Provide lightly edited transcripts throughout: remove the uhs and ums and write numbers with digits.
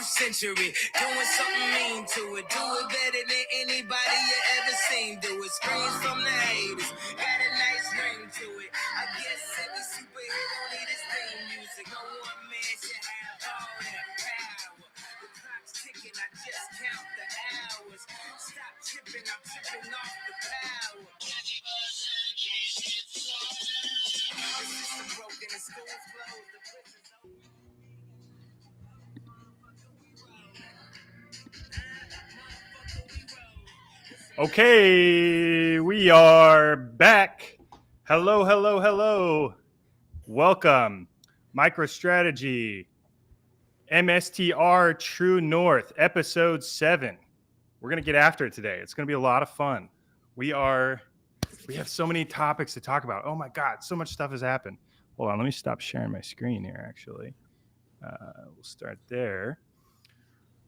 century. Doing something mean to it. Do it better than anybody you ever seen. Do it. Screams from the haters. Got a nice ring to it. I guess every superhero need his theme music. No one man should have all that power. The clock's ticking. I just count the hours. Stop tripping. I'm tripping off the power. The system broken. The school's closed. The prison's open. Okay, we are back. Hello, hello, hello. Welcome. MicroStrategy, MSTR True North, episode 7. We're going to get after it today. It's going to be a lot of fun. We have so many topics to talk about. Oh my God, so much stuff has happened. Hold on, let me stop sharing my screen here, actually. We'll start there.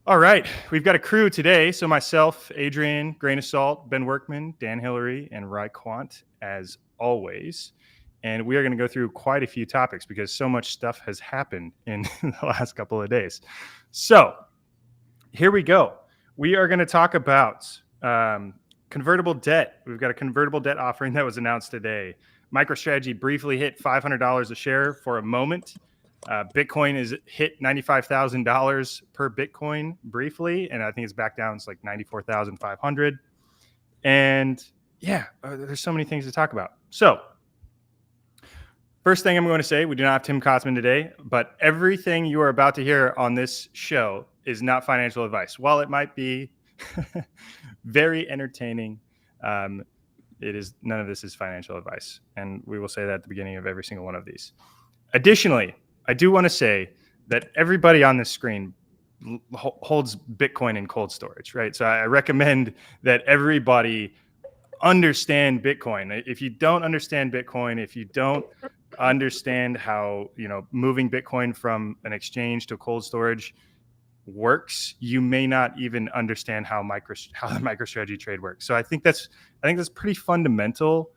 All right, we've got a crew today. So myself, Adrian, Grain of Salt, Ben Workman, Dan Hillary, and Ry Quant, as always. And we are going to go through quite a few topics because so much stuff has happened in the last couple of days. So here we go. We are going to talk about convertible debt. We've got a convertible debt offering that was announced today. MicroStrategy briefly hit $500 a share for a moment. Bitcoin is hit $95,000 per Bitcoin briefly, and I think it's back down. It's like 94,500. And yeah, there's so many things to talk about. So first thing I'm going to say, we do not have Tim Kotzman today, but everything you are about to hear on this show is not financial advice. While it might be very entertaining, none of this is financial advice. And we will say that at the beginning of every single one of these. Additionally, I do want to say that everybody on this screen holds Bitcoin in cold storage, right? So I recommend that everybody understand Bitcoin. If you don't understand Bitcoin, if you don't understand how, moving Bitcoin from an exchange to cold storage works, you may not even understand how the MicroStrategy trade works. So I think that's pretty fundamental,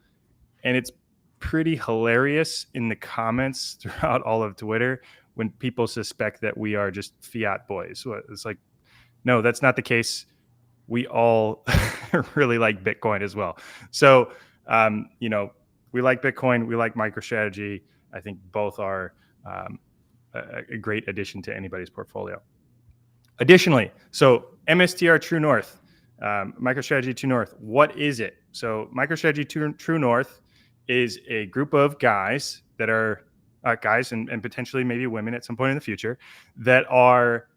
and it's pretty hilarious in the comments throughout all of Twitter when people suspect that we are just fiat boys. It's like, no, that's not the case. We all really like Bitcoin as well. So, we like Bitcoin, we like MicroStrategy. I think both are a great addition to anybody's portfolio. Additionally, so MSTR True North, MicroStrategy True North, what is it? So MicroStrategy True North is a group of guys that are guys and potentially maybe women at some point in the future that are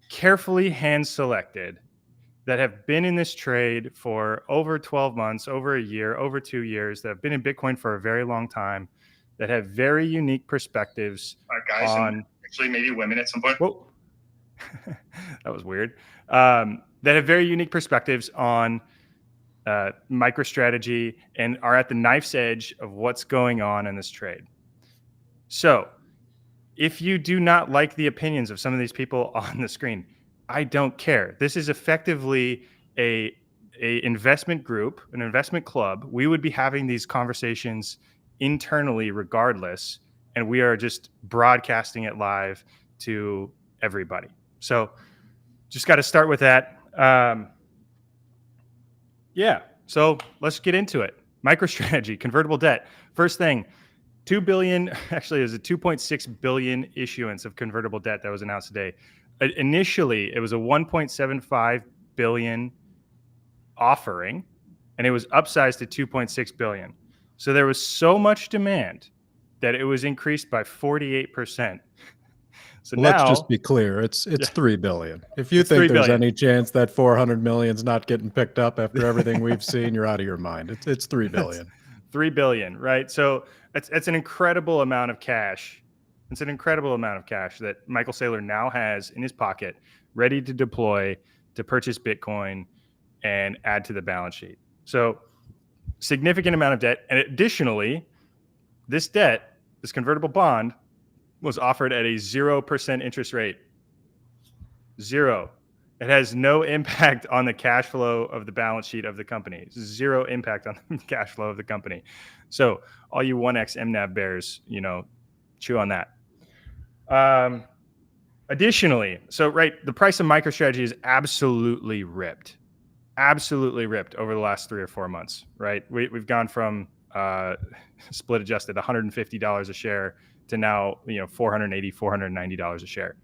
carefully hand selected, that have been in this trade for over 12 months, over a year, over 2 years, that have been in Bitcoin for a very long time, that have very unique perspectives guys on and actually maybe women at some point. Whoa. That was weird. That have very unique perspectives on MicroStrategy and are at the knife's edge of what's going on in this trade. So if you do not like the opinions of some of these people on the screen, I don't care. This is effectively a investment group, an investment club. We would be having these conversations internally regardless, and we are just broadcasting it live to everybody. So just got to start with that. So let's get into it. MicroStrategy, convertible debt. First thing, $2 billion, actually, it was a $2.6 billion issuance of convertible debt that was announced today. Initially, it was a $1.75 billion offering, and it was upsized to $2.6 billion. So there was so much demand that it was increased by 48%. So Let's now, just be clear. It's $3 billion. If you think there's any chance that $400 million is not getting picked up after everything we've seen, you're out of your mind. It's $3 billion. $3 billion, right? So it's an incredible amount of cash. It's an incredible amount of cash that Michael Saylor now has in his pocket, ready to deploy to purchase Bitcoin and add to the balance sheet. So significant amount of debt. And additionally, this debt, this convertible bond, was offered at a 0% interest rate. 0. It has no impact on the cash flow of the balance sheet of the company. 0 impact on the cash flow of the company. So all you 1x MNAV bears, chew on that. Additionally, so the price of MicroStrategy is absolutely ripped over the last 3 or 4 months, right? We've gone from split adjusted $150 a share to now, $480, $490 a share.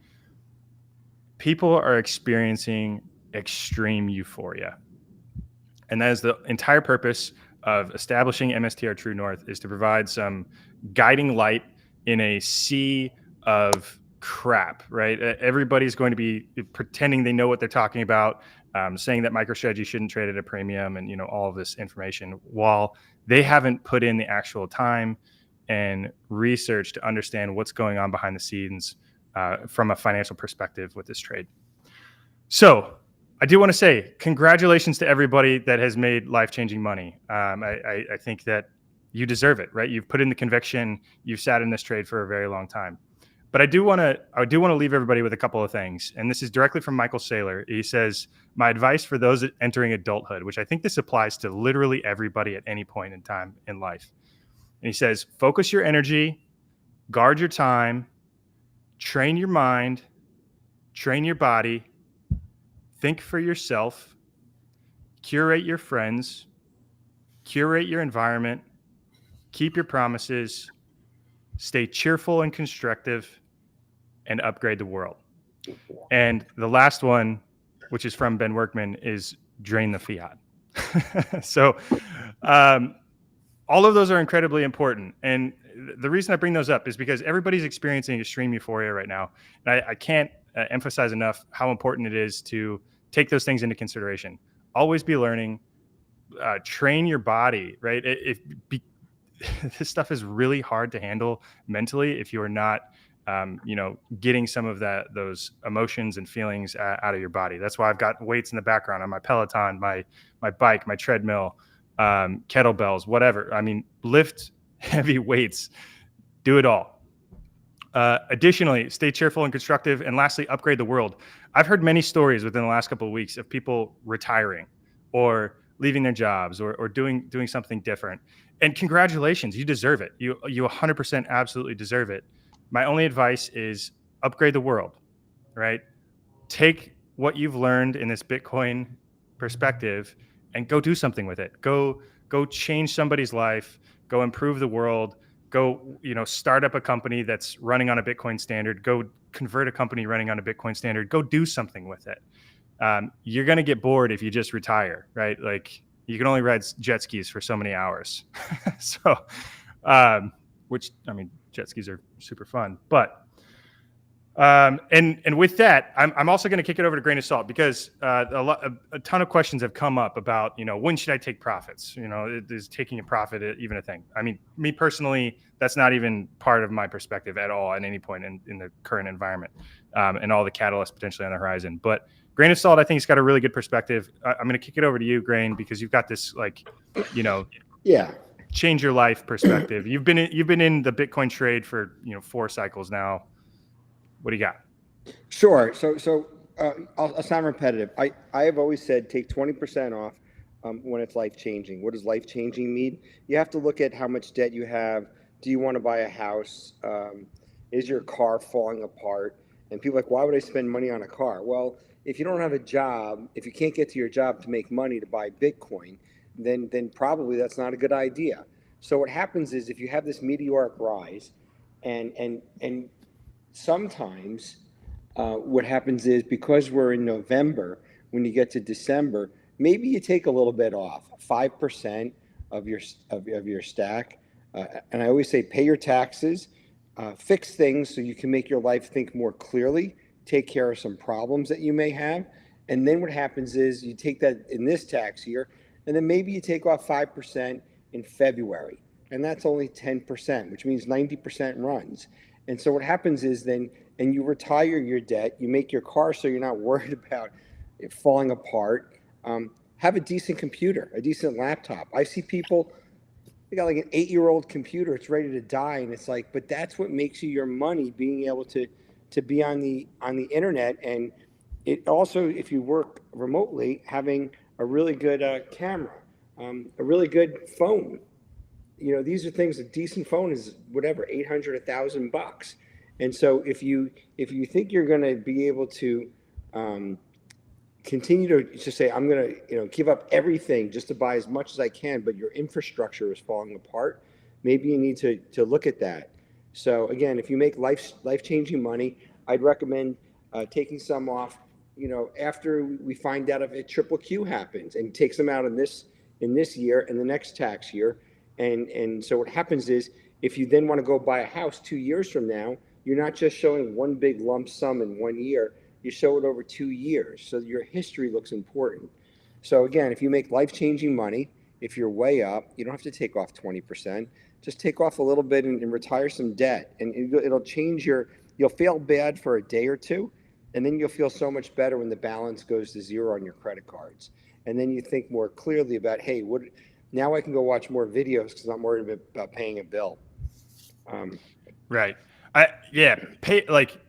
People are experiencing extreme euphoria. And that is the entire purpose of establishing MSTR True North, is to provide some guiding light in a sea of crap, right? Everybody's going to be pretending they know what they're talking about, saying that MicroStrategy shouldn't trade at a premium and, all of this information, while they haven't put in the actual time and research to understand what's going on behind the scenes from a financial perspective with this trade. So I do want to say congratulations to everybody that has made life-changing money. I think that you deserve it, right? You've put in the conviction. You've sat in this trade for a very long time. But I do want to leave everybody with a couple of things. And this is directly from Michael Saylor. He says, my advice for those entering adulthood, which I think this applies to literally everybody at any point in time in life. And he says, focus your energy, guard your time, train your mind, train your body, think for yourself, curate your friends, curate your environment, keep your promises, stay cheerful and constructive, and upgrade the world. And the last one, which is from Ben Workman, is drain the fiat. So all of those are incredibly important. And the reason I bring those up is because everybody's experiencing extreme euphoria right now. And I can't emphasize enough how important it is to take those things into consideration. Always be learning, train your body, right? This stuff is really hard to handle mentally if you are not, getting some of those emotions and feelings out of your body. That's why I've got weights in the background on my Peloton, my bike, my treadmill, kettlebells, whatever. I mean, lift heavy weights, do it all. Additionally, stay cheerful and constructive. And lastly, upgrade the world. I've heard many stories within the last couple of weeks of people retiring or leaving their jobs or doing something different. And congratulations, you deserve it. You 100% absolutely deserve it. My only advice is upgrade the world, right? Take what you've learned in this Bitcoin perspective and go do something with it. Go change somebody's life, go improve the world, go, start up a company that's running on a Bitcoin standard, go convert a company running on a Bitcoin standard, go do something with it. You're going to get bored if you just retire, right? Like you can only ride jet skis for so many hours. So, jet skis are super fun, but, and with that, I'm also going to kick it over to Grain of Salt because a ton of questions have come up about, when should I take profits? Is taking a profit even a thing? I mean, me personally, that's not even part of my perspective at all at any point in the current environment and all the catalysts potentially on the horizon. But Grain of Salt, I think, has got a really good perspective. I'm going to kick it over to you, Grain, because you've got this change your life perspective. You've been in the Bitcoin trade for 4 cycles now. What do you got? Sure. So I'll sound repetitive. I have always said take 20% off when it's life changing. What does life changing mean? You have to look at how much debt you have. Do you want to buy a house? Is your car falling apart? And people are like, why would I spend money on a car? Well, if you don't have a job, if you can't get to your job to make money to buy Bitcoin, then probably that's not a good idea. So what happens is if you have this meteoric rise, and sometimes what happens is because we're in November, when you get to December, maybe you take a little bit off, 5% of your stack. And I always say pay your taxes, fix things so you can make your life think more clearly, take care of some problems that you may have. And then what happens is you take that in this tax year, and then maybe you take off 5% in February. And that's only 10%, which means 90% runs. And so what happens is then, and you retire your debt, you make your car so you're not worried about it falling apart. Have a decent computer, a decent laptop. I see people, they got like an 8-year-old computer, it's ready to die. And it's like, but that's what makes you your money, being able to be on the internet. And it also, if you work remotely, having a really good camera, a really good phone. These are things, a decent phone is whatever, $800, $1,000. And so if you think you're going to be able to continue to just say, I'm going to give up everything just to buy as much as I can, but your infrastructure is falling apart, maybe you need to look at that. So again, if you make life-changing money, I'd recommend taking some off, after we find out if a triple Q happens, and take some out in this year and the next tax year. And so what happens is, if you then want to go buy a house 2 years from now, you're not just showing one big lump sum in 1 year, you show it over 2 years. So your history looks important. So again, if you make life-changing money, if you're way up, you don't have to take off 20%. Just take off a little bit and retire some debt. And it'll change you'll feel bad for a day or two, and then you'll feel so much better when the balance goes to zero on your credit cards. And then you think more clearly about, hey, now I can go watch more videos because I'm worried about paying a bill. Right.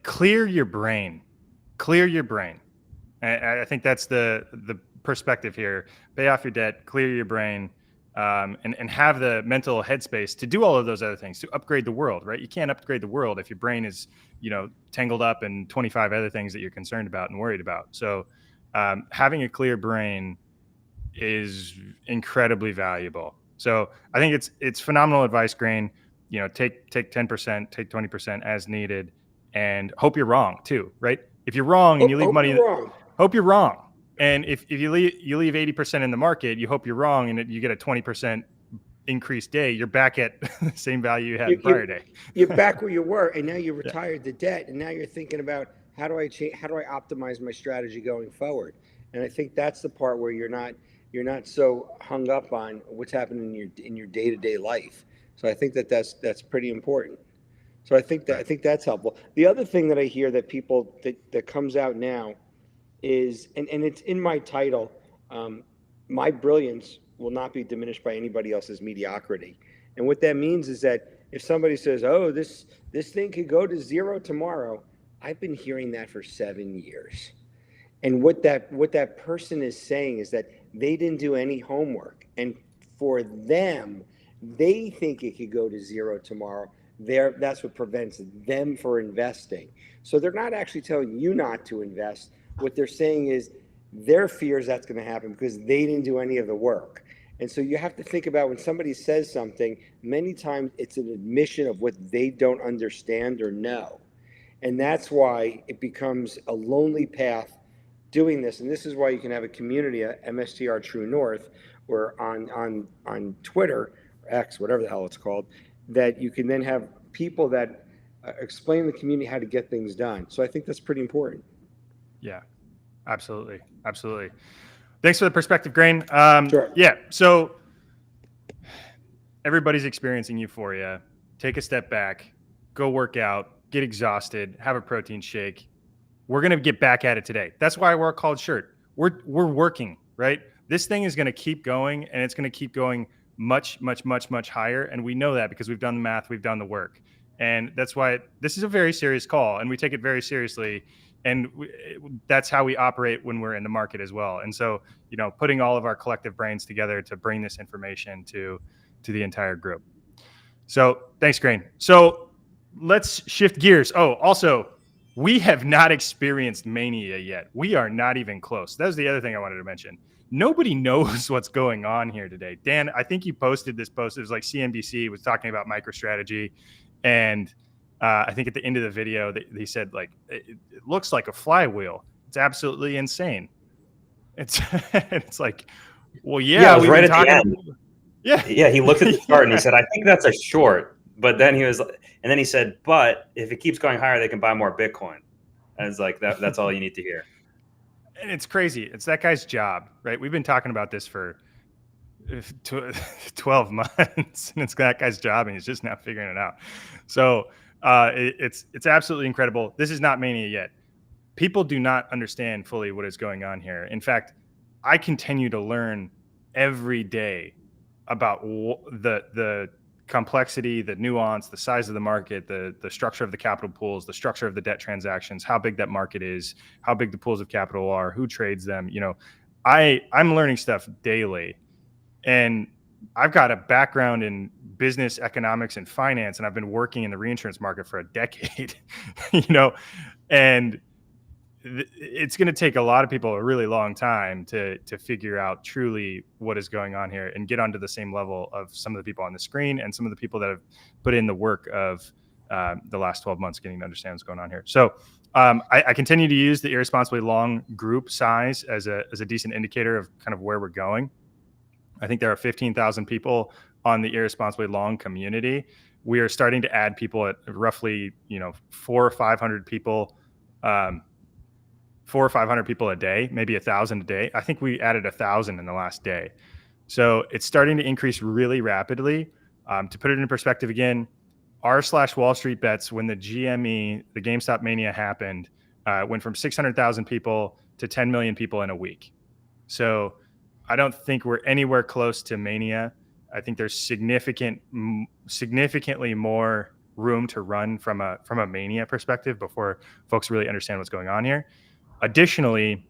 Clear your brain. Clear your brain. I think that's the perspective here. Pay off your debt, clear your brain, and have the mental headspace to do all of those other things, to upgrade the world, right? You can't upgrade the world if your brain is, tangled up in 25 other things that you're concerned about and worried about. So having a clear brain is incredibly valuable. So I think it's phenomenal advice, Grain. Take 10%, take 20% as needed, and hope you're wrong too, right? If you're wrong and you leave money, hope you're wrong. And if you leave 80% in the market, you hope you're wrong, and you get a 20% increased day, you're back at the same value you had prior day. You're back where you were, and now you retired the debt, and now you're thinking about how do I optimize my strategy going forward? And I think that's the part where you're not so hung up on what's happening in your day-to-day life. So I think that's pretty important. So I think that's helpful. The other thing that I hear that people that comes out now is, and it's in my title, my brilliance will not be diminished by anybody else's mediocrity. And what that means is that if somebody says, oh, this thing could go to zero tomorrow, I've been hearing that for 7 years. And what that person is saying is that they didn't do any homework. And for them, they think it could go to zero tomorrow. That's what prevents them from investing. So they're not actually telling you not to invest. What they're saying is their fears that's going to happen because they didn't do any of the work. And so you have to think about when somebody says something, many times it's an admission of what they don't understand or know. And that's why it becomes a lonely path doing this. And this is why you can have a community at MSTR True North, or on Twitter, or X, whatever the hell it's called, that you can then have people that explain to the community how to get things done. So I think that's pretty important. Yeah, absolutely. Absolutely. Thanks for the perspective, Grain. Sure. Yeah. So everybody's experiencing euphoria. Take a step back, go work out, get exhausted, have a protein shake. We're going to get back at it today. That's why I wear a collared shirt. We're working, right? This thing is going to keep going, and it's going to keep going much, much, much, much higher. And we know that because we've done the math, we've done the work. And that's why this is a very serious call, and we take it very seriously. And that's how we operate when we're in the market as well. And so, putting all of our collective brains together to bring this information to the entire group. So thanks, Grain. So let's shift gears. Oh, also, we have not experienced mania yet. We are not even close. That was the other thing I wanted to mention. Nobody knows what's going on here today. Dan, I think you posted this post. It was like CNBC was talking about MicroStrategy, and I think at the end of the video, they said, like, it looks like a flywheel. It's absolutely insane. It's like, well, yeah, it was right at the end. Yeah, he looked at the chart and he said, I think that's a short. But then he said, but if it keeps going higher, they can buy more Bitcoin. And it's like, that's all you need to hear. And it's crazy. It's that guy's job, right? We've been talking about this for 12 months, and it's that guy's job, and he's just now figuring it out. So it's absolutely incredible. This is not mania yet. People do not understand fully what is going on here. In fact, I continue to learn every day about the complexity, the nuance, the size of the market, the structure of the capital pools, the structure of the debt transactions, how big that market is, how big the pools of capital are, who trades them. I'm learning stuff daily. And I've got a background in business economics and finance, and I've been working in the reinsurance market for a decade, and it's going to take a lot of people a really long time to figure out truly what is going on here and get onto the same level of some of the people on the screen and some of the people that have put in the work of the last 12 months getting to understand what's going on here. So I continue to use the irresponsibly long group size as a decent indicator of kind of where we're going. I think there are 15,000 people on the irresponsibly long community. We are starting to add people at roughly 400 or 500 people 400 or 500 people a day, maybe 1,000 a day. I think we added 1,000 in the last day. So it's starting to increase really rapidly. To put it in perspective again, r/Wall Street Bets, when the GME, the GameStop mania happened, went from 600,000 people to 10 million people in a week. So I don't think we're anywhere close to mania. I think there's significantly more room to run from a mania perspective before folks really understand what's going on here. Additionally,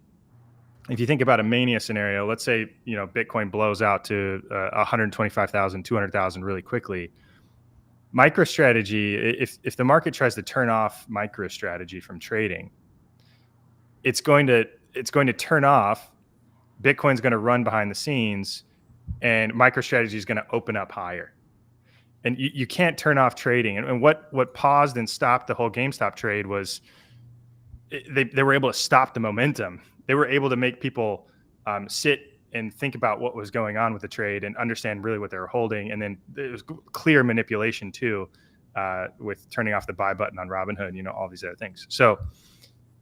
if you think about a mania scenario, let's say Bitcoin blows out to 125,000, 200,000 really quickly. MicroStrategy, if the market tries to turn off MicroStrategy from trading, it's going to turn off. Bitcoin's going to run behind the scenes, and MicroStrategy is going to open up higher. And you can't turn off trading. And what paused and stopped the whole GameStop trade was they were able to stop the momentum. They were able to make people sit and think about what was going on with the trade and understand really what they were holding. And then there was clear manipulation too, with turning off the buy button on Robinhood, all these other things. So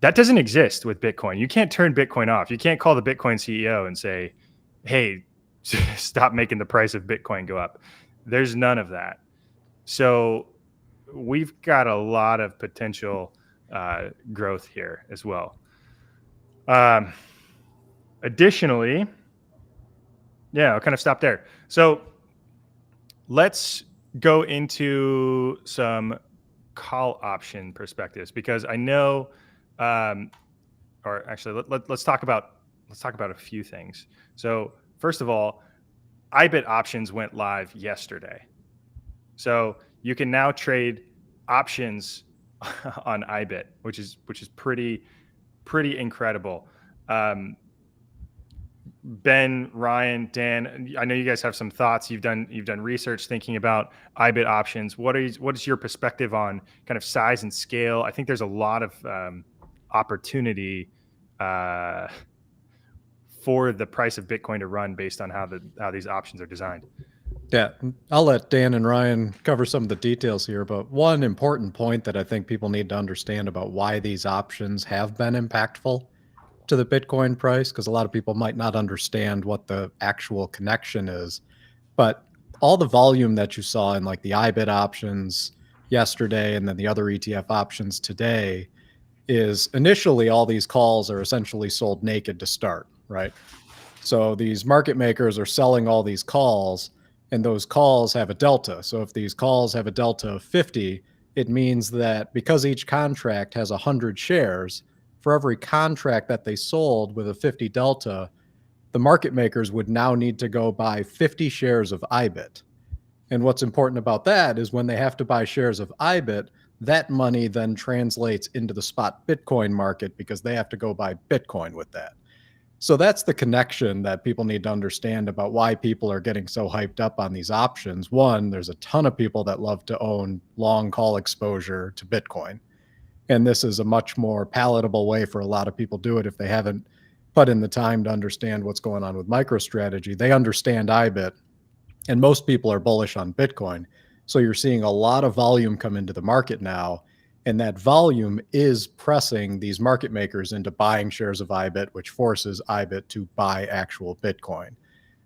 that doesn't exist with Bitcoin. You can't turn Bitcoin off. You can't call the Bitcoin CEO and say, hey, stop making the price of Bitcoin go up. There's none of that. So we've got a lot of potential growth here as well. Additionally, I'll kind of stop there. So let's go into some call option perspectives, because I know, or actually let's talk about a few things. So first of all, IBIT options went live yesterday. So you can now trade options on IBIT, which is pretty incredible. Ben, Ryan, Dan, I know you guys have some thoughts. You've done research thinking about IBIT options. What is your perspective on kind of size and scale? I think there's a lot of opportunity for the price of Bitcoin to run based on how these options are designed. Yeah, I'll let Dan and Ryan cover some of the details here, but one important point that I think people need to understand about why these options have been impactful to the Bitcoin price, because a lot of people might not understand what the actual connection is, but all the volume that you saw in like the IBIT options yesterday and then the other ETF options today is initially all these calls are essentially sold naked to start, right? So these market makers are selling all these calls, and those calls have a delta. So if these calls have a delta of 50, it means that because each contract has 100 shares, for every contract that they sold with a 50 delta, the market makers would now need to go buy 50 shares of IBIT. And what's important about that is when they have to buy shares of IBIT, that money then translates into the spot Bitcoin market because they have to go buy Bitcoin with that. So that's the connection that people need to understand about why people are getting so hyped up on these options. One, there's a ton of people that love to own long call exposure to Bitcoin. And this is a much more palatable way for a lot of people to do it if they haven't put in the time to understand what's going on with MicroStrategy. They understand IBIT, and most people are bullish on Bitcoin. So you're seeing a lot of volume come into the market now, and that volume is pressing these market makers into buying shares of IBIT, which forces IBIT to buy actual Bitcoin.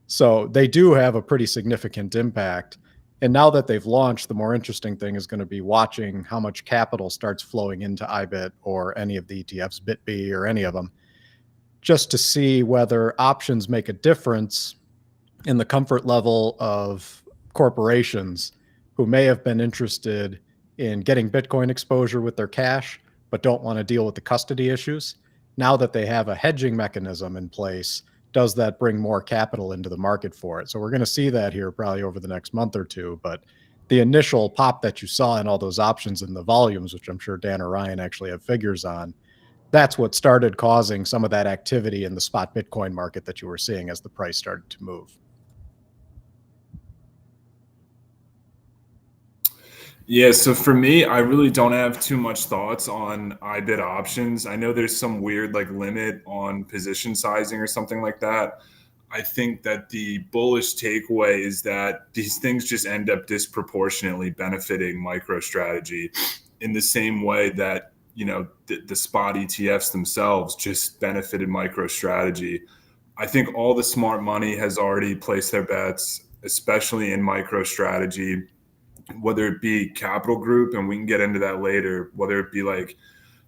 So they do have a pretty significant impact. And now that they've launched, the more interesting thing is going to be watching how much capital starts flowing into IBIT or any of the ETFs, BitB or any of them, just to see whether options make a difference in the comfort level of corporations who may have been interested in getting Bitcoin exposure with their cash, but don't want to deal with the custody issues. Now that they have a hedging mechanism in place does that bring more capital into the market for it? So we're going to see that here probably over the next month or two. But the initial pop that you saw in all those options and the volumes, which I'm sure Dan or Ryan actually have figures on, that's what started causing some of that activity in the spot Bitcoin market that you were seeing as the price started to move. Yeah, so for me, I really don't have too much thoughts on IBIT options. I know there's some weird like limit on position sizing or something like that. I think that the bullish takeaway is that these things just end up disproportionately benefiting MicroStrategy in the same way that, you know, the spot ETFs themselves just benefited MicroStrategy. I think all the smart money has already placed their bets, especially in MicroStrategy, whether it be Capital Group, and we can get into that later, whether it be like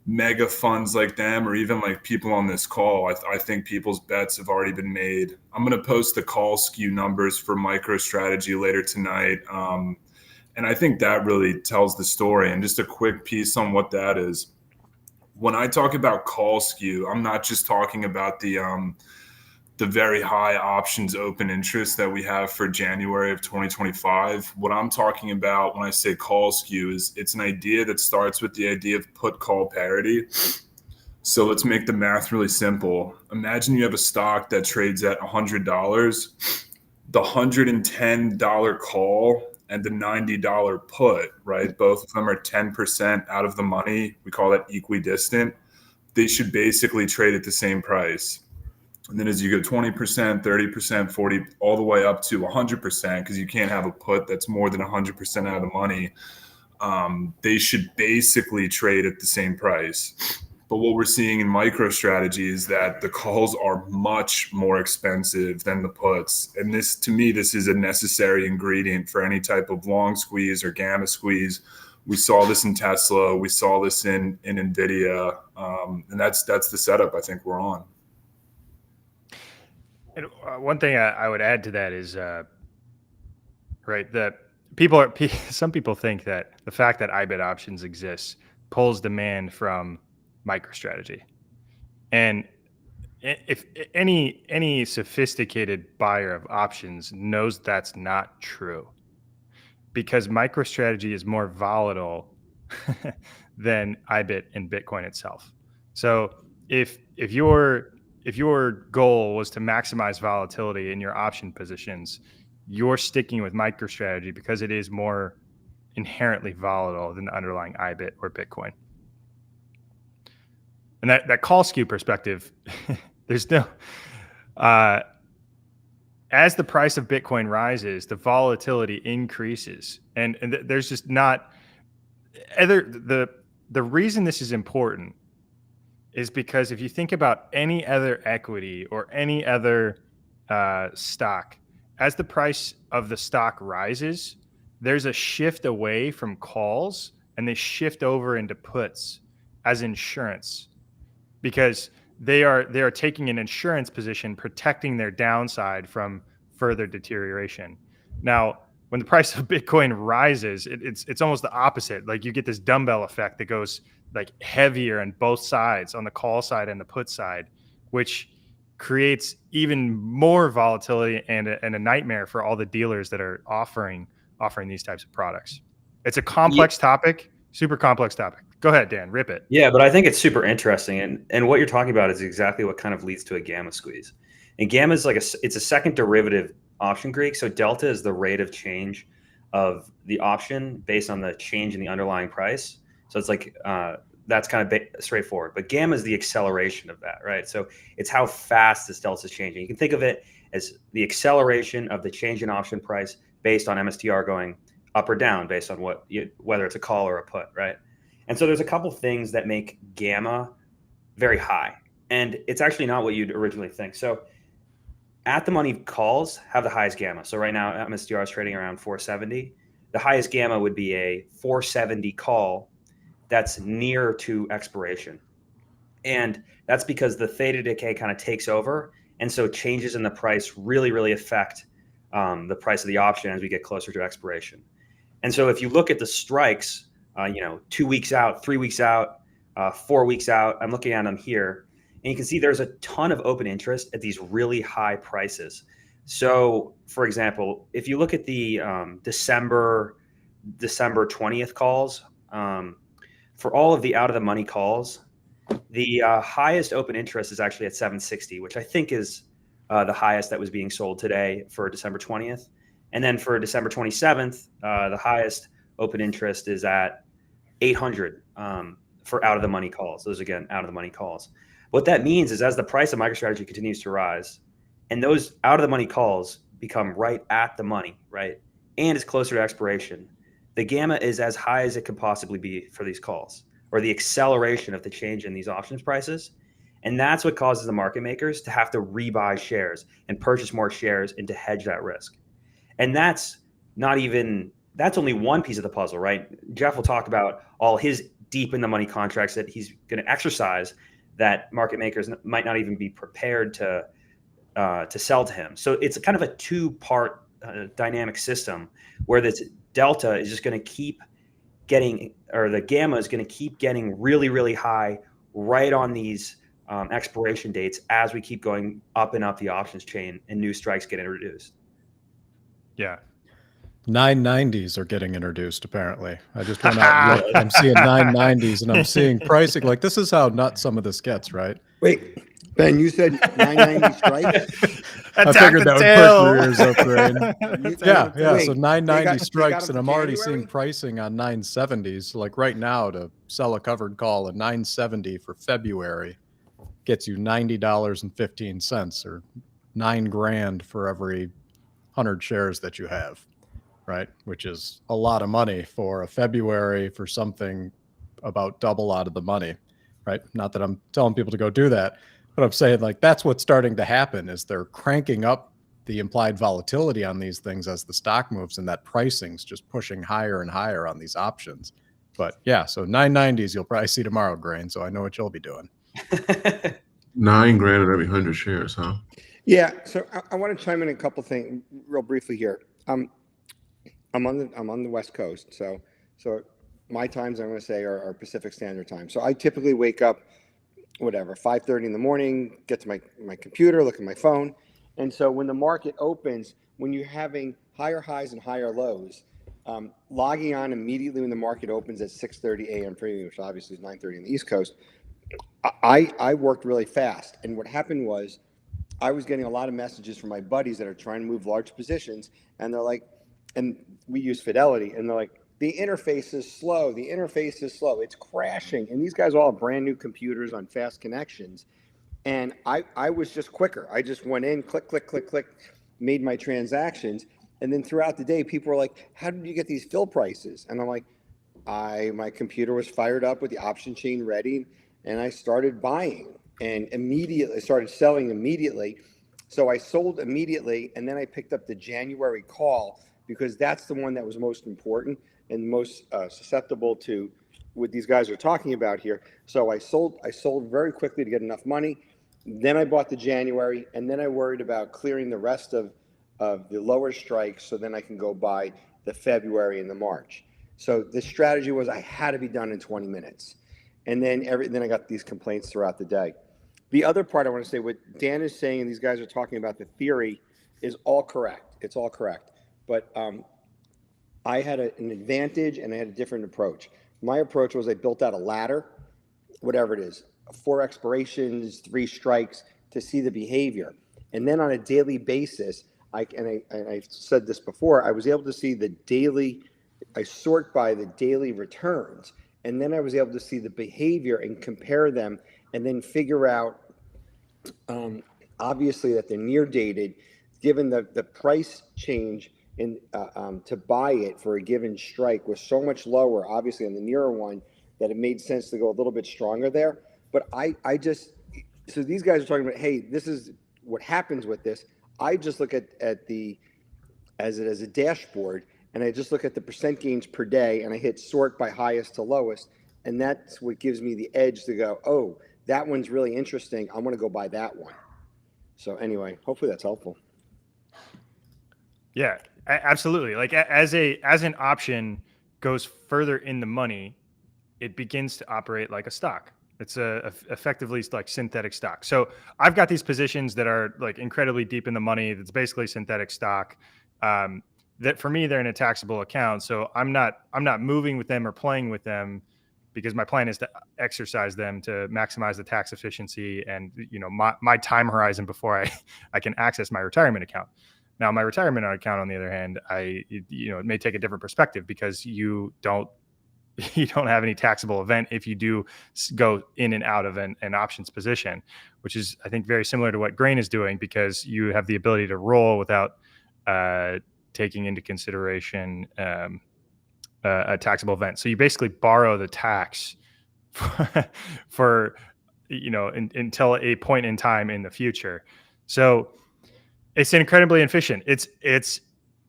mega funds like them or even like people on this call. I think people's bets have already been made. I'm going to post the call skew numbers for MicroStrategy later tonight. And I think that really tells the story. And just a quick piece on what that is. When I talk about call skew, I'm not just talking about the very high options open interest that we have for January of 2025. What I'm talking about when I say call skew is it's an idea that starts with the idea of put call parity. So let's make the math really simple. Imagine you have a stock that trades at $100, the $110 call and the $90 put, right? Both of them are 10% out of the money. We call that equidistant. They should basically trade at the same price. And then as you go 20%, 30%, 40, all the way up to 100%, because you can't have a put that's more than 100% out of the money, they should basically trade at the same price. But what we're seeing in MicroStrategy is that the calls are much more expensive than the puts. And this, to me, this is a necessary ingredient for any type of long squeeze or gamma squeeze. We saw this in Tesla. We saw this in NVIDIA. And that's the setup I think we're on. And one thing I would add to that is, right, that some people think that the fact that IBIT options exists pulls demand from MicroStrategy. And if any sophisticated buyer of options knows that's not true, because MicroStrategy is more volatile than IBIT and Bitcoin itself. So if your goal was to maximize volatility in your option positions, you're sticking with MicroStrategy because it is more inherently volatile than the underlying IBIT or Bitcoin. And that call skew perspective, there's no, as the price of Bitcoin rises, the volatility increases. And there's just not, the reason this is important is because if you think about any other equity or any other stock, as the price of the stock rises, there's a shift away from calls and they shift over into puts as insurance, because they are taking an insurance position, protecting their downside from further deterioration. Now, when the price of Bitcoin rises, it's almost the opposite. Like you get this dumbbell effect that goes like heavier on both sides, on the call side and the put side, which creates even more volatility and a nightmare for all the dealers that are offering these types of products. It's a complex topic, super complex topic. Go ahead, Dan, rip it. Yeah, but I think it's super interesting. And what you're talking about is exactly what kind of leads to a gamma squeeze. And gamma is like it's a second derivative option Greek. So delta is the rate of change of the option based on the change in the underlying price. So it's like that's kind of straightforward. But gamma is the acceleration of that, right? So it's how fast this delta is changing. You can think of it as the acceleration of the change in option price based on MSTR going up or down based on whether it's a call or a put, right? And so there's a couple things that make gamma very high. And it's actually not what you'd originally think. So at the money calls have the highest gamma. So right now MSTR is trading around 470. The highest gamma would be a 470 call that's near to expiration. And that's because the theta decay kind of takes over. And so changes in the price really, really affect the price of the option as we get closer to expiration. And so if you look at the strikes, 2 weeks out, 3 weeks out, 4 weeks out, I'm looking at them here. And you can see there's a ton of open interest at these really high prices. So, for example, if you look at the December 20th calls, for all of the out of the money calls, the highest open interest is actually at 760, which I think is the highest that was being sold today for December 20th. And then for December 27th, the highest open interest is at 800 for out of the money calls. Those, again, out of the money calls. What that means is as the price of MicroStrategy continues to rise and those out of the money calls become right at the money, right, and it's closer to expiration, the gamma is as high as it could possibly be for these calls, or the acceleration of the change in these options prices. And that's what causes the market makers to have to rebuy shares and purchase more shares and to hedge that risk. And that's only one piece of the puzzle, right? Jeff will talk about all his deep in the money contracts that he's going to exercise that market makers might not even be prepared to sell to him. So it's kind of a two-part dynamic system where this delta is just going to keep getting, or the gamma is going to keep getting really, really high right on these expiration dates as we keep going up and up the options chain and new strikes get introduced. Yeah. 990s are getting introduced, apparently. I just went out and looked. I'm seeing 990s and I'm seeing pricing. Like, this is how nuts some of this gets, right? Wait, Ben, you said 990 strikes? I figured that would perk your ears up, Rain. Yeah. Wait, So 990 they strikes, got and them I'm for already January? seeing pricing on 970s. Like right now, to sell a covered call at 970 for February gets you $90.15, or $9,000 for every 100 shares that you have, right? Which is a lot of money for a February for something about double out of the money, right? Not that I'm telling people to go do that, but I'm saying, like, that's what's starting to happen is they're cranking up the implied volatility on these things as the stock moves, and that pricing's just pushing higher and higher on these options. But yeah, so 990s you'll probably see tomorrow, Grain. So I know what you'll be doing. $9,000 at every 100 shares, huh? Yeah, so I want to chime in a couple things real briefly here. I'm on the West Coast, so my times I'm going to say are Pacific Standard Time. So I typically wake up, 5:30 in the morning, get to my computer, look at my phone, and so when the market opens, when you're having higher highs and higher lows, logging on immediately when the market opens at 6:30 a.m. for me, which obviously is 9:30 on the East Coast, I worked really fast, and what happened was I was getting a lot of messages from my buddies that are trying to move large positions, and they're like, and we use Fidelity, and they're like, the interface is slow. The interface is slow. It's crashing. And these guys all have brand new computers on fast connections. And I was just quicker. I just went in, click, click, click, click, made my transactions. And then throughout the day, people were like, how did you get these fill prices? And I'm like, my computer was fired up with the option chain ready, and I started buying and immediately started selling immediately. So I sold immediately, and then I picked up the January call because that's the one that was most important and most susceptible to what these guys are talking about here. So I sold very quickly to get enough money. Then I bought the January, and then I worried about clearing the rest of the lower strikes, so then I can go buy the February and the March. So the strategy was I had to be done in 20 minutes. And then I got these complaints throughout the day. The other part I want to say, what Dan is saying, and these guys are talking about, the theory is all correct. It's all correct. But I had an advantage, and I had a different approach. My approach was I built out a ladder, whatever it is, 4 expirations, 3 strikes, to see the behavior. And then on a daily basis, I said this before, I was able to see the daily, I sort by the daily returns. And then I was able to see the behavior and compare them, and then figure out, obviously, that they're near dated, given the price change in to buy it for a given strike was so much lower, obviously, on the nearer one, that it made sense to go a little bit stronger there. But so these guys are talking about, hey, this is what happens with this. I just look at as a dashboard, and I just look at the percent gains per day, and I hit sort by highest to lowest, and that's what gives me the edge to go, oh, that one's really interesting. I'm going to go buy that one. So anyway, hopefully that's helpful. Yeah, absolutely. Like as an option goes further in the money, it begins to operate like a stock. It's effectively like synthetic stock. So I've got these positions that are like incredibly deep in the money. That's basically synthetic stock. That for me, they're in a taxable account. So I'm not moving with them or playing with them, because my plan is to exercise them to maximize the tax efficiency and, you know, my time horizon before I can access my retirement account. Now, my retirement account, on the other hand, it may take a different perspective, because you don't have any taxable event if you do go in and out of an options position, which is, I think, very similar to what grain is doing, because you have the ability to roll without taking into consideration a taxable event. So you basically borrow the tax for until a point in time in the future. So it's incredibly efficient. It's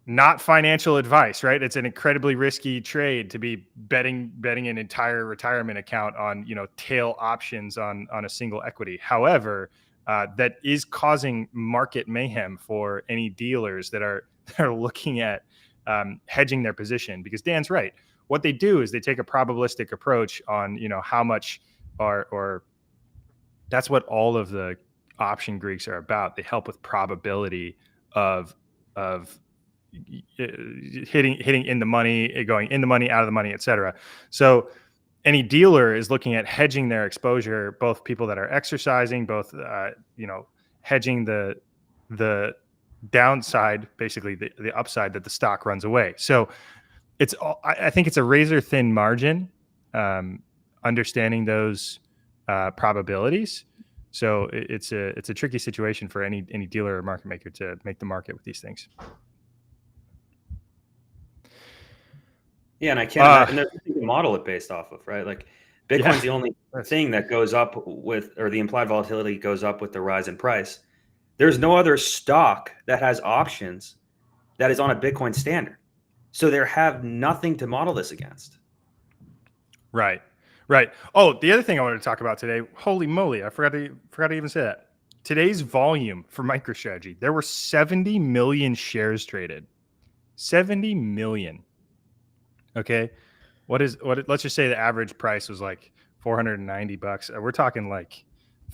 not financial advice, right? It's an incredibly risky trade to be betting an entire retirement account on, tail options on a single equity. However, that is causing market mayhem for any dealers that are looking at hedging their position, because Dan's right. What they do is they take a probabilistic approach on, how much or that's what all of the option Greeks are about. They help with probability of hitting in the money, going in the money, out of the money, et cetera. So any dealer is looking at hedging their exposure, both people that are exercising, both, hedging the downside, basically the upside that the stock runs away. So I think it's a razor thin margin, understanding those probabilities. So it's a tricky situation for any dealer or market maker to make the market with these things. Yeah, and I can't imagine there's nothing to model it based off of, right? Like Bitcoin's the only thing that goes up with, or the implied volatility goes up with the rise in price. There's no other stock that has options that is on a Bitcoin standard. So they have nothing to model this against. Right. Oh, the other thing I wanted to talk about today, holy moly, I forgot to even say that. Today's volume for MicroStrategy, there were 70 million shares traded. 70 million. Okay. Let's just say the average price was like $490. We're talking like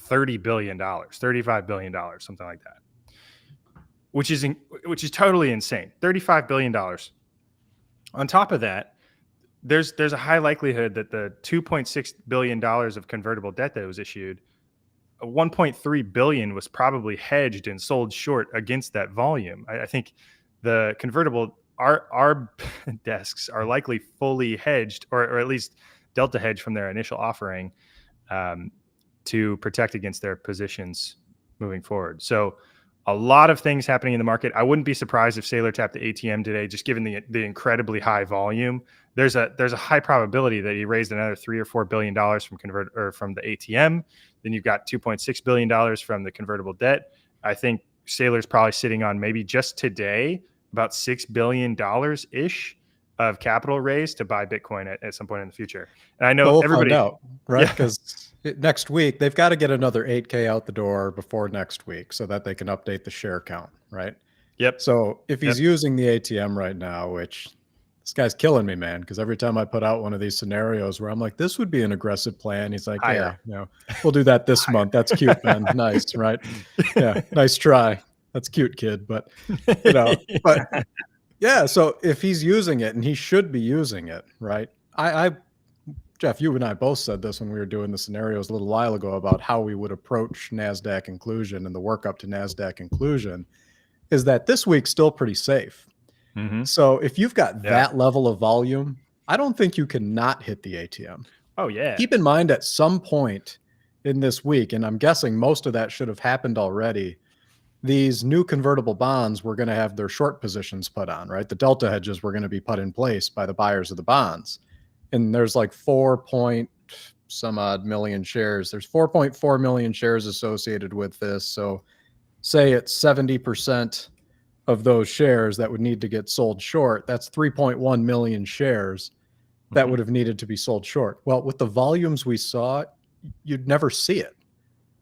$30 billion, $35 billion, something like that, which is totally insane. $35 billion. On top of that, there's a high likelihood that the $2.6 billion of convertible debt that was issued, 1.3 billion was probably hedged and sold short against that volume. I think the convertible, our desks are likely fully hedged, or at least delta hedged from their initial offering, to protect against their positions moving forward. So a lot of things happening in the market. I wouldn't be surprised if Saylor tapped the ATM today, just given the incredibly high volume. There's a high probability that he raised another $3 or $4 billion from the ATM. Then you've got $2.6 billion from the convertible debt. I think Saylor's probably sitting on maybe just today about $6 billion ish of capital raised to buy Bitcoin at some point in the future. And I know everybody find out, right? Because next week they've got to get another 8K out the door before next week so that they can update the share count, right? Yep. So if he's using the ATM right now, which this guy's killing me, man, because every time I put out one of these scenarios where I'm like, this would be an aggressive plan, he's like, Higher. yeah, we'll do that this month. That's cute, man. Nice, right? Yeah, nice try. That's cute, kid. But but yeah. So if he's using it, and he should be using it, right? Jeff, you and I both said this when we were doing the scenarios a little while ago about how we would approach NASDAQ inclusion and the work up to NASDAQ inclusion, is that this week's still pretty safe. Mm-hmm. So if you've got that level of volume, I don't think you can not hit the ATM. Oh, yeah. Keep in mind at some point in this week, and I'm guessing most of that should have happened already, these new convertible bonds were going to have their short positions put on, right? The delta hedges were going to be put in place by the buyers of the bonds. And there's like 4-some odd million shares. There's 4.4 million shares associated with this. So say it's 70% of those shares that would need to get sold short. That's 3.1 million shares that would have needed to be sold short. Well, with the volumes we saw, you'd never see it.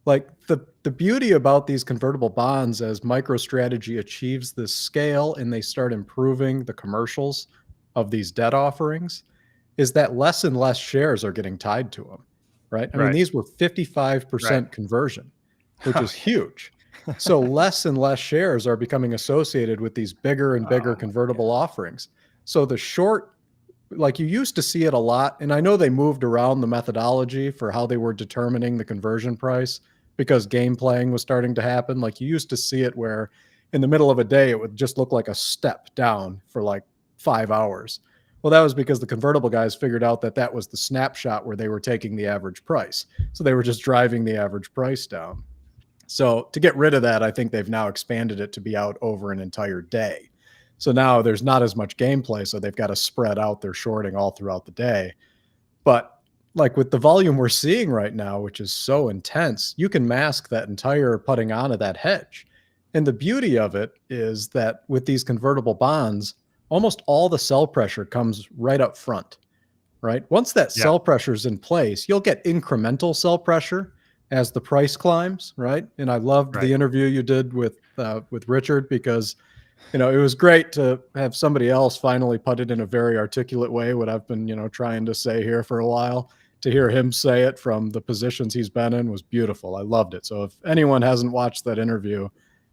Like the beauty about these convertible bonds, as MicroStrategy achieves this scale and they start improving the commercials of these debt offerings, is that less and less shares are getting tied to them. right? I mean, Right. these were 55% conversion, which is huge. So less and less shares are becoming associated with these bigger and bigger Oh my convertible offerings. So the short, like you used to see it a lot, and I know they moved around the methodology for how they were determining the conversion price because game playing was starting to happen. Like you used to see it where in the middle of a day, it would just look like a step down for like 5 hours. Well, that was because the convertible guys figured out that that was the snapshot where they were taking the average price. So they were just driving the average price down. So to get rid of that, I think they've now expanded it to be out over an entire day. So now there's not as much gameplay, so they've got to spread out their shorting all throughout the day. But like with the volume we're seeing right now, which is so intense, you can mask that entire putting on of that hedge. And the beauty of it is that with these convertible bonds, almost all the sell pressure comes right up front, right? Once that Yeah. sell pressure is in place, you'll get incremental sell pressure as the price climbs, right? And I loved Right. the interview you did with Richard because, you know, it was great to have somebody else finally put it in a very articulate way, what I've been, you know, trying to say here for a while. To hear him say it from the positions he's been in was beautiful. I loved it. So if anyone hasn't watched that interview,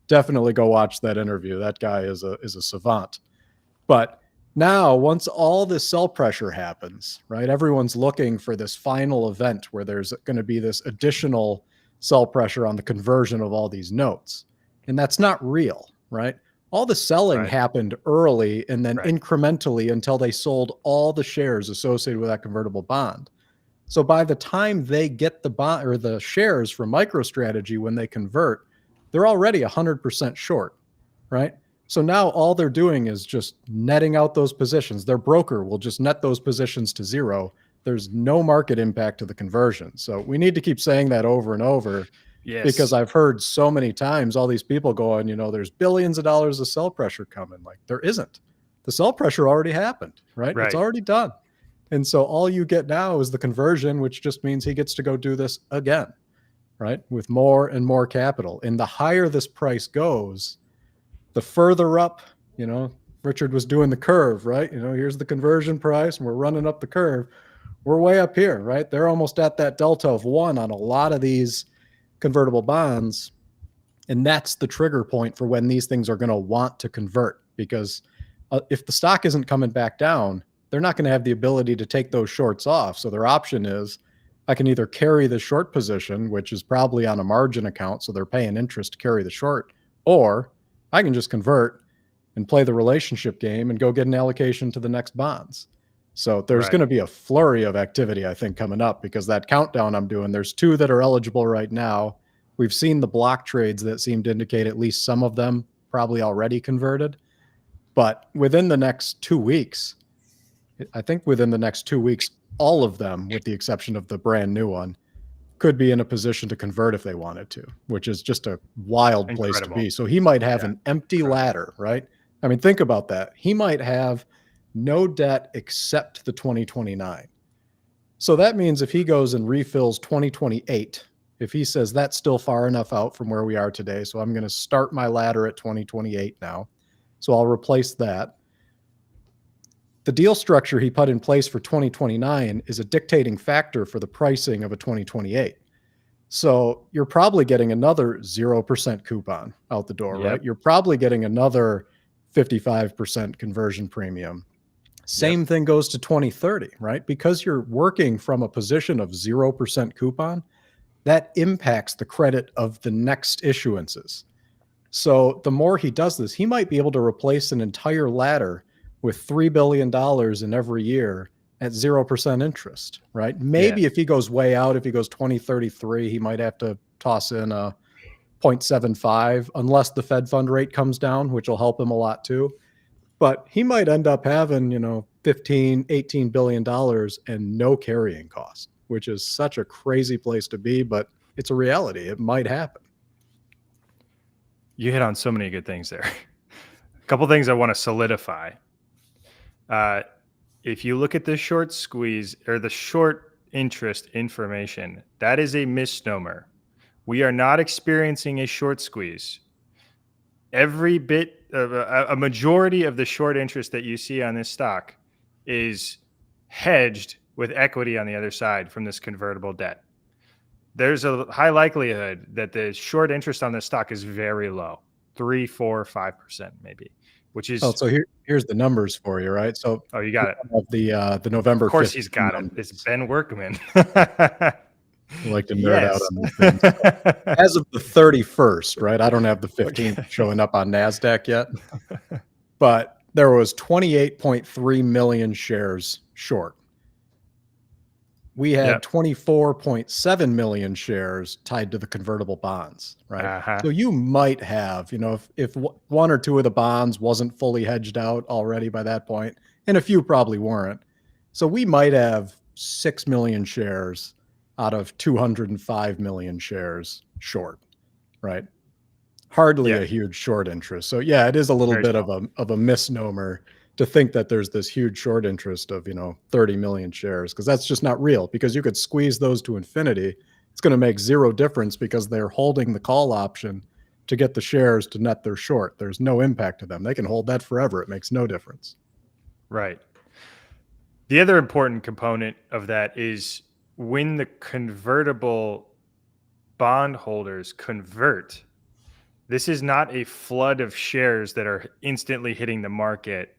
definitely go watch that interview. That guy is a savant. But now, once all this sell pressure happens, right, everyone's looking for this final event where there's going to be this additional sell pressure on the conversion of all these notes. And that's not real, right? All the selling Right. happened early and then Right. incrementally until they sold all the shares associated with that convertible bond. So by the time they get the bond or the shares from MicroStrategy when they convert, they're already 100% short, right? So now all they're doing is just netting out those positions. Their broker will just net those positions to zero. There's no market impact to the conversion. So we need to keep saying that over and over Yes. because I've heard so many times all these people going, you know, there's billions of dollars of sell pressure coming. Like there isn't. The sell pressure already happened, right? Right. It's already done. And so all you get now is the conversion, which just means he gets to go do this again, right? With more and more capital. And the higher this price goes, the further up, you know, Richard was doing the curve, right? You know, here's the conversion price and we're running up the curve. We're way up here, right? They're almost at that delta of 1 on a lot of these convertible bonds. And that's the trigger point for when these things are going to want to convert because if the stock isn't coming back down, they're not going to have the ability to take those shorts off. So their option is I can either carry the short position, which is probably on a margin account, so they're paying interest to carry the short, or I can just convert and play the relationship game and go get an allocation to the next bonds. So there's Right. going to be a flurry of activity, I think, coming up because that countdown I'm doing, there's 2 that are eligible right now. We've seen the block trades that seem to indicate at least some of them probably already converted. But within the next 2 weeks, I think within the next 2 weeks, all of them, with the exception of the brand new one, could be in a position to convert if they wanted to, which is just a wild place to Incredible. be. So he might have Yeah. an empty Incredible. ladder, right? I mean, think about that. He might have no debt except the 2029. So that means if he goes and refills 2028, if he says that's still far enough out from where we are today, so I'm going to start my ladder at 2028 now. So I'll replace that. The deal structure he put in place for 2029 is a dictating factor for the pricing of a 2028. So you're probably getting another 0% coupon out the door, Yep. right? You're probably getting another 55% conversion premium. Same thing goes to 2030, right? Because you're working from a position of 0% coupon, that impacts the credit of the next issuances. So the more he does this, he might be able to replace an entire ladder with $3 billion in every year at 0% interest, right? Maybe if he goes way out, if he goes 2033, he might have to toss in a 0.75 unless the Fed fund rate comes down, which will help him a lot too. But he might end up having, you know, $15, $18 billion and no carrying cost, which is such a crazy place to be, but it's a reality. It might happen. You hit on so many good things there. A couple things I want to solidify. If you look at the short squeeze or the short interest information, that is a misnomer. We are not experiencing a short squeeze. Every bit of a majority of the short interest that you see on this stock is hedged with equity on the other side from this convertible debt. there's a high likelihood that the short interest on this stock is very low, 3, 4, 5% maybe, which is So here's the numbers for you, right? So you got it. of the November. Of course, 15th he's got numbers. it. It's Ben Workman. You like to nerd out on these things. As of the 31st, right? I don't have the 15th showing up on NASDAQ yet, but there was 28.3 million shares short. We had 24.7 million shares tied to the convertible bonds, right? Uh-huh. So you might have, if one or two of the bonds wasn't fully hedged out already by that point, and a few probably weren't. So we might have 6 million shares out of 205 million shares short, right? Hardly a huge short interest. So yeah, it is a little Very bit small. of a misnomer to think that there's this huge short interest of 30 million shares, because that's just not real. Because you could squeeze those to infinity, it's going to make zero difference because they're holding the call option to get the shares to net their short. There's no impact to them. They can hold that forever. It makes no difference. Right. The other important component of that is when the convertible bondholders convert, this is not a flood of shares that are instantly hitting the market,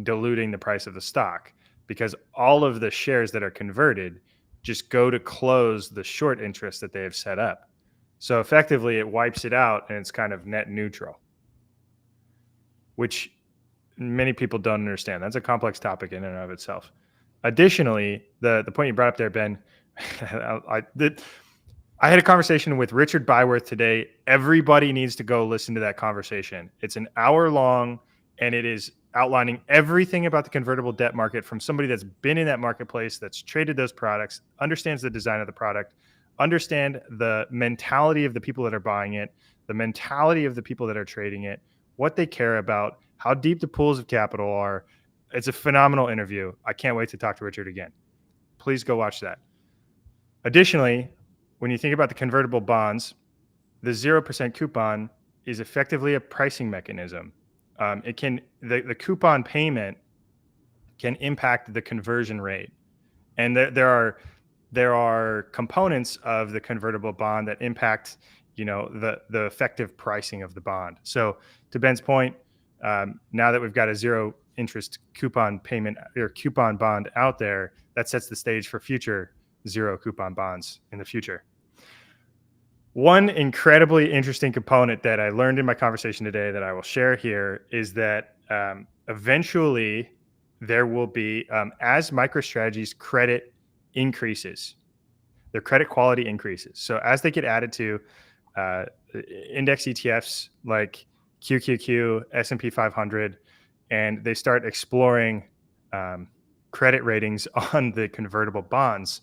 diluting the price of the stock, because all of the shares that are converted just go to close the short interest that they have set up. So effectively, it wipes it out and it's kind of net neutral, which many people don't understand. That's a complex topic in and of itself. Additionally, the point you brought up there, Ben, I had a conversation with Richard Byworth today. Everybody needs to go listen to that conversation. It's an hour long, and it is outlining everything about the convertible debt market from somebody that's been in that marketplace, that's traded those products, understands the design of the product, understand the mentality of the people that are buying it, the mentality of the people that are trading it, what they care about, how deep the pools of capital are. It's a phenomenal interview. I can't wait to talk to Richard again. Please go watch that. Additionally, when you think about the convertible bonds, the 0% coupon is effectively a pricing mechanism. The coupon payment can impact the conversion rate, and there are components of the convertible bond that impact the effective pricing of the bond. So to Ben's point, now that we've got a zero interest coupon payment or coupon bond out there, that sets the stage for future zero coupon bonds in the future. One incredibly interesting component that I learned in my conversation today that I will share here is that eventually there will be, as MicroStrategy's credit increases, their credit quality increases. So as they get added to index ETFs like QQQ, S&P 500, and they start exploring credit ratings on the convertible bonds,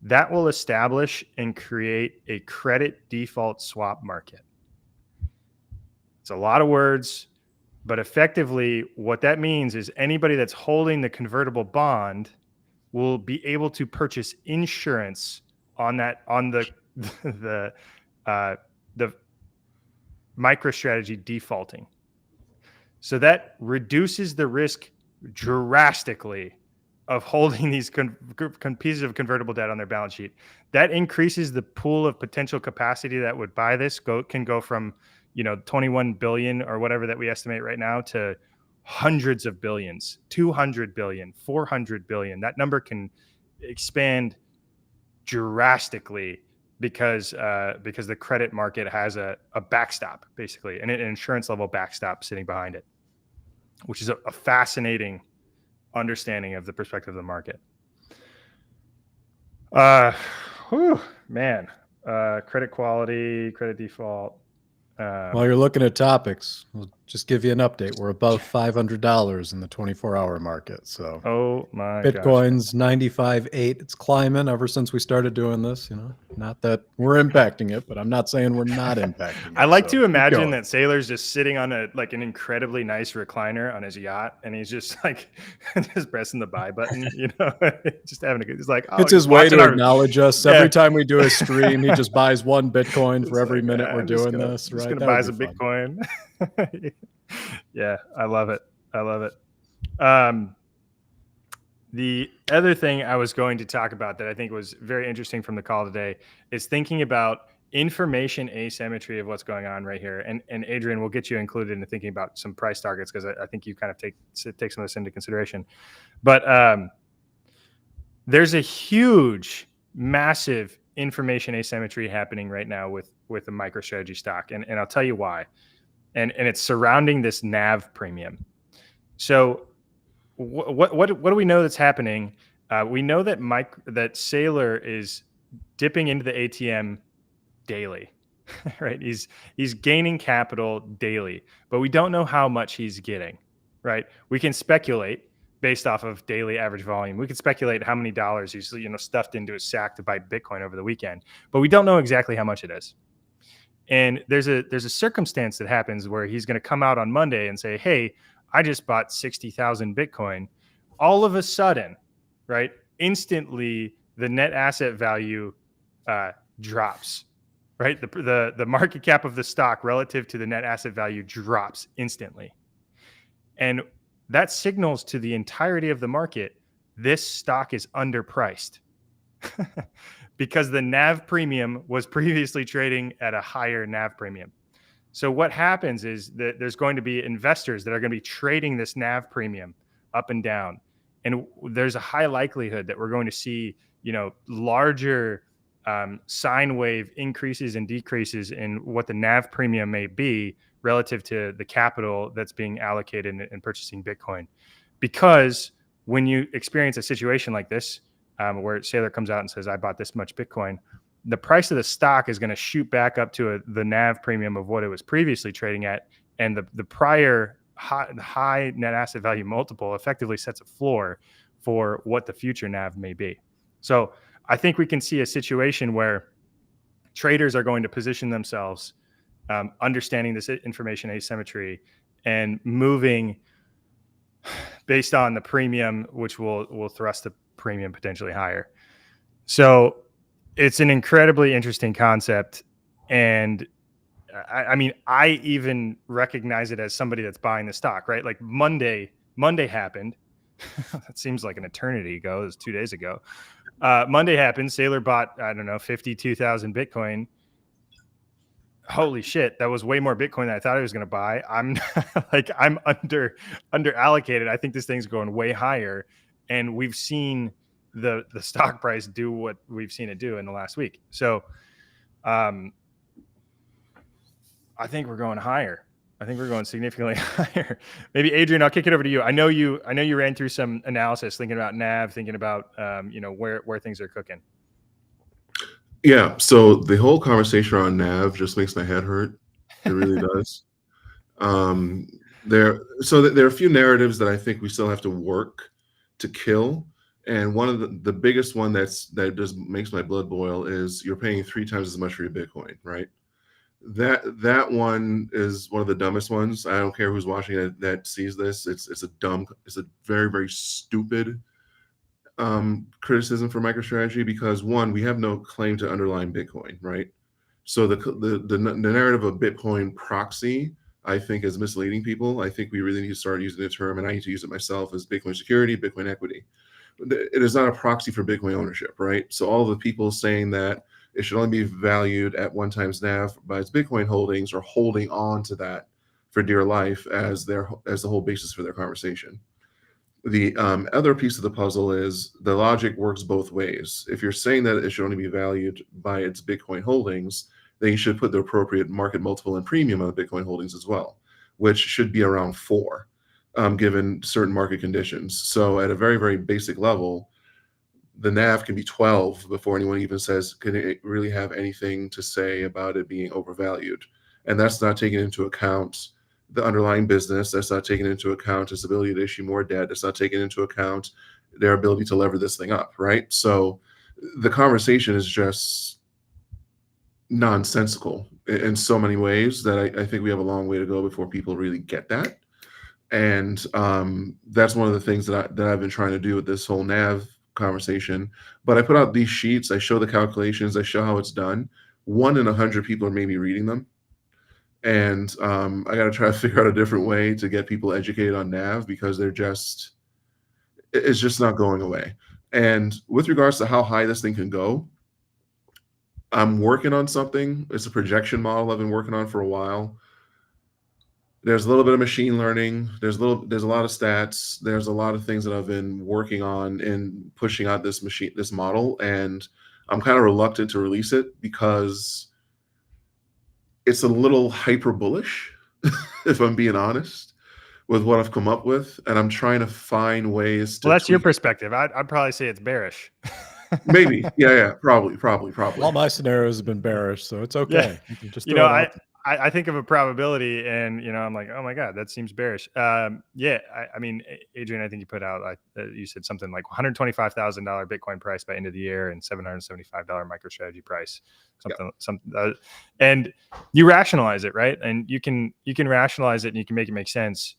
that will establish and create a credit default swap market. It's a lot of words, but effectively what that means is anybody that's holding the convertible bond will be able to purchase insurance on the MicroStrategy defaulting. So that reduces the risk drastically of holding these pieces of convertible debt on their balance sheet. That increases the pool of potential capacity that would buy this. Can go from 21 billion or whatever that we estimate right now to hundreds of billions, 200 billion, 400 billion. That number can expand drastically because the credit market has a backstop, basically, and an insurance level backstop sitting behind it, which is a fascinating understanding of the perspective of the market. Credit quality, credit default. While you're looking at topics, we'll just give you an update. We're above $500 in the 24-hour market. So, oh my Bitcoin's 95.8. It's climbing ever since we started doing this. Not that we're impacting it, but I'm not saying we're not impacting it. I like to imagine that Sailor's just sitting on an incredibly nice recliner on his yacht, and he's just just pressing the buy button, just having a good. It's like, it's his way to acknowledge us. Every time we do a stream, he just buys one Bitcoin for every minute we're doing this. Right? Just gonna buy some Bitcoin. Yeah, I love it. The other thing I was going to talk about that I think was very interesting from the call today is thinking about information asymmetry of what's going on right here. And Adrian, we'll get you included in thinking about some price targets because I think you kind of take some of this into consideration. But there's a huge, massive information asymmetry happening right now with the MicroStrategy stock. And I'll tell you why. And it's surrounding this NAV premium. So what do we know that's happening? We know that that Saylor is dipping into the ATM daily, right? He's gaining capital daily, but we don't know how much he's getting, right? We can speculate based off of daily average volume. We can speculate how many dollars he's stuffed into his sack to buy Bitcoin over the weekend, but we don't know exactly how much it is. And there's a circumstance that happens where he's going to come out on Monday and say, "Hey, I just bought 60,000 Bitcoin." All of a sudden, right? Instantly, the net asset value drops, right? The market cap of the stock relative to the net asset value drops instantly. And that signals to the entirety of the market, this stock is underpriced because the NAV premium was previously trading at a higher NAV premium. So what happens is that there's going to be investors that are going to be trading this NAV premium up and down. And there's a high likelihood that we're going to see, larger sine wave increases and decreases in what the NAV premium may be relative to the capital that's being allocated in purchasing Bitcoin. Because when you experience a situation like this, where Saylor comes out and says, "I bought this much Bitcoin," the price of the stock is going to shoot back up to the NAV premium of what it was previously trading at. And the prior high net asset value multiple effectively sets a floor for what the future NAV may be. So I think we can see a situation where traders are going to position themselves, understanding this information asymmetry and moving based on the premium, which will thrust the premium potentially higher. So it's an incredibly interesting concept. And I mean, I even recognize it as somebody that's buying the stock, right? Like Monday happened. That seems like an eternity ago. It was 2 days ago. Monday happened. Saylor bought, 52,000 Bitcoin. Holy shit. That was way more Bitcoin than I thought I was going to buy. I'm under allocated. I think this thing's going way higher. And we've seen the stock price do what we've seen it do in the last week. So, I think we're going higher. I think we're going significantly higher. Maybe Adrian, I'll kick it over to you. I know you ran through some analysis, thinking about NAV, thinking about where things are cooking. Yeah. So the whole conversation around NAV just makes my head hurt. It really does. There are a few narratives that I think we still have to work to kill. And one of the biggest one that just makes my blood boil is you're paying 3 times as much for your Bitcoin, right? That one is one of the dumbest ones. I don't care who's watching it that sees this. It's a very, very stupid criticism for MicroStrategy, because one, we have no claim to underlying Bitcoin, right? So the narrative of Bitcoin proxy, I think, is misleading people. I think we really need to start using the term, and I need to use it myself, as Bitcoin security, Bitcoin equity. It is not a proxy for Bitcoin ownership, right? So all the people saying that it should only be valued at 1 times NAV by its Bitcoin holdings are holding on to that for dear life as the whole basis for their conversation. The other piece of the puzzle is the logic works both ways. If you're saying that it should only be valued by its Bitcoin holdings, then you should put the appropriate market multiple and premium on the Bitcoin holdings as well, which should be around 4, given certain market conditions. So at a very, very basic level, the NAV can be 12 before anyone even says, can it really have anything to say about it being overvalued? And that's not taking into account the underlying business. That's not taking into account its ability to issue more debt. That's not taking into account their ability to lever this thing up, right? So the conversation is just nonsensical in so many ways that I think we have a long way to go before people really get that. And that's one of the things that I've been trying to do with this whole NAV conversation. But I put out these sheets, I show the calculations, I show how it's done. 1 in 100 people are maybe reading them. And I got to try to figure out a different way to get people educated on NAV, because they're just, It's just not going away. And with regards to how high this thing can go, I'm working on something. It's a projection model I've been working on for a while. There's a little bit of machine learning. There's a lot of stats. There's a lot of things that I've been working on in pushing out this model, and I'm kind of reluctant to release it because it's a little hyper bullish, if I'm being honest, with what I've come up with, and I'm trying to find ways to. Well, that's your tweak it. perspective. I'd probably say it's bearish. Maybe, yeah, probably. All my scenarios have been bearish, so it's okay. You can just You throw know, it out. I think of a probability, and I'm like, oh my god, that seems bearish. Yeah, I mean, Adrian, I think you put out you said something like $125,000 Bitcoin price by end of the year and $775 MicroStrategy price, something. And you rationalize it, right? And you can rationalize it, and you can make it make sense.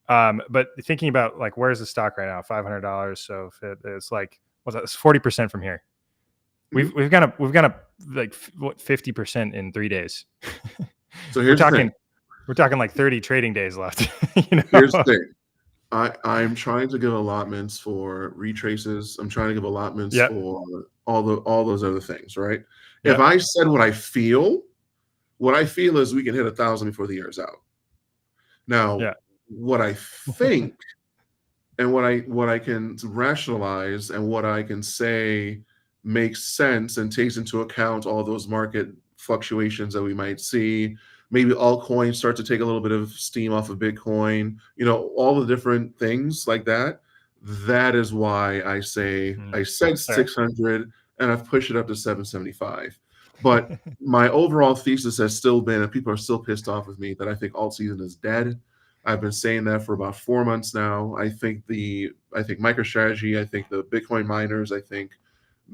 But thinking about like, where's the stock right now? $500. So if it's like, what's that? It's 40% from here. We've gone up like 50% in 3 days. So here's the thing. We're talking like 30 trading days left. Here's the thing. I'm trying to give allotments for retraces. I'm trying to give allotments for all those other things, right? Yep. If I said what I feel is we can hit 1,000 before the year's out. Now, what I think and what I can rationalize and what I can say makes sense and takes into account all those market fluctuations that we might see. Maybe altcoins start to take a little bit of steam off of Bitcoin, all the different things like that. That is why I say I said 600 and I've pushed it up to 775. But my overall thesis has still been, and people are still pissed off with me, that I think alt season is dead. I've been saying that for about 4 months now. I think MicroStrategy, I think the Bitcoin miners, I think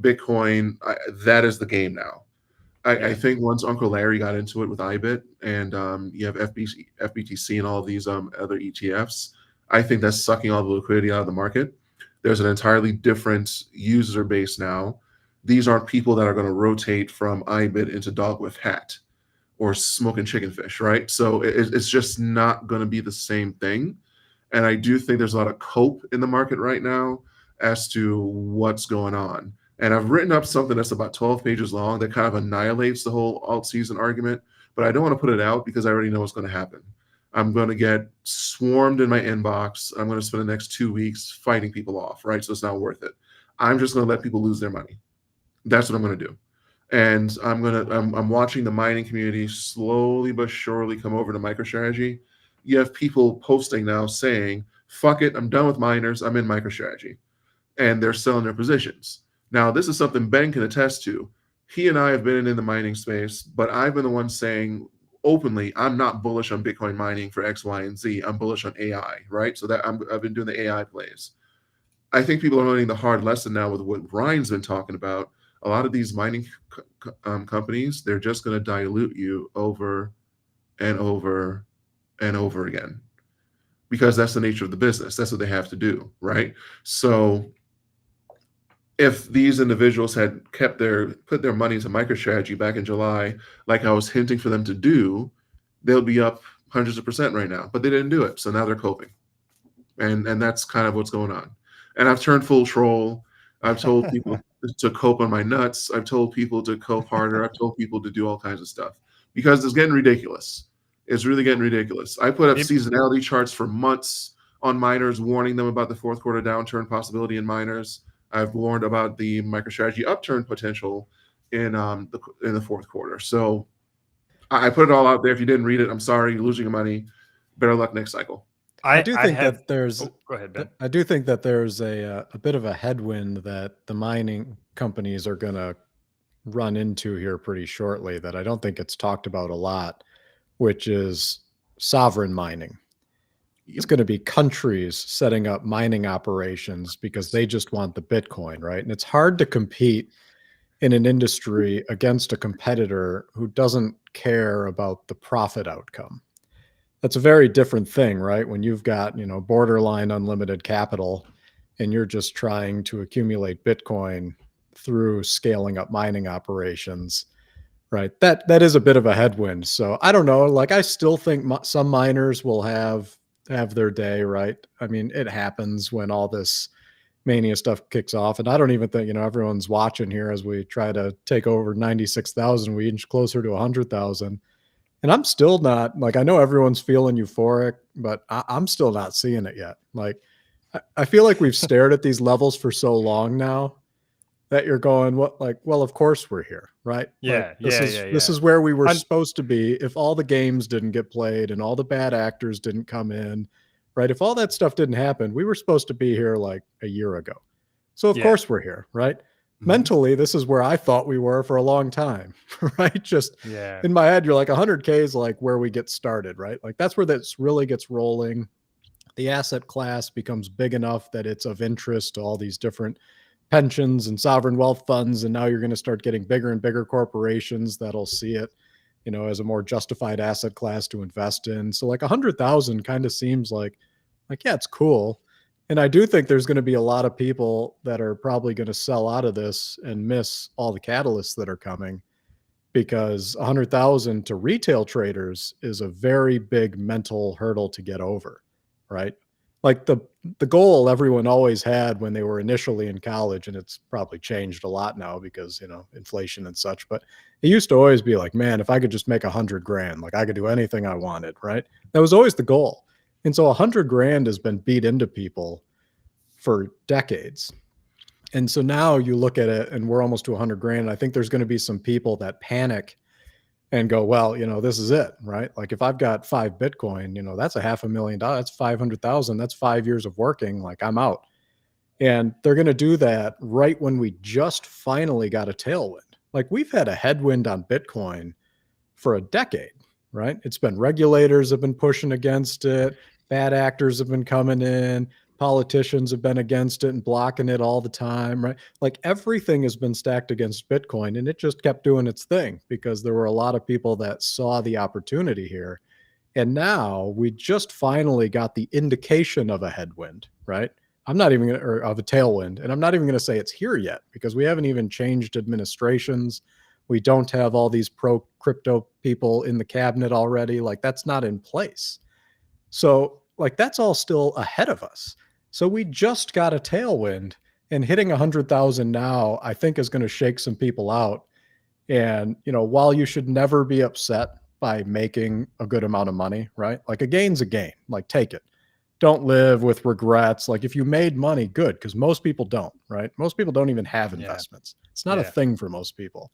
Bitcoin, that is the game now. I think once Uncle Larry got into it with IBIT and you have FBTC and all of these other ETFs, I think that's sucking all the liquidity out of the market. There's an entirely different user base now. These aren't people that are going to rotate from IBIT into dog with hat or smoking chicken fish, right? So it's just not going to be the same thing. And I do think there's a lot of cope in the market right now as to what's going on. And I've written up something that's about 12 pages long that kind of annihilates the whole alt season argument, but I don't want to put it out because I already know what's going to happen. I'm going to get swarmed in my inbox. I'm going to spend the next 2 weeks fighting people off, right? So it's not worth it. I'm just going to let people lose their money. That's what I'm going to do. And I'm watching the mining community slowly but surely come over to MicroStrategy. You have people posting now saying, fuck it, I'm done with miners. I'm in MicroStrategy. And they're selling their positions. Now, this is something Ben can attest to. He and I have been in the mining space, but I've been the one saying openly, I'm not bullish on Bitcoin mining for X, Y, and Z. I'm bullish on AI, right? So that I've been doing the AI plays. I think people are learning the hard lesson now with what Ryan's been talking about. A lot of these mining companies, they're just going to dilute you over and over and over again because that's the nature of the business. That's what they have to do, right? So if these individuals had put their money into MicroStrategy back in July, like I was hinting for them to do, they'll be up hundreds of % right now. But they didn't do it, so now they're coping, and that's kind of what's going on. And I've turned full troll. I've told people to cope on my nuts. I've told people to cope harder. I've told people to do all kinds of stuff because it's getting ridiculous. It's really getting ridiculous. I put up seasonality charts for months on miners, warning them about the fourth quarter downturn possibility in miners. I've warned about the MicroStrategy upturn potential in the fourth quarter. So I put it all out there. If you didn't read it, I'm sorry, you're losing your money. Better luck next cycle. I do think that there's. Go ahead, Ben. I do think that there's a bit of a headwind that the mining companies are going to run into here pretty shortly that I don't think it's talked about a lot, which is sovereign mining. It's going to be countries setting up mining operations because they just want the Bitcoin, right? And it's hard to compete in an industry against a competitor who doesn't care about the profit outcome. That's a very different thing, right? When you've got, borderline unlimited capital and you're just trying to accumulate Bitcoin through scaling up mining operations, right? That is a bit of a headwind. So I don't know, I still think some miners will have their day, right? I mean, it happens when all this mania stuff kicks off. And I don't even think, everyone's watching here as we try to take over 96,000. We inch closer to 100,000. And I'm still not, like, I know everyone's feeling euphoric, but I'm still not seeing it yet. Like, I feel like we've stared at these levels for so long now that you're going, what, like, well, of course we're here, right? Yeah, Like, this is where we were supposed to be if all the games didn't get played and all the bad actors didn't come in, right? If all that stuff didn't happen, we were supposed to be here like a year ago. So of course we're here, right? Mentally, this is where I thought we were for a long time, right? Just in my head, you're like 100K is like where we get started, right? Like that's where this really gets rolling. The asset class becomes big enough that it's of interest to all these different pensions and sovereign wealth funds. And now you're going to start getting bigger and bigger corporations that'll see it, as a more justified asset class to invest in. So like 100,000 kind of seems like, yeah, it's cool. And I do think there's going to be a lot of people that are probably going to sell out of this and miss all the catalysts that are coming, because 100,000 to retail traders is a very big mental hurdle to get over, right? Like the goal everyone always had when they were initially in college, and it's probably changed a lot now because, inflation and such, but it used to always be like, man, if I could just make 100 grand, like I could do anything I wanted, right? That was always the goal. And so 100 grand has been beat into people for decades. And so now you look at it and we're almost to 100 grand. I think there's going to be some people that panic and go, well, this is it, right? Like if I've got 5 Bitcoin, that's $500,000, that's 500,000, that's 5 years of working, like I'm out. And they're going to do that right when we just finally got a tailwind. Like we've had a headwind on Bitcoin for a decade, right? It's been regulators have been pushing against it. Bad actors have been coming in. Politicians have been against it and blocking it all the time, right? Like everything has been stacked against Bitcoin, and it just kept doing its thing because there were a lot of people that saw the opportunity here. And now we just finally got the indication of a headwind, right? I'm not even or of a tailwind, and I'm not even going to say it's here yet because we haven't even changed administrations. We don't have all these pro crypto people in the cabinet already. Like that's not in place. So like that's all still ahead of us. So we just got a tailwind, and hitting 100,000 now, I think is going to shake some people out. And, while you should never be upset by making a good amount of money, right? Like a gain's a gain, like take it. Don't live with regrets. Like if you made money, good. Cause most people don't, right? Most people don't even have investments. It's not a thing for most people.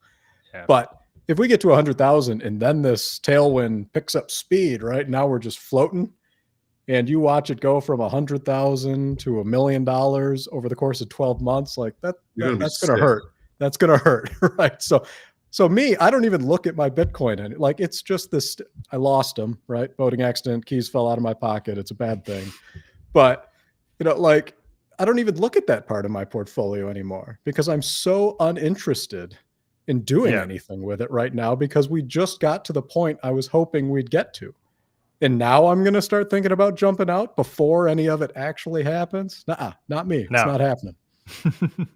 But if we get to 100,000 and then this tailwind picks up speed, right? Now we're just floating. And you watch it go from 100,000 to $1 million over the course of 12 months, like that's going to hurt. That's going to hurt, right? So me, I don't even look at my Bitcoin, and like it's just this. I lost them, right? Boating accident, keys fell out of my pocket. It's a bad thing, but like I don't even look at that part of my portfolio anymore because I'm so uninterested in doing anything with it right now because we just got to the point I was hoping we'd get to. And now I'm going to start thinking about jumping out before any of it actually happens. Nuh-uh, not me. No. It's not happening.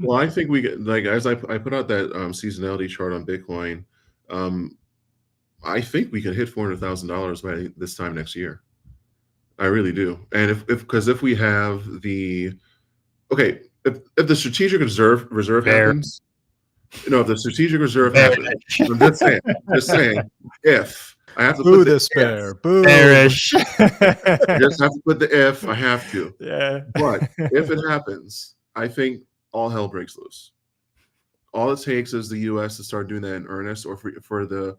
Well, I think we get, like, as I put out that seasonality chart on Bitcoin, I think we can hit $400,000 by this time next year. I really do. And because if we have if the strategic reserve happens, if the strategic reserve happens, I'm just saying, if I have to put this bear. Bearish. Just have to put the if. I have to. Yeah. But if it happens, I think all hell breaks loose. All it takes is the U.S. to start doing that in earnest, or for the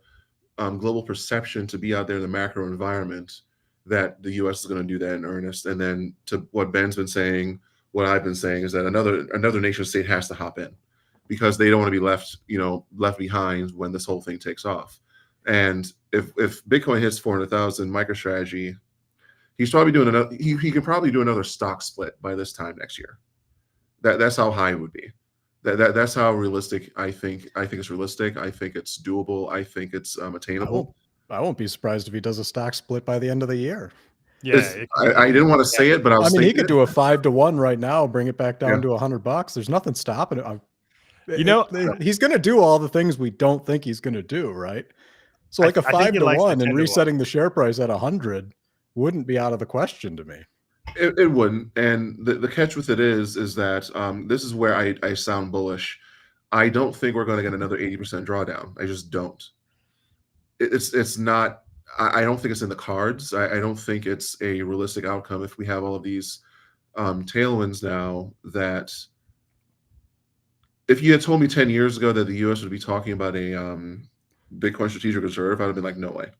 global perception to be out there in the macro environment that the U.S. is going to do that in earnest. And then to what Ben's been saying, what I've been saying is that another nation state has to hop in because they don't want to be left behind when this whole thing takes off. And if Bitcoin hits 400,000, MicroStrategy, he's probably doing another. He could probably do another stock split by this time next year. That's how high it would be. That's how realistic I think. I think it's realistic. I think it's doable. I think it's attainable. I won't be surprised if he does a stock split by the end of the year. Yeah, I didn't want to say it, but I mean, he could do a 5-to-1 right now, bring it back down to $100. There's nothing stopping it. He's going to do all the things we don't think he's going to do, right? So like a 5-to-1 and resetting the share price at 100 wouldn't be out of the question to me. It wouldn't. And the catch with it is that this is where I sound bullish. I don't think we're going to get another 80% drawdown. I just don't. It's not. I don't think it's in the cards. I don't think it's a realistic outcome if we have all of these tailwinds now. That if you had told me 10 years ago that the U.S. would be talking about a Bitcoin strategic reserve, I'd have been like, no way.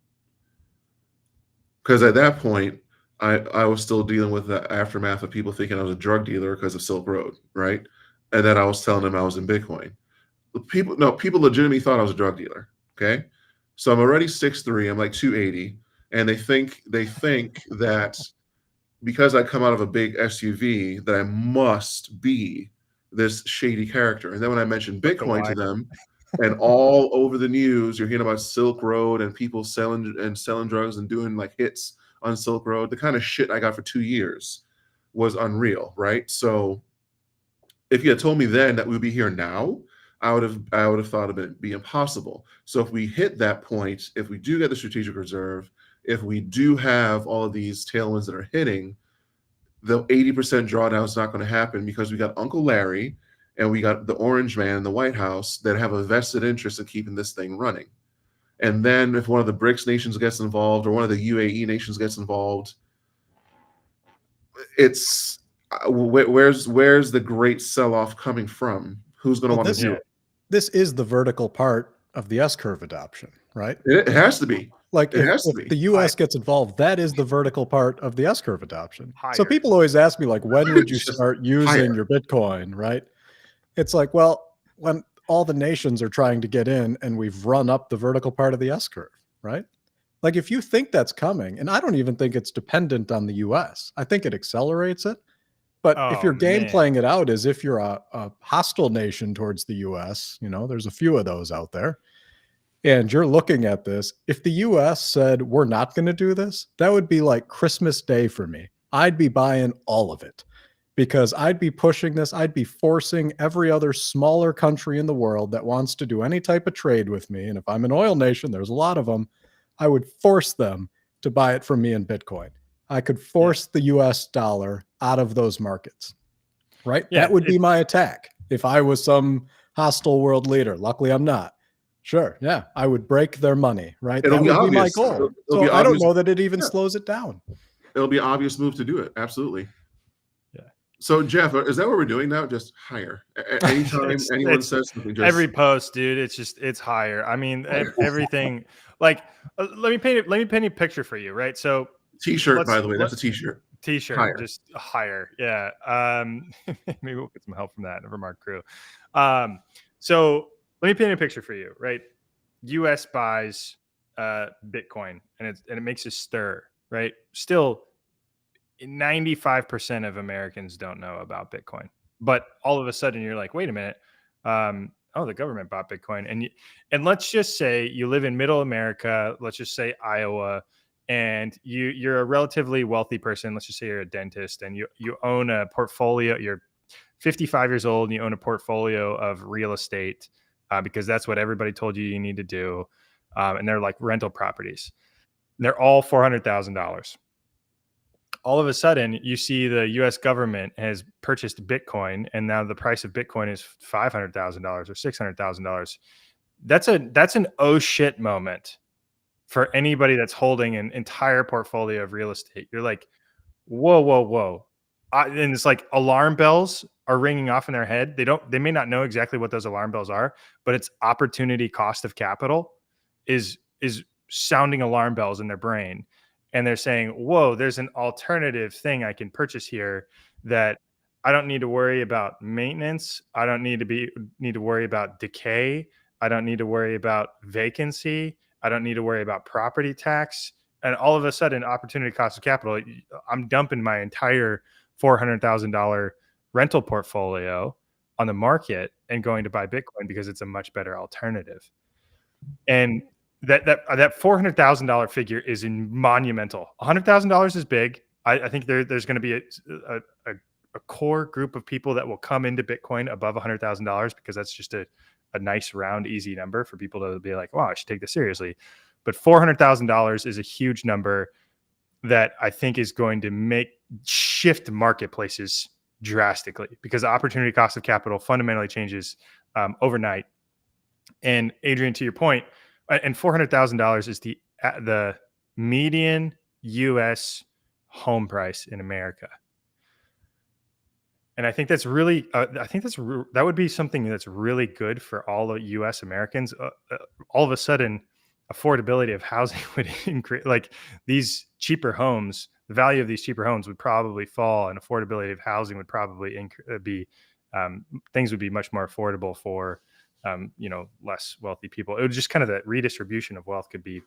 Because at that point, I was still dealing with the aftermath of people thinking I was a drug dealer because of Silk Road, right? And then I was telling them I was in Bitcoin. People legitimately thought I was a drug dealer. Okay, so I'm already 6'3", I'm like 280, and they think that because I come out of a big SUV that I must be this shady character. And then when I mention Bitcoin to them, and all over the news, you're hearing about Silk Road and people selling drugs and doing like hits on Silk Road. The kind of shit I got for 2 years was unreal, right? So if you had told me then that we'd be here now, I would have thought it would be impossible. So if we hit that point, if we do get the strategic reserve, if we do have all of these tailwinds that are hitting, the 80% drawdown is not going to happen because we got Uncle Larry and we got the Orange Man in the White House that have a vested interest in keeping this thing running. And then if one of the BRICS nations gets involved or one of the UAE nations gets involved, it's where's the great sell-off coming from? Who's going to want to do it? This is the vertical part of the S-curve adoption, right? It has to be. Like It has to if be. the U.S. gets involved, that is the vertical part of the S-curve adoption. So Higher. people always ask me, like, when would you Just start using higher. your Bitcoin, right? It's like, well, when all the nations are trying to get in and we've run up the vertical part of the S-curve, right? Like if you think that's coming, and I don't even think it's dependent on the U.S., I think it accelerates it. But if you're game playing it out as if you're a hostile nation towards the U.S., there's a few of those out there, and you're looking at this, if the U.S. said, we're not going to do this, that would be like Christmas Day for me. I'd be buying all of it because I'd be pushing this. I'd be forcing every other smaller country in the world that wants to do any type of trade with me. And if I'm an oil nation, there's a lot of them, I would force them to buy it from me in Bitcoin. I could force the US dollar out of those markets, right? Yeah, that would be my attack if I was some hostile world leader. Luckily, I'm not. Sure, yeah, I would break their money, right? It'll That be would be my obvious. goal. It'll So be I don't obvious. know that it even Yeah. slows it down. It'll be an obvious move to do it. Absolutely. Yeah. So Jeff, is that what we're doing now? Just higher. Anytime anyone says something, just Every post, dude, it's higher. I mean, everything. Like, let me paint a picture for you, right? So, T-shirt, by the way, that's a T-shirt. T-shirt, Higher. just higher. Yeah. Maybe we'll get some help from that from our crew. So let me paint a picture for you, right? U.S. buys Bitcoin, and it makes a stir, right? Still, 95% of Americans don't know about Bitcoin, but all of a sudden you're like, wait a minute. Oh, the government bought Bitcoin, and let's just say you live in Middle America. Let's just say Iowa. And you're a relatively wealthy person. Let's just say you're a dentist and you own a portfolio. You're 55 years old and you own a portfolio of real estate because that's what everybody told you need to do. And they're like rental properties. And they're all $400,000. All of a sudden, you see the U.S. government has purchased Bitcoin, and now the price of Bitcoin is $500,000 or $600,000. That's an oh shit moment for anybody that's holding an entire portfolio of real estate. You're like, whoa. And it's like alarm bells are ringing off in their head. They may not know exactly what those alarm bells are, but it's opportunity cost of capital is sounding alarm bells in their brain. And they're saying, whoa, there's an alternative thing I can purchase here that I don't need to worry about maintenance. I don't need to worry about decay. I don't need to worry about vacancy. I don't need to worry about property tax. And all of a sudden, opportunity cost of capital, I'm dumping my entire $400,000 rental portfolio on the market and going to buy Bitcoin because it's a much better alternative. And that $400,000 figure is monumental. $100,000 is big. I think there's going to be a core group of people that will come into Bitcoin above $100,000 because that's just a nice round easy number for people to be like, wow, I should take this seriously. But $400,000 is a huge number that I think is going to shift marketplaces drastically, because the opportunity cost of capital fundamentally changes overnight. And Adrian, to your point, and $400,000 is the median U.S. home price in America. And I think that's really, that would be something that's really good for all the U.S. Americans. All of a sudden, affordability of housing would increase. Like these cheaper homes, the value of these cheaper homes would probably fall, and affordability of housing would probably be, things would be much more affordable for, less wealthy people. It would just kind of, that redistribution of wealth could be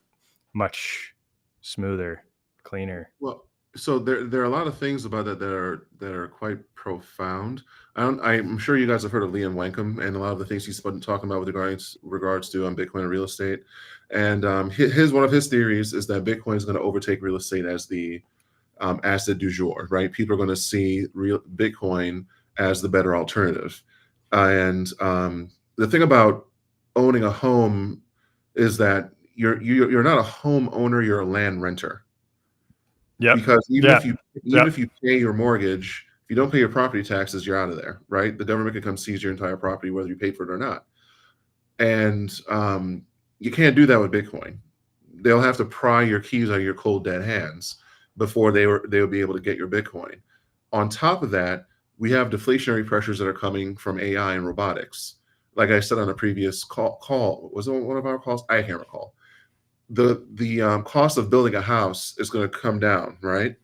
much smoother, cleaner. Well, so there are a lot of things about that that are quite profound. I'm sure you guys have heard of Liam Wankum and a lot of the things he's been talking about with regards to Bitcoin and real estate. And one of his theories is that Bitcoin is going to overtake real estate as the asset du jour, right? People are going to see Bitcoin as the better alternative. And the thing about owning a home is that you're not a home owner, you're a land renter. Yeah. Because if you pay your mortgage, if you don't pay your property taxes, you're out of there, right? The government can come seize your entire property, whether you paid for it or not. And you can't do that with Bitcoin. They'll have to pry your keys out of your cold dead hands before they will be able to get your Bitcoin. On top of that, we have deflationary pressures that are coming from AI and robotics. Like I said on a previous call, was it one of our calls? I can't recall. The cost of building a house is going to come down, right?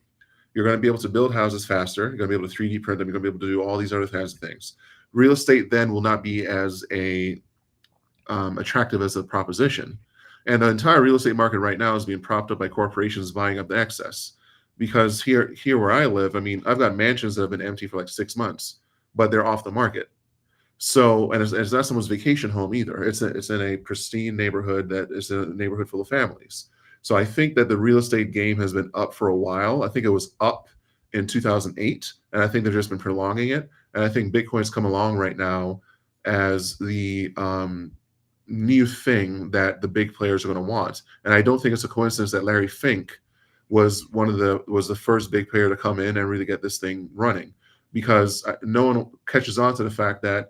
You're going to be able to build houses faster. You're going to be able to 3D print them. You're going to be able to do all these other kinds of things. Real estate then will not be as attractive as a proposition. And the entire real estate market right now is being propped up by corporations buying up the excess. Because here where I live, I mean, I've got mansions that have been empty for like 6 months, but they're off the market. So, and it's not someone's vacation home either. It's in a pristine neighborhood that is a neighborhood full of families. So I think that the real estate game has been up for a while. I think it was up in 2008, and I think they've just been prolonging it. And I think Bitcoin's come along right now as the new thing that the big players are going to want. And I don't think it's a coincidence that Larry Fink was the first big player to come in and really get this thing running, because no one catches on to the fact that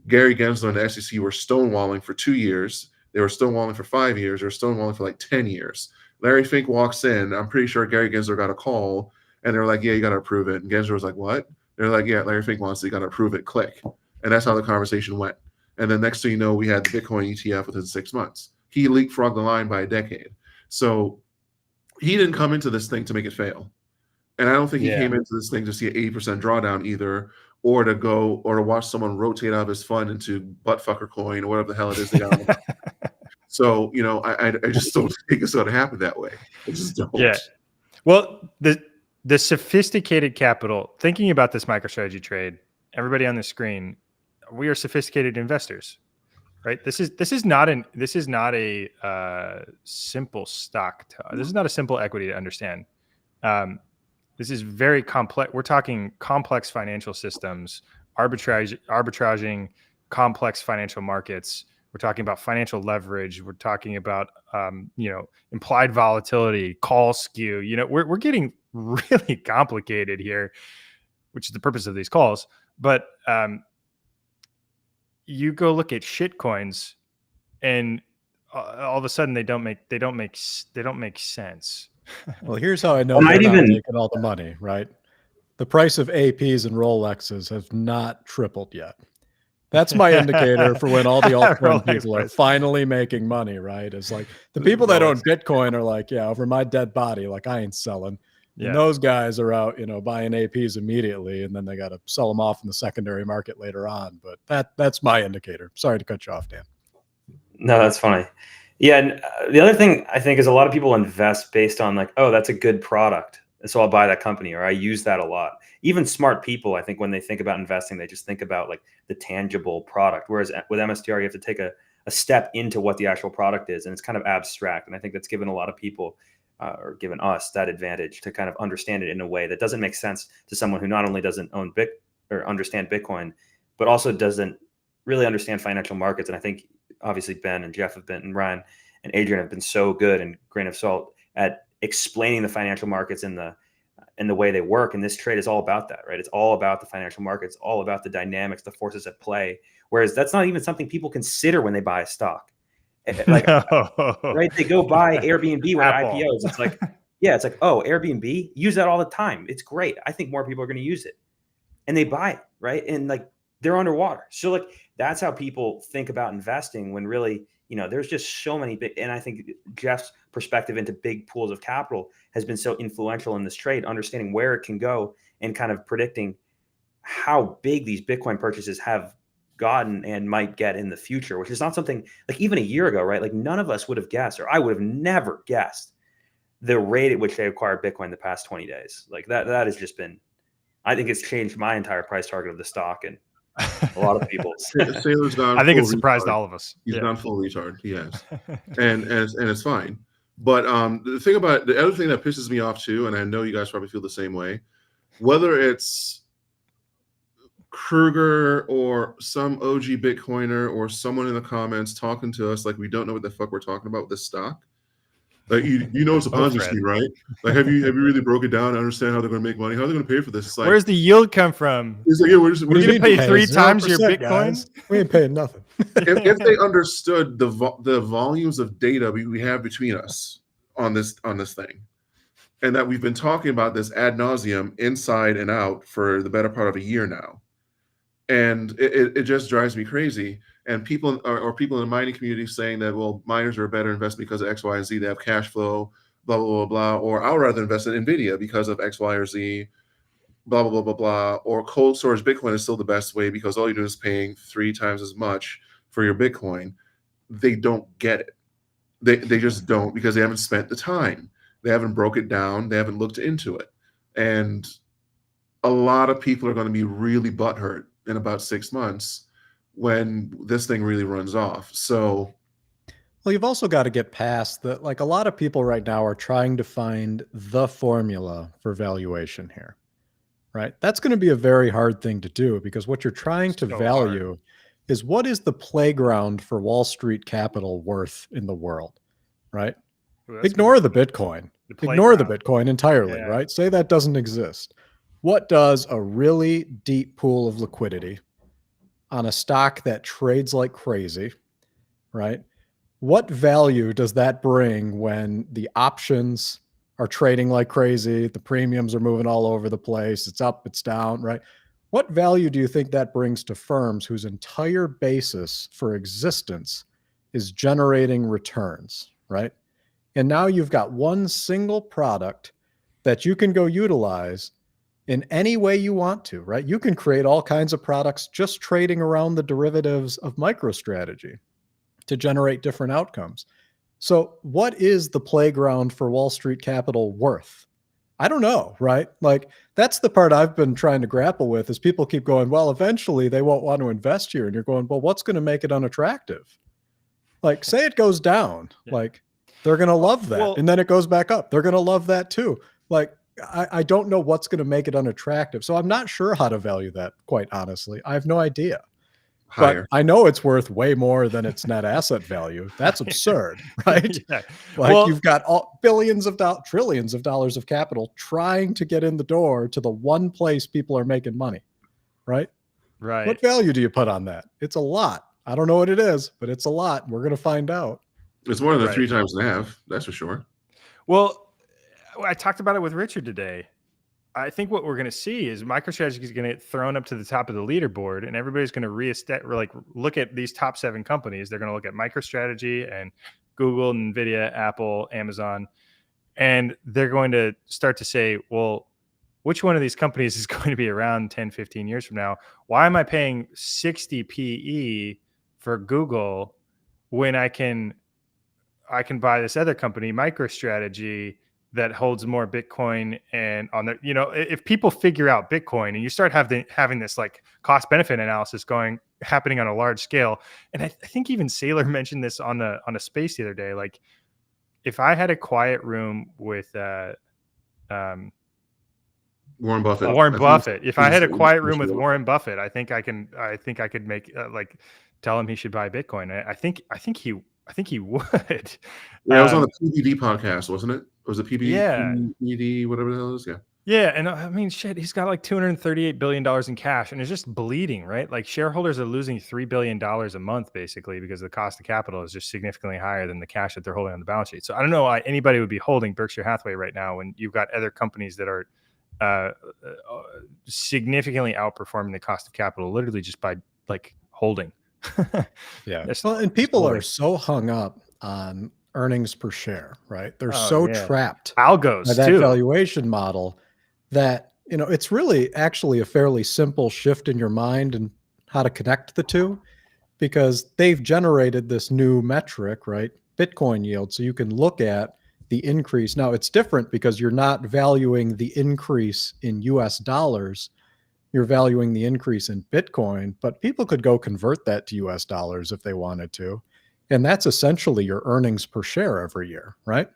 Gary Gensler and the SEC were stonewalling for 2 years. They were stonewalling for 5 years. They were stonewalling for like 10 years. Larry Fink walks in. I'm pretty sure Gary Gensler got a call, and they're like, yeah, you got to approve it. And Gensler was like, what? They're like, yeah, Larry Fink wants it. You got to approve it. Click. And that's how the conversation went. And then next thing you know, we had the Bitcoin ETF within 6 months. He leapfrogged the line by a decade. So he didn't come into this thing to make it fail. And I don't think he came into this thing to see an 80% drawdown either, or to watch someone rotate out of his fund into buttfucker coin or whatever the hell it is they got. So, I just don't think it's going to happen that way. I just don't. Yeah. Well, the sophisticated capital, thinking about this MicroStrategy trade, everybody on the screen, we are sophisticated investors, right? This is not a simple stock. This is not a simple equity to understand. This is very complex. We're talking complex financial systems, arbitraging complex financial markets. We're talking about financial leverage. We're talking about, implied volatility, call skew. We're getting really complicated here, which is the purpose of these calls. But you go look at shit coins, and all of a sudden they don't make sense. Well, here's how I know they're not making all the money, right? The price of APs and Rolexes have not tripled yet. That's my indicator for when all the altcoin people are finally making money, right? It's like the people that own Bitcoin are like, yeah, over my dead body, like I ain't selling. Yeah. And those guys are out, buying APs immediately, and then they got to sell them off in the secondary market later on. But that's my indicator. Sorry to cut you off, Dan. No, that's funny. Yeah, and the other thing I think is a lot of people invest based on like, oh, that's a good product, so I'll buy that company, or I use that a lot. Even smart people, I think when they think about investing, they just think about like the tangible product. Whereas with MSTR, you have to take a step into what the actual product is, and it's kind of abstract. And I think that's given a lot of people, or given us, that advantage to kind of understand it in a way that doesn't make sense to someone who not only doesn't own or understand Bitcoin, but also doesn't really understand financial markets. And I think obviously Ben and Jeff and Ryan and Adrian have been so good, and grain of salt, at explaining the financial markets and the way they work. And this trade is all about that, right? It's all about the financial markets, all about the dynamics, the forces at play. Whereas that's not even something people consider when they buy a stock. Like, right? They go buy Airbnb with Apple. IPOs. It's like, yeah, it's like, oh, Airbnb, use that all the time. It's great. I think more people are going to use it, and they buy it, right? And like, they're underwater. So like, that's how people think about investing when really, there's just so many big, and I think Jeff's perspective into big pools of capital has been so influential in this trade, understanding where it can go and kind of predicting how big these Bitcoin purchases have gotten and might get in the future, which is not something like even a year ago, right? Like none of us would have guessed, or I would have never guessed the rate at which they acquired Bitcoin the past 20 days. Like that has just been, I think it's changed my entire price target of the stock and a lot of people's. Sailor's not I think full it surprised retard. all of us. He's not full retard. He has, and it's fine. But the other thing that pisses me off too, and I know you guys probably feel the same way, whether it's Kruger or some OG Bitcoiner or someone in the comments talking to us like we don't know what the fuck we're talking about with this stock. Like you know it's a Ponzi scheme, right? Like have you really broke it down and understand how they're going to make money? How are they going to pay for this? It's like, where's the yield come from? It's like, yeah, we're We're going to pay 3 times your 0%, Bitcoin. guys. We ain't paying nothing. if they understood the volumes of data we have between us on this thing, and that we've been talking about this ad nauseum inside and out for the better part of a year now, and it just drives me crazy. And people or people in the mining community saying that, well, miners are a better investment because of X, Y, and Z. They have cash flow, blah, blah, blah, blah. Or I'll rather invest in NVIDIA because of X, Y, or Z, blah, blah, blah, blah, blah. Or cold storage Bitcoin is still the best way because all you're doing is paying 3 times as much for your Bitcoin. They don't get it. They just don't, because they haven't spent the time. They haven't broke it down. They haven't looked into it. And a lot of people are going to be really butthurt in about 6 months when this thing really runs off. So, well, you've also got to get past that. Like a lot of people right now are trying to find the formula for valuation here, right? That's going to be a very hard thing to do, because what you're trying to value is what is the playground for Wall Street capital worth in the world, right? Ooh, Ignore the Bitcoin. Ignore the Bitcoin entirely, right? Say that doesn't exist. What does a really deep pool of liquidity on a stock that trades like crazy, right? What value does that bring when the options are trading like crazy, the premiums are moving all over the place, it's up, it's down, right? What value do you think that brings to firms whose entire basis for existence is generating returns, right? And now you've got one single product that you can go utilize in any way you want to, right? You can create all kinds of products just trading around the derivatives of MicroStrategy to generate different outcomes. So what is the playground for Wall Street capital worth? I don't know, right? Like that's the part I've been trying to grapple with, is people keep going, well, eventually they won't want to invest here. And you're going, well, what's going to make it unattractive? Like say it goes down, like they're going to love that. Well, and then it goes back up. They're going to love that too. Like, I don't know what's going to make it unattractive. So I'm not sure how to value that, quite honestly. I have no idea. higher. But I know it's worth way more than its net asset value. That's absurd, right? Yeah. Like you've got trillions of dollars of capital trying to get in the door to the one place people are making money, right? Right. What value do you put on that? It's a lot. I don't know what it is, but it's a lot. We're going to find out. It's more than Right. 3 times and a half, that's for sure. Well, I talked about it with Richard today. I think what we're going to see is MicroStrategy is going to get thrown up to the top of the leaderboard, and everybody's going to look at these top 7 companies. They're going to look at MicroStrategy and Google, NVIDIA, Apple, Amazon, and they're going to start to say, well, which one of these companies is going to be around 10, 15 years from now? Why am I paying 60 PE for Google when I can buy this other company, MicroStrategy, that holds more Bitcoin? And on the, if people figure out Bitcoin and you start having this like cost benefit analysis happening on a large scale. And I think even Saylor mentioned this on a space the other day. Like if I had a quiet room with, Warren Buffett. If I had a quiet room with Warren Buffett, I think I could make tell him he should buy Bitcoin. I think he would. Yeah, it was on the PBD podcast, wasn't it? Was it PB? Yeah. PBD, whatever the hell it is? Yeah. Yeah, and I mean, shit, he's got like $238 billion in cash, and it's just bleeding, right? Like shareholders are losing $3 billion a month basically because the cost of capital is just significantly higher than the cash that they're holding on the balance sheet. So I don't know why anybody would be holding Berkshire Hathaway right now when you've got other companies that are significantly outperforming the cost of capital, literally just by like holding. Yeah. That's Well, and people totally- are so hung up on earnings per share, right? They're Oh, so yeah. trapped Algos by that too. valuation model that, you know, it's really actually a fairly simple shift in your mind and how to connect the two, because they've generated this new metric, right? Bitcoin yield. So you can look at the increase. Now it's different because you're not valuing the increase in US dollars. You're valuing the increase in Bitcoin, but people could go convert that to US dollars if they wanted to. And that's essentially your earnings per share every year, right?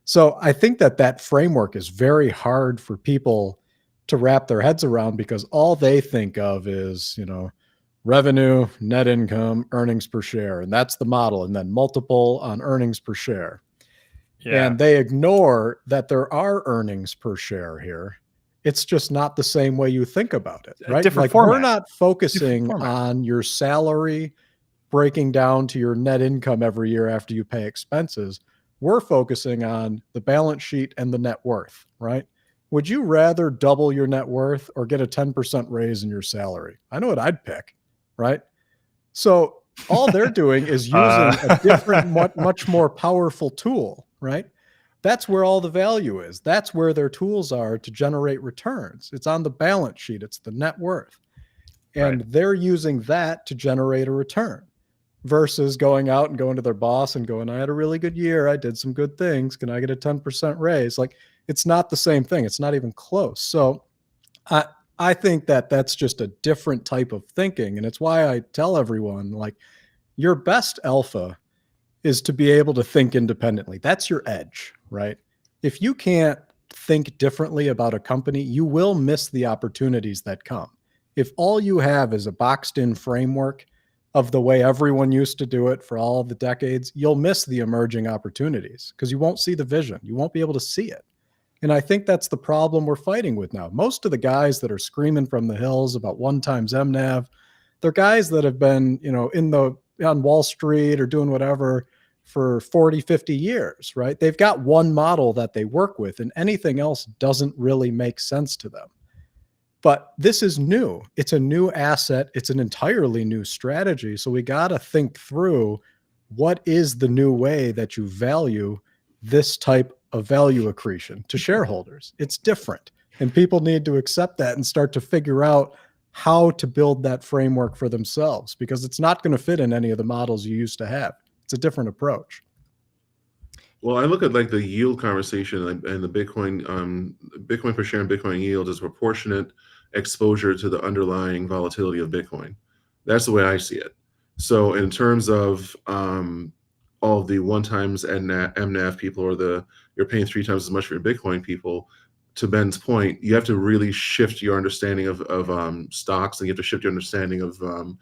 So I think that that framework is very hard for people to wrap their heads around because all they think of is, you know, revenue, net income, earnings per share. And that's the model. And then multiple on earnings per share. Yeah. And they ignore that there are earnings per share here. It's just not the same way you think about it, A right? different Like we're format. not focusing format. on your salary breaking down to your net income every year after you pay expenses. We're focusing on the balance sheet and the net worth, right? Would you rather double your net worth or get a 10% raise in your salary? I know what I'd pick, right? So all they're doing is using a different, much more powerful tool, right? That's where all the value is. That's where their tools are to generate returns. It's on the balance sheet. It's the net worth. And they're using that to generate a return versus going out and going to their boss and going, I had a really good year. I did some good things. Can I get a 10% raise? Like, it's not the same thing. It's not even close. So I think that that's just a different type of thinking. And it's why I tell everyone, like, your best alpha is to be able to think independently. That's your edge, right? If you can't think differently about a company, you will miss the opportunities that come. If all you have is a boxed in framework of the way everyone used to do it for all the decades, you'll miss the emerging opportunities because you won't see the vision. You won't be able to see it. And I think that's the problem we're fighting with now. Most of the guys that are screaming from the hills about 1 times MNAV, they're guys that have been, you know, on Wall Street or doing whatever for 40, 50 years, right? They've got one model that they work with and anything else doesn't really make sense to them. But this is new. It's a new asset. It's an entirely new strategy. So we got to think through what is the new way that you value this type of value accretion to shareholders. It's different. And people need to accept that and start to figure out how to build that framework for themselves because it's not going to fit in any of the models you used to have. It's a different approach. Well, I look at like the yield conversation and the Bitcoin per share and Bitcoin yield as proportionate exposure to the underlying volatility of Bitcoin. That's the way I see it. So in terms of all the 1 times MNAV people or you're paying 3 times as much for your Bitcoin people, to Ben's point, you have to really shift your understanding of stocks, and you have to shift your understanding of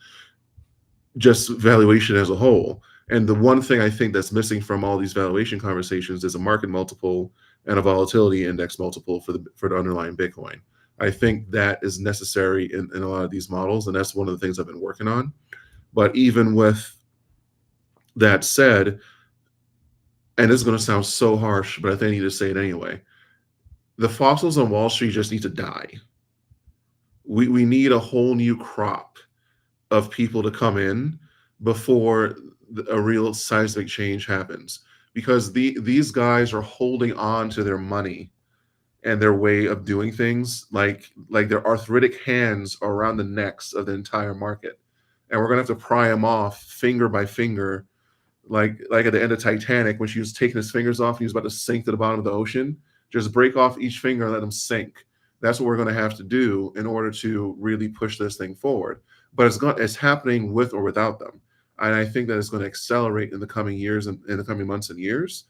just valuation as a whole. And the one thing I think that's missing from all these valuation conversations is a market multiple and a volatility index multiple for the underlying Bitcoin. I think that is necessary in a lot of these models, and that's one of the things I've been working on. But even with that said, and this is going to sound so harsh, but I think I need to say it anyway, the fossils on Wall Street just need to die. We need a whole new crop of people to come in before a real seismic change happens, because these guys are holding on to their money and their way of doing things like their arthritic hands around the necks of the entire market, and we're gonna have to pry them off finger by finger, like at the end of Titanic when she was taking his fingers off and he was about to sink to the bottom of the ocean. Just break off each finger and let them sink. That's what we're going to have to do in order to really push this thing forward. But it's happening with or without them. And I think that it's going to accelerate in the coming years and in the coming months and years.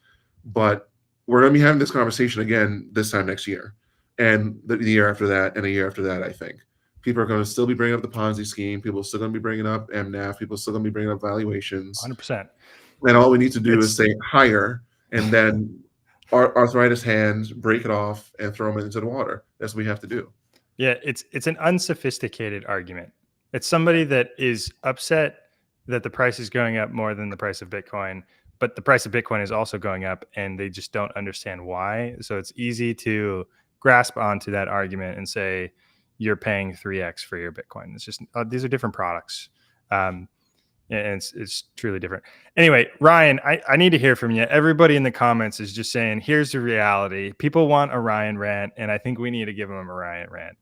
But we're going to be having this conversation again this time next year, and the year after that, and a year after that. I think people are going to still be bringing up the Ponzi scheme. People are still going to be bringing up MNAV. People are still going to be bringing up valuations. 100%. And all we need to do is say higher, and then arthritis hands, break it off, and throw them into the water. That's what we have to do. Yeah, it's an unsophisticated argument. It's somebody that is upset that the price is going up more than the price of Bitcoin, but the price of Bitcoin is also going up, and they just don't understand why. So it's easy to grasp onto that argument and say you're paying 3x for your Bitcoin. It's just these are different products. And it's truly different. Anyway, Ryan, I need to hear from you. Everybody in the comments is just saying, here's the reality. People want a Ryan rant, and I think we need to give them a Ryan rant.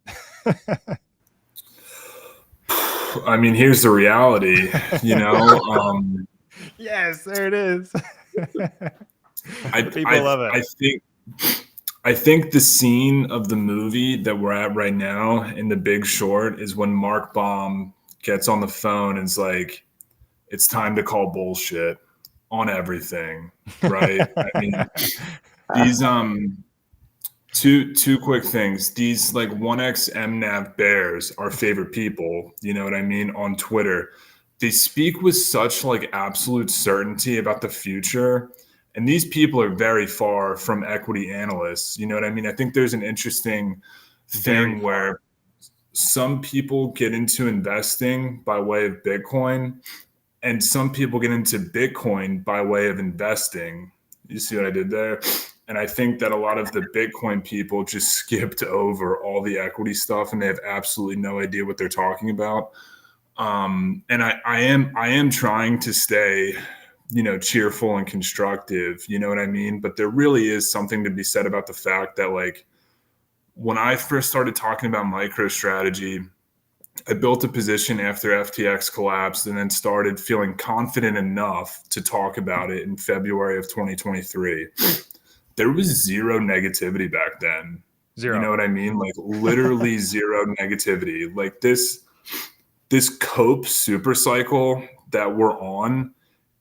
I mean, here's the reality, you know. Yes, there it is. People love it. I think the scene of the movie that we're at right now in The Big Short is when Mark Baum gets on the phone and is like, it's time to call bullshit on everything, right? I mean, these two quick things. These like 1x MNAV bears are favorite people, you know what I mean, on Twitter. They speak with such like absolute certainty about the future. And these people are very far from equity analysts. You know what I mean? I think there's an interesting thing where some people get into investing by way of Bitcoin, and some people get into Bitcoin by way of investing. You see what I did there? And I think that a lot of the Bitcoin people just skipped over all the equity stuff, and they have absolutely no idea what they're talking about. And I am trying to stay, you know, cheerful and constructive, you know what I mean? But there really is something to be said about the fact that, like, when I first started talking about MicroStrategy, I built a position after FTX collapsed and then started feeling confident enough to talk about it in February of 2023. There was zero negativity back then. Zero. You know what I mean? Like literally zero negativity. Like this COPE super cycle that we're on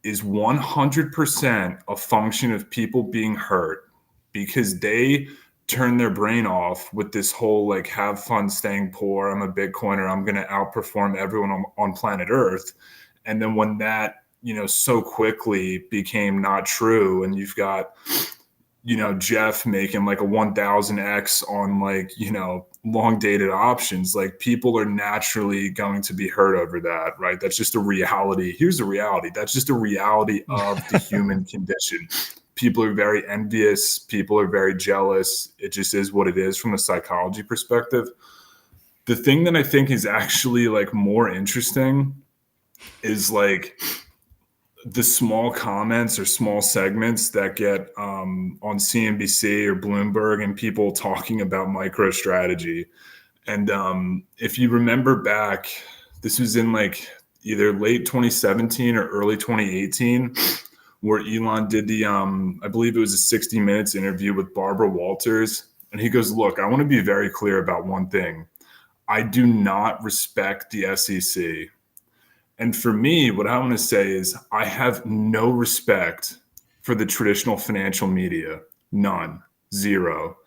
is 100% a function of people being hurt because they turn their brain off with this whole like have fun staying poor, I'm a Bitcoiner, I'm going to outperform everyone on planet Earth. And then when that, you know, so quickly became not true, and you've got, you know, Jeff making like a 1000x on like, you know, long dated options, like people are naturally going to be hurt over that, right? That's just a reality. Here's the reality. That's just a reality of the human condition. People are very envious. People are very jealous. It just is what it is from a psychology perspective. The thing that I think is actually like more interesting is like the small comments or small segments that get on CNBC or Bloomberg and people talking about MicroStrategy. And if you remember back, this was in like either late 2017 or early 2018, where Elon did the, I believe it was a 60 Minutes interview with Barbara Walters. And he goes, look, I want to be very clear about one thing. I do not respect the SEC. And for me, what I want to say is I have no respect for the traditional financial media. None. Zero.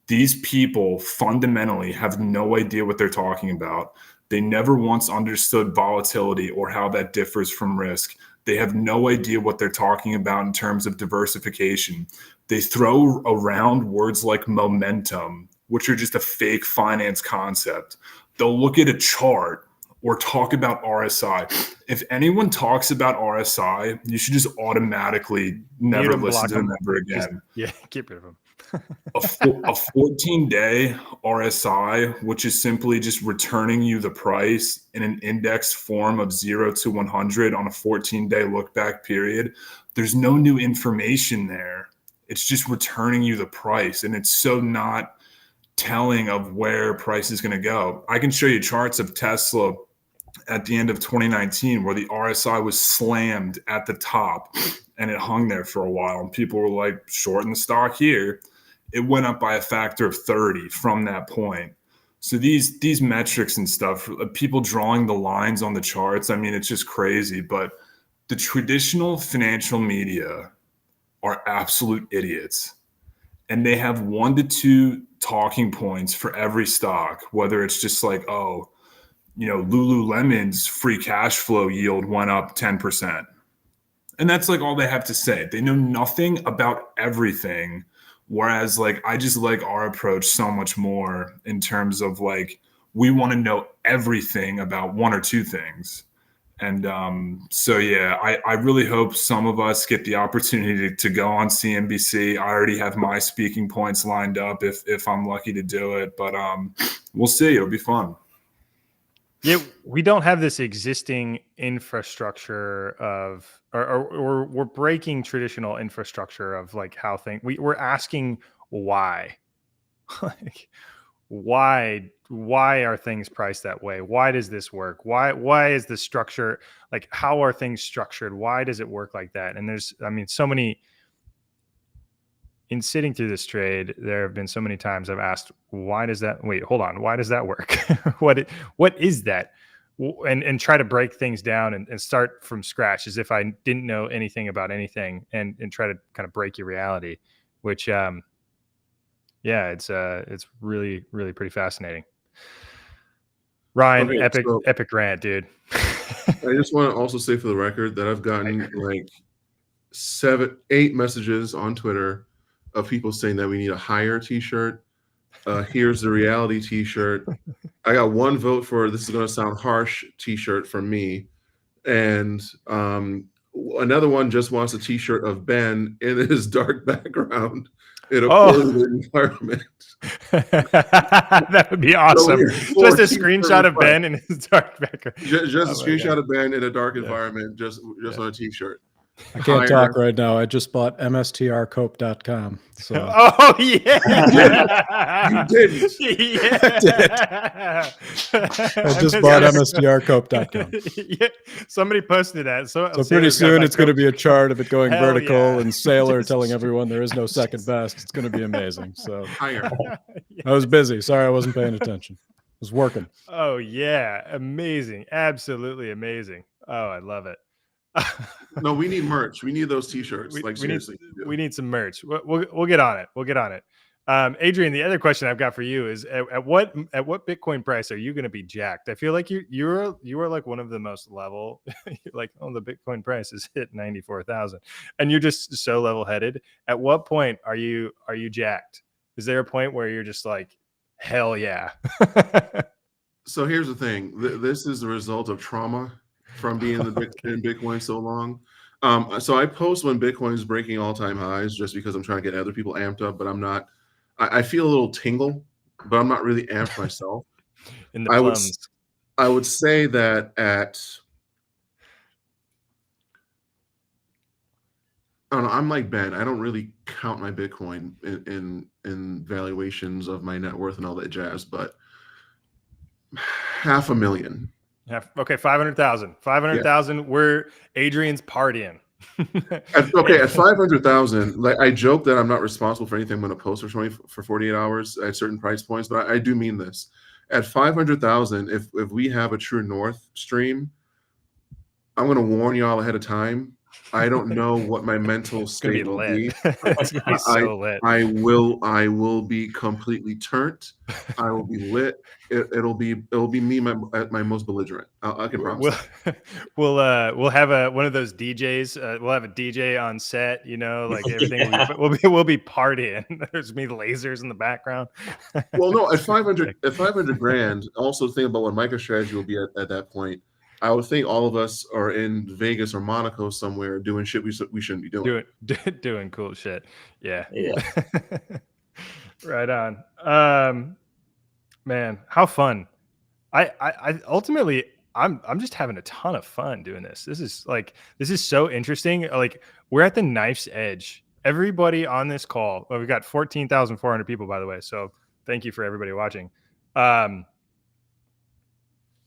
These people fundamentally have no idea what they're talking about. They never once understood volatility or how that differs from risk. They have no idea what they're talking about in terms of diversification. They throw around words like momentum, which are just a fake finance concept. They'll look at a chart or talk about RSI. If anyone talks about RSI, you should just automatically never listen to them ever again. Get rid of them. A 14-day RSI, which is simply just returning you the price in an indexed form of 0 to 100 on a 14-day look back period. There's no new information there. It's just returning you the price. And it's so not telling of where price is going to go. I can show you charts of Tesla at the end of 2019 where the RSI was slammed at the top and it hung there for a while. And people were like, shorten the stock here. It went up by a factor of 30 from that point. So these metrics and stuff, people drawing the lines on the charts, I mean, it's just crazy. But the traditional financial media are absolute idiots. And they have 1 to 2 talking points for every stock, whether it's just like, oh, you know, Lululemon's free cash flow yield went up 10%. And that's like all they have to say. They know nothing about everything Whereas like I just like our approach so much more in terms of like we want to know everything about one or two things. And so, yeah, I really hope some of us get the opportunity to go on CNBC. I already have my speaking points lined up if I'm lucky to do it. But we'll see. It'll be fun. Yeah, we don't have this existing infrastructure of, or we're breaking traditional infrastructure of like how things. We're asking why, like why are things priced that way? Why does this work? Why is the structure like? How are things structured? Why does it work like that? And there's, I mean, so many. In sitting through this trade, there have been so many times I've asked, why does that, wait, hold on, why does that work? what is that? And try to break things down and start from scratch as if I didn't know anything about anything and try to kind of break your reality, which, yeah, it's really, really pretty fascinating. Ryan, Okay, epic rant, dude. I just want to also say for the record that I've gotten like 7-8 messages on Twitter of people saying that we need a higher t-shirt. Here's the reality t-shirt. I got one vote for, this is going to sound harsh, t-shirt from me. And another one just wants a t-shirt of Ben in his dark background in a poorly environment. That would be awesome. Just a screenshot of Ben in his dark background. Just a screenshot of Ben in a dark environment, just on a t-shirt. I can't talk right now. I just bought mstrcope.com. So. Oh yeah, you didn't. Yeah, I did. I just bought mstrcope.com. Yeah, somebody posted that. So pretty soon it's going to be a chart of it going vertical and Sailor telling everyone there is no second best. It's going to be amazing. So higher. I was busy. Sorry, I wasn't paying attention. I was working. Oh yeah, amazing, absolutely amazing. Oh, I love it. No, we need merch. We need those t-shirts. We need some merch. We'll get on it. We'll get on it. Adrian, the other question I've got for you is at what Bitcoin price are you going to be jacked? I feel like you are like one of the most level. You're like, oh, the Bitcoin price has hit 94,000, and you're just so level headed. At what point are you jacked? Is there a point where you're just like, hell yeah? So here's the thing. This is the result of trauma from being in Bitcoin so long. So I post when Bitcoin is breaking all-time highs just because I'm trying to get other people amped up, but I'm not. I feel a little tingle, but I'm not really amped myself. In the plums. I would say that at, I don't know, I'm like Ben. I don't really count my Bitcoin in valuations of my net worth and all that jazz, but $500,000. Okay, 500,000. 500,000. We're Adrian's partying. At 500,000, like I joke that I'm not responsible for anything I'm going to post for 48 hours at certain price points, but I do mean this. At 500,000, if we have a true north stream, I'm going to warn y'all ahead of time. I don't know what my mental state will be. It's gonna be so lit. I will be completely turnt. I will be lit. It'll be me at my most belligerent. I can promise. We'll have one of those DJs. We'll have a DJ on set. You know, like everything. Yeah. We'll be partying. There's me lasers in the background. Well, no, at 500 grand. Also think about what MicroStrategy will be at that point. I would think all of us are in Vegas or Monaco somewhere doing shit we shouldn't be doing. Doing cool shit. Yeah. Right on. Man, how fun. I ultimately I'm just having a ton of fun doing this. This is so interesting. Like we're at the knife's edge. Everybody on this call. Well, we've got 14,400 people, by the way. So thank you for everybody watching.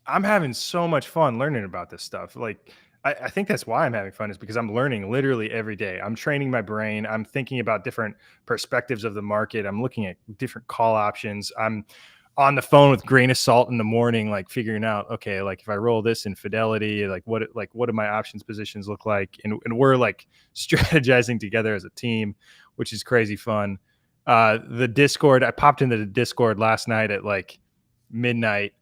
I'm having so much fun learning about this stuff. Like, I think that's why I'm having fun, is because I'm learning literally every day. I'm training my brain. I'm thinking about different perspectives of the market. I'm looking at different call options. I'm on the phone with grain of salt in the morning, like figuring out, okay, like if I roll this in Fidelity, like what do my options positions look like? And we're like strategizing together as a team, which is crazy fun. The Discord, I popped into the Discord last night at like midnight,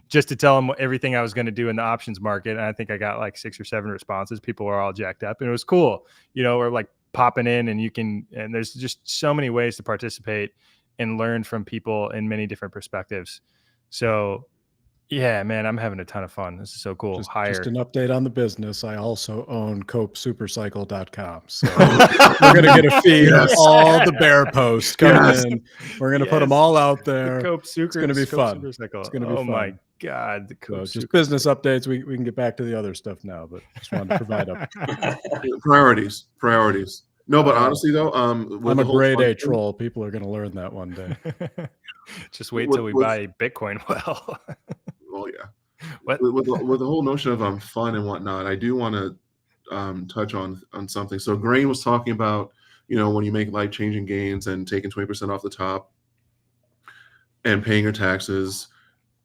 just to tell them everything I was going to do in the options market. And I think I got like 6 or 7 responses. People were all jacked up and it was cool. You know, we're like popping in, and there's just so many ways to participate and learn from people in many different perspectives. So yeah, man, I'm having a ton of fun. This is so cool. Just an update on the business. I also own CopeSupercycle.com. So we're going to get a feed of all the bear posts coming in. We're going to put them all out there. It's going to be fun. It's going to be fun. My God. The Cope just business updates. We can get back to the other stuff now, but just wanted to provide up. Priorities. No, but honestly though, I'm a grade A troll. People are going to learn that one day. Just wait till we buy Bitcoin. Well, yeah. What? With the whole notion of fun and whatnot, I do want to touch on something. So Grain was talking about, when you make life-changing gains and taking 20% off the top and paying your taxes.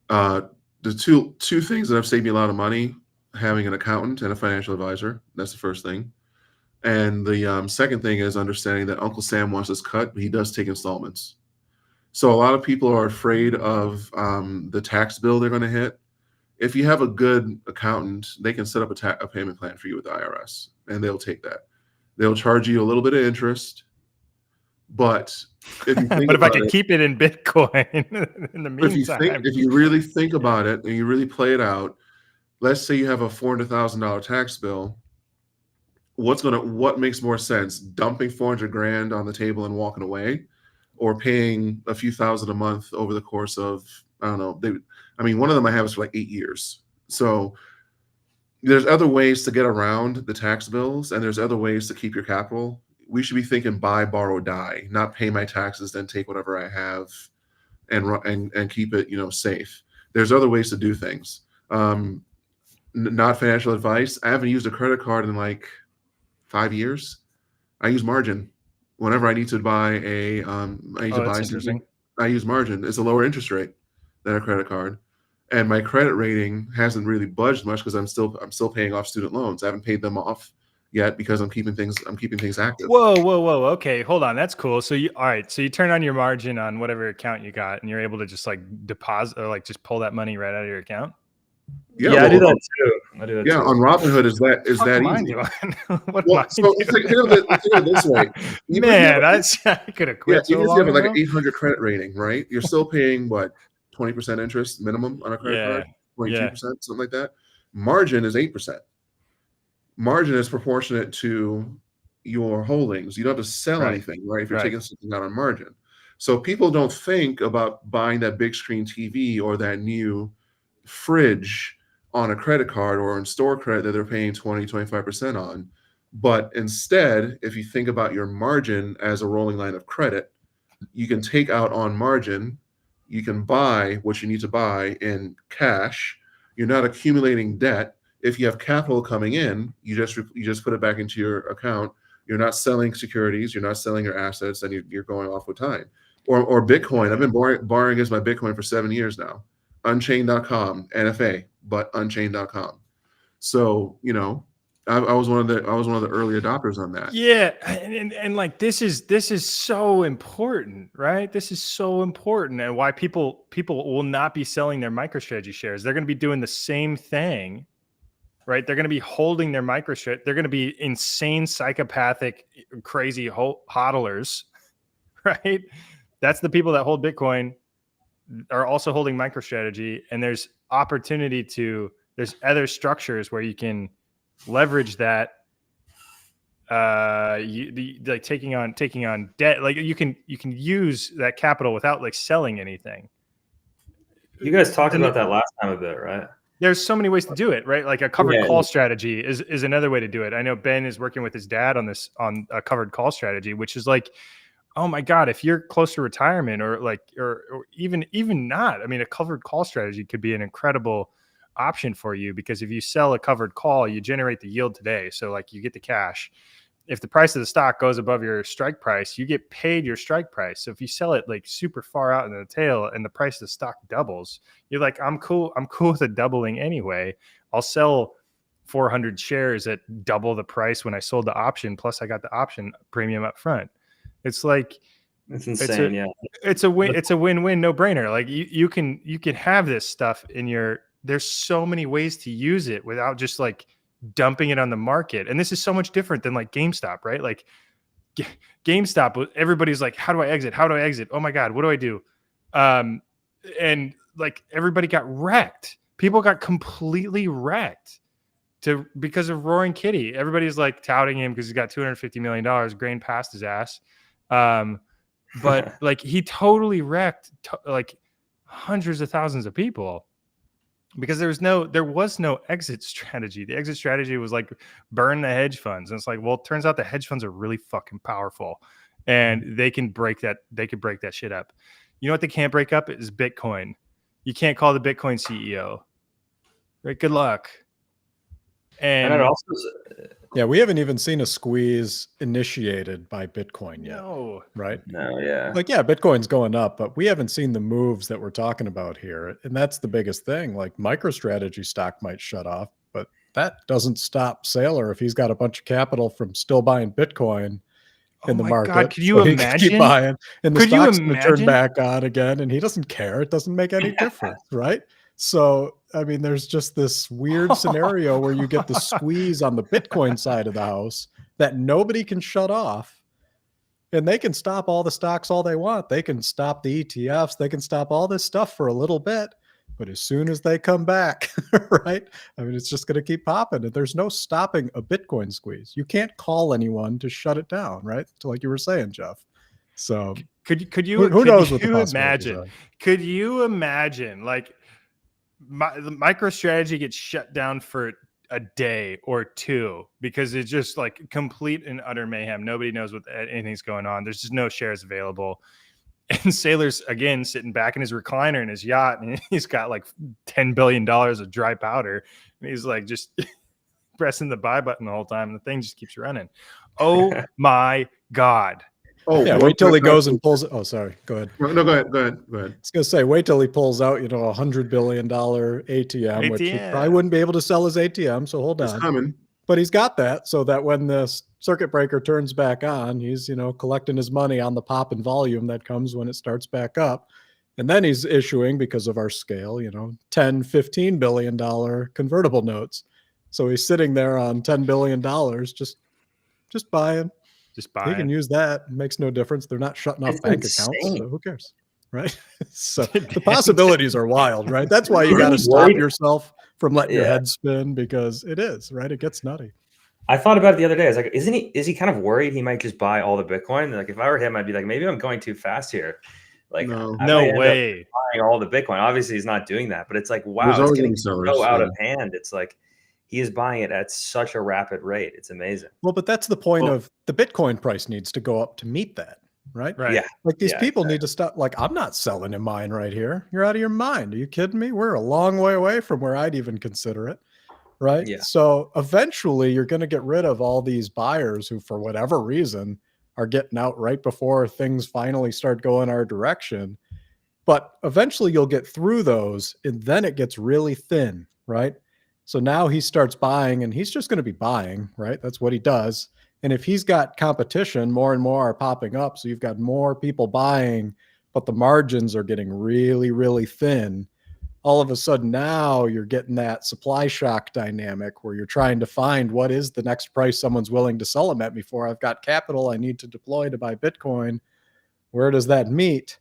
The two things that have saved me a lot of money: having an accountant and a financial advisor. That's the first thing. And the second thing is understanding that Uncle Sam wants us cut, but he does take installments. So a lot of people are afraid of the tax bill they're going to hit. If you have a good accountant, they can set up a payment plan for you with the IRS, and they'll take that. They'll charge you a little bit of interest, but if you think but if I could keep it in Bitcoin in the meantime, if you really think about it and you really play it out, let's say you have a $400,000 tax bill. What makes more sense? Dumping $400,000 on the table and walking away, or paying a few thousand a month over the course of, I don't know. One of them I have is for like 8 years. So there's other ways to get around the tax bills, and there's other ways to keep your capital. We should be thinking buy, borrow, die, not pay my taxes, then take whatever I have and keep it, safe. There's other ways to do things. Not financial advice. I haven't used a credit card in like 5 years. I use Margin. Whenever I need to buy something, I use Margin. It's a lower interest rate than a credit card, and my credit rating hasn't really budged much because I'm still paying off student loans. I haven't paid them off yet because I'm keeping things active. Whoa. Okay, hold on. That's cool. So you turn on your Margin on whatever account you got, and you're able to just like deposit or like just pull that money right out of your account. Yeah, I do that too. Yeah, on Robinhood is that easy? Think of it this way. Man, I could have quit. Even if you have like an 800 credit rating, right? You're still paying what, 20% interest minimum on a credit card, 22%, something like that. Margin is 8%. Margin is proportionate to your holdings. You don't have to sell anything, right? If you're taking something out on Margin. So people don't think about buying that big screen TV or that new fridge on a credit card or in store credit that they're paying 20-25% on. But instead, if you think about your Margin as a rolling line of credit, you can take out on Margin, you can buy what you need to buy in cash. You're not accumulating debt. If you have capital coming in, you just put it back into your account. You're not selling securities, you're not selling your assets, and you're going off with time. Or Bitcoin. I've been borrowing against my Bitcoin for 7 years now. Unchained.com, NFA, but Unchained.com. So, I was one of the early adopters on that. Yeah, and like this is so important, right? This is so important, and why people will not be selling their MicroStrategy shares. They're going to be doing the same thing, right? They're going to be holding their MicroStrategy. They're going to be insane, psychopathic, crazy hodlers, right? That's the people that hold Bitcoin are also holding MicroStrategy, and there's other structures where you can leverage that. Like taking on debt, like you can use that capital without like selling anything. You guys talked about that last time a bit, right? There's so many ways to do it, right? Like a covered call strategy is another way to do it. I know Ben is working with his dad on a covered call strategy, which is like, oh my God, if you're close to retirement or even not, a covered call strategy could be an incredible option for you, because if you sell a covered call, you generate the yield today. So like you get the cash. If the price of the stock goes above your strike price, you get paid your strike price. So if you sell it like super far out in the tail and the price of the stock doubles, you're like, I'm cool with it doubling anyway. I'll sell 400 shares at double the price when I sold the option. Plus I got the option premium up front. It's like, it's insane. It's a win-win, no brainer. Like you can have this stuff there's so many ways to use it without just like dumping it on the market. And this is so much different than like GameStop, right? Like GameStop, everybody's like, how do I exit? How do I exit? Oh my God, what do I do? And like everybody got wrecked. People got completely wrecked because of Roaring Kitty. Everybody's like touting him because he's got $250 million grain past his ass. But like he totally wrecked like hundreds of thousands of people because there was no exit strategy. The exit strategy was like burn the hedge funds. And it's like, well, it turns out the hedge funds are really fucking powerful and they can break that. They could break that shit up. You know what they can't break up is Bitcoin. You can't call the Bitcoin CEO. Right? Good luck. And it also, Yeah, we haven't even seen a squeeze initiated by Bitcoin yet. no, Right? no, yeah. Like, yeah, Bitcoin's going up, but we haven't seen the moves that we're talking about here. And that's the biggest thing. Like MicroStrategy stock might shut off, but that doesn't stop Saylor if he's got a bunch of capital from still buying Bitcoin in the my market. God, could you so he can keep imagine? buying, and the Could you stock's going to turn imagine? back on again, and he doesn't care. It doesn't make any difference, right? So, I mean, there's just this weird scenario where you get the squeeze on the Bitcoin side of the house that nobody can shut off. And they can stop all the stocks all they want. They can stop the ETFs. They can stop all this stuff for a little bit. But as soon as they come back, right? I mean, it's just going to keep popping. And there's no stopping a Bitcoin squeeze. You can't call anyone to shut it down, right? So like you were saying, Jeff. So Could you who knows what the you possibilities imagine? are? Could you imagine like the MicroStrategy gets shut down for a day or two because it's just like complete and utter mayhem. Nobody knows what anything's going on. There's just no shares available. And Saylor's again sitting back in his recliner in his yacht, and he's got like $10 billion of dry powder, and he's like just pressing the buy button the whole time, and the thing just keeps running. Oh my God! Oh, Yeah, one wait till he quick goes note. and pulls it. Oh, sorry. Go ahead. No, go ahead. I was going to say, wait till he pulls out, $100 billion ATM, which he ATM. probably wouldn't be able to sell his ATM. So hold It's on. coming. But he's got that so that when the circuit breaker turns back on, he's, collecting his money on the pop and volume that comes when it starts back up. And then he's issuing, because of our scale, $10, $15 billion convertible notes. So he's sitting there on $10 billion, just buying. Just He can buying. use that. It makes no difference. They're not shutting off It's bank insane. accounts. So who cares? Right. So the possibilities are wild, right? That's why you got to Really stop worried. yourself from letting your Yeah. head spin, because it is, right? It gets nutty. I thought about it the other day. I was like, is he kind of worried he might just buy all the Bitcoin? Like if I were him, I'd be like, maybe I'm going too fast here. Like No. I No might end up way. buying all the Bitcoin. Obviously he's not doing that, but it's like, wow, There's it's always getting gonna be sellers, so out yeah. of hand. It's like he is buying it at such a rapid rate. It's amazing. Well, but that's the point Well- of the Bitcoin price needs to go up to meet that, right? Right. Yeah. Like these Yeah, people need to stop. Like, I'm not selling in mine right here. You're out of your mind. Are you kidding me? We're a long way away from where I'd even consider it. Right. Yeah. So eventually you're going to get rid of all these buyers who, for whatever reason, are getting out right before things finally start going our direction. But eventually you'll get through those, and then it gets really thin. Right. So now he starts buying, and he's just going to be buying. Right. That's what he does. And if he's got competition, more and more are popping up. So you've got more people buying, but the margins are getting really, really thin. All of a sudden now you're getting that supply shock dynamic where you're trying to find what is the next price someone's willing to sell them at before I've got capital I need to deploy to buy Bitcoin. Where does that meet?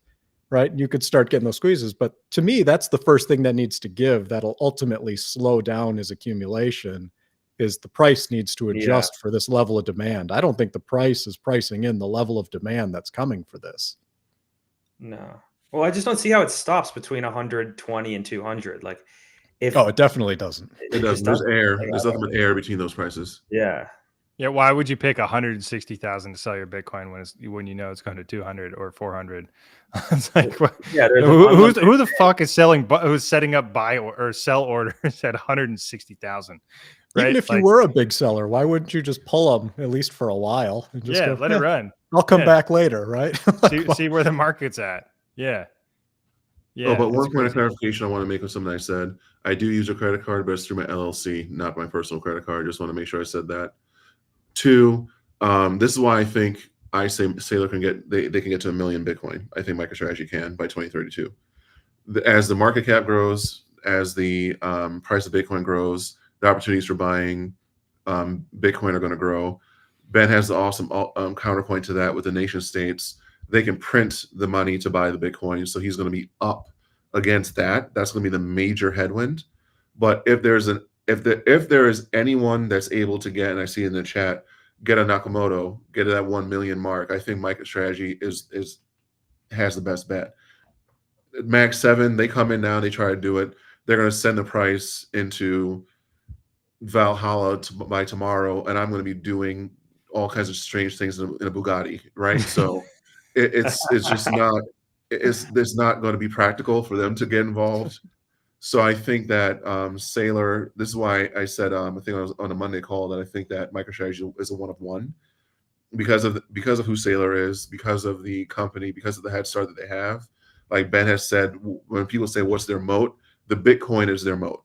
Right. You could start getting those squeezes. But to me, that's the first thing that needs to give that'll ultimately slow down his accumulation, is the price needs to adjust for this level of demand. I don't think the price is pricing in the level of demand that's coming for this. No. Well, I just don't see how it stops between 120 and 200. Like if Oh, it definitely doesn't. It does. just There's doesn't. air. Like, There's nothing but air between those prices. Yeah. Yeah. Why would you pick 160,000 to sell your Bitcoin when you know it's going to 200 or 400? It's like, what? Yeah. There's an Who the fuck is who's setting up buy or sell orders at 160,000? Right. Even if you Like, were a big seller, why wouldn't you just pull them at least for a while and just yeah, go, let it run. I'll come Yeah. back later, right? Like, See where the market's at. Yeah. Yeah. Oh, but it's one point of crazy. clarification I want to make with something I said. I do use a credit card, but it's through my LLC, not my personal credit card. Just want to make sure I said that. Two, this is why I think I say Saylor can get they can get to 1 million Bitcoin. I think MicroStrategy can by 2032. As the market cap grows, as the price of Bitcoin grows, the opportunities for buying Bitcoin are going to grow. Ben has the awesome counterpoint to that with the nation states. They can print the money to buy the Bitcoin, so he's going to be up against that. That's going to be the major headwind. But if there is anyone that's able to get, and I see in the chat, get a Nakamoto, get to that 1 million mark, I think MicroStrategy has the best bet. Mag 7, they come in now, they try to do it. They're going to send the price into Valhalla by tomorrow, and I'm going to be doing all kinds of strange things in a Bugatti, right? So it's just not it's not going to be practical for them to get involved. So I think that Saylor, this is why I said I think I was on a Monday call that I think that MicroStrategy is a one of one because of who Saylor is, because of the company, because of the head start that they have. Like Ben has said, when people say what's their moat, the Bitcoin is their moat.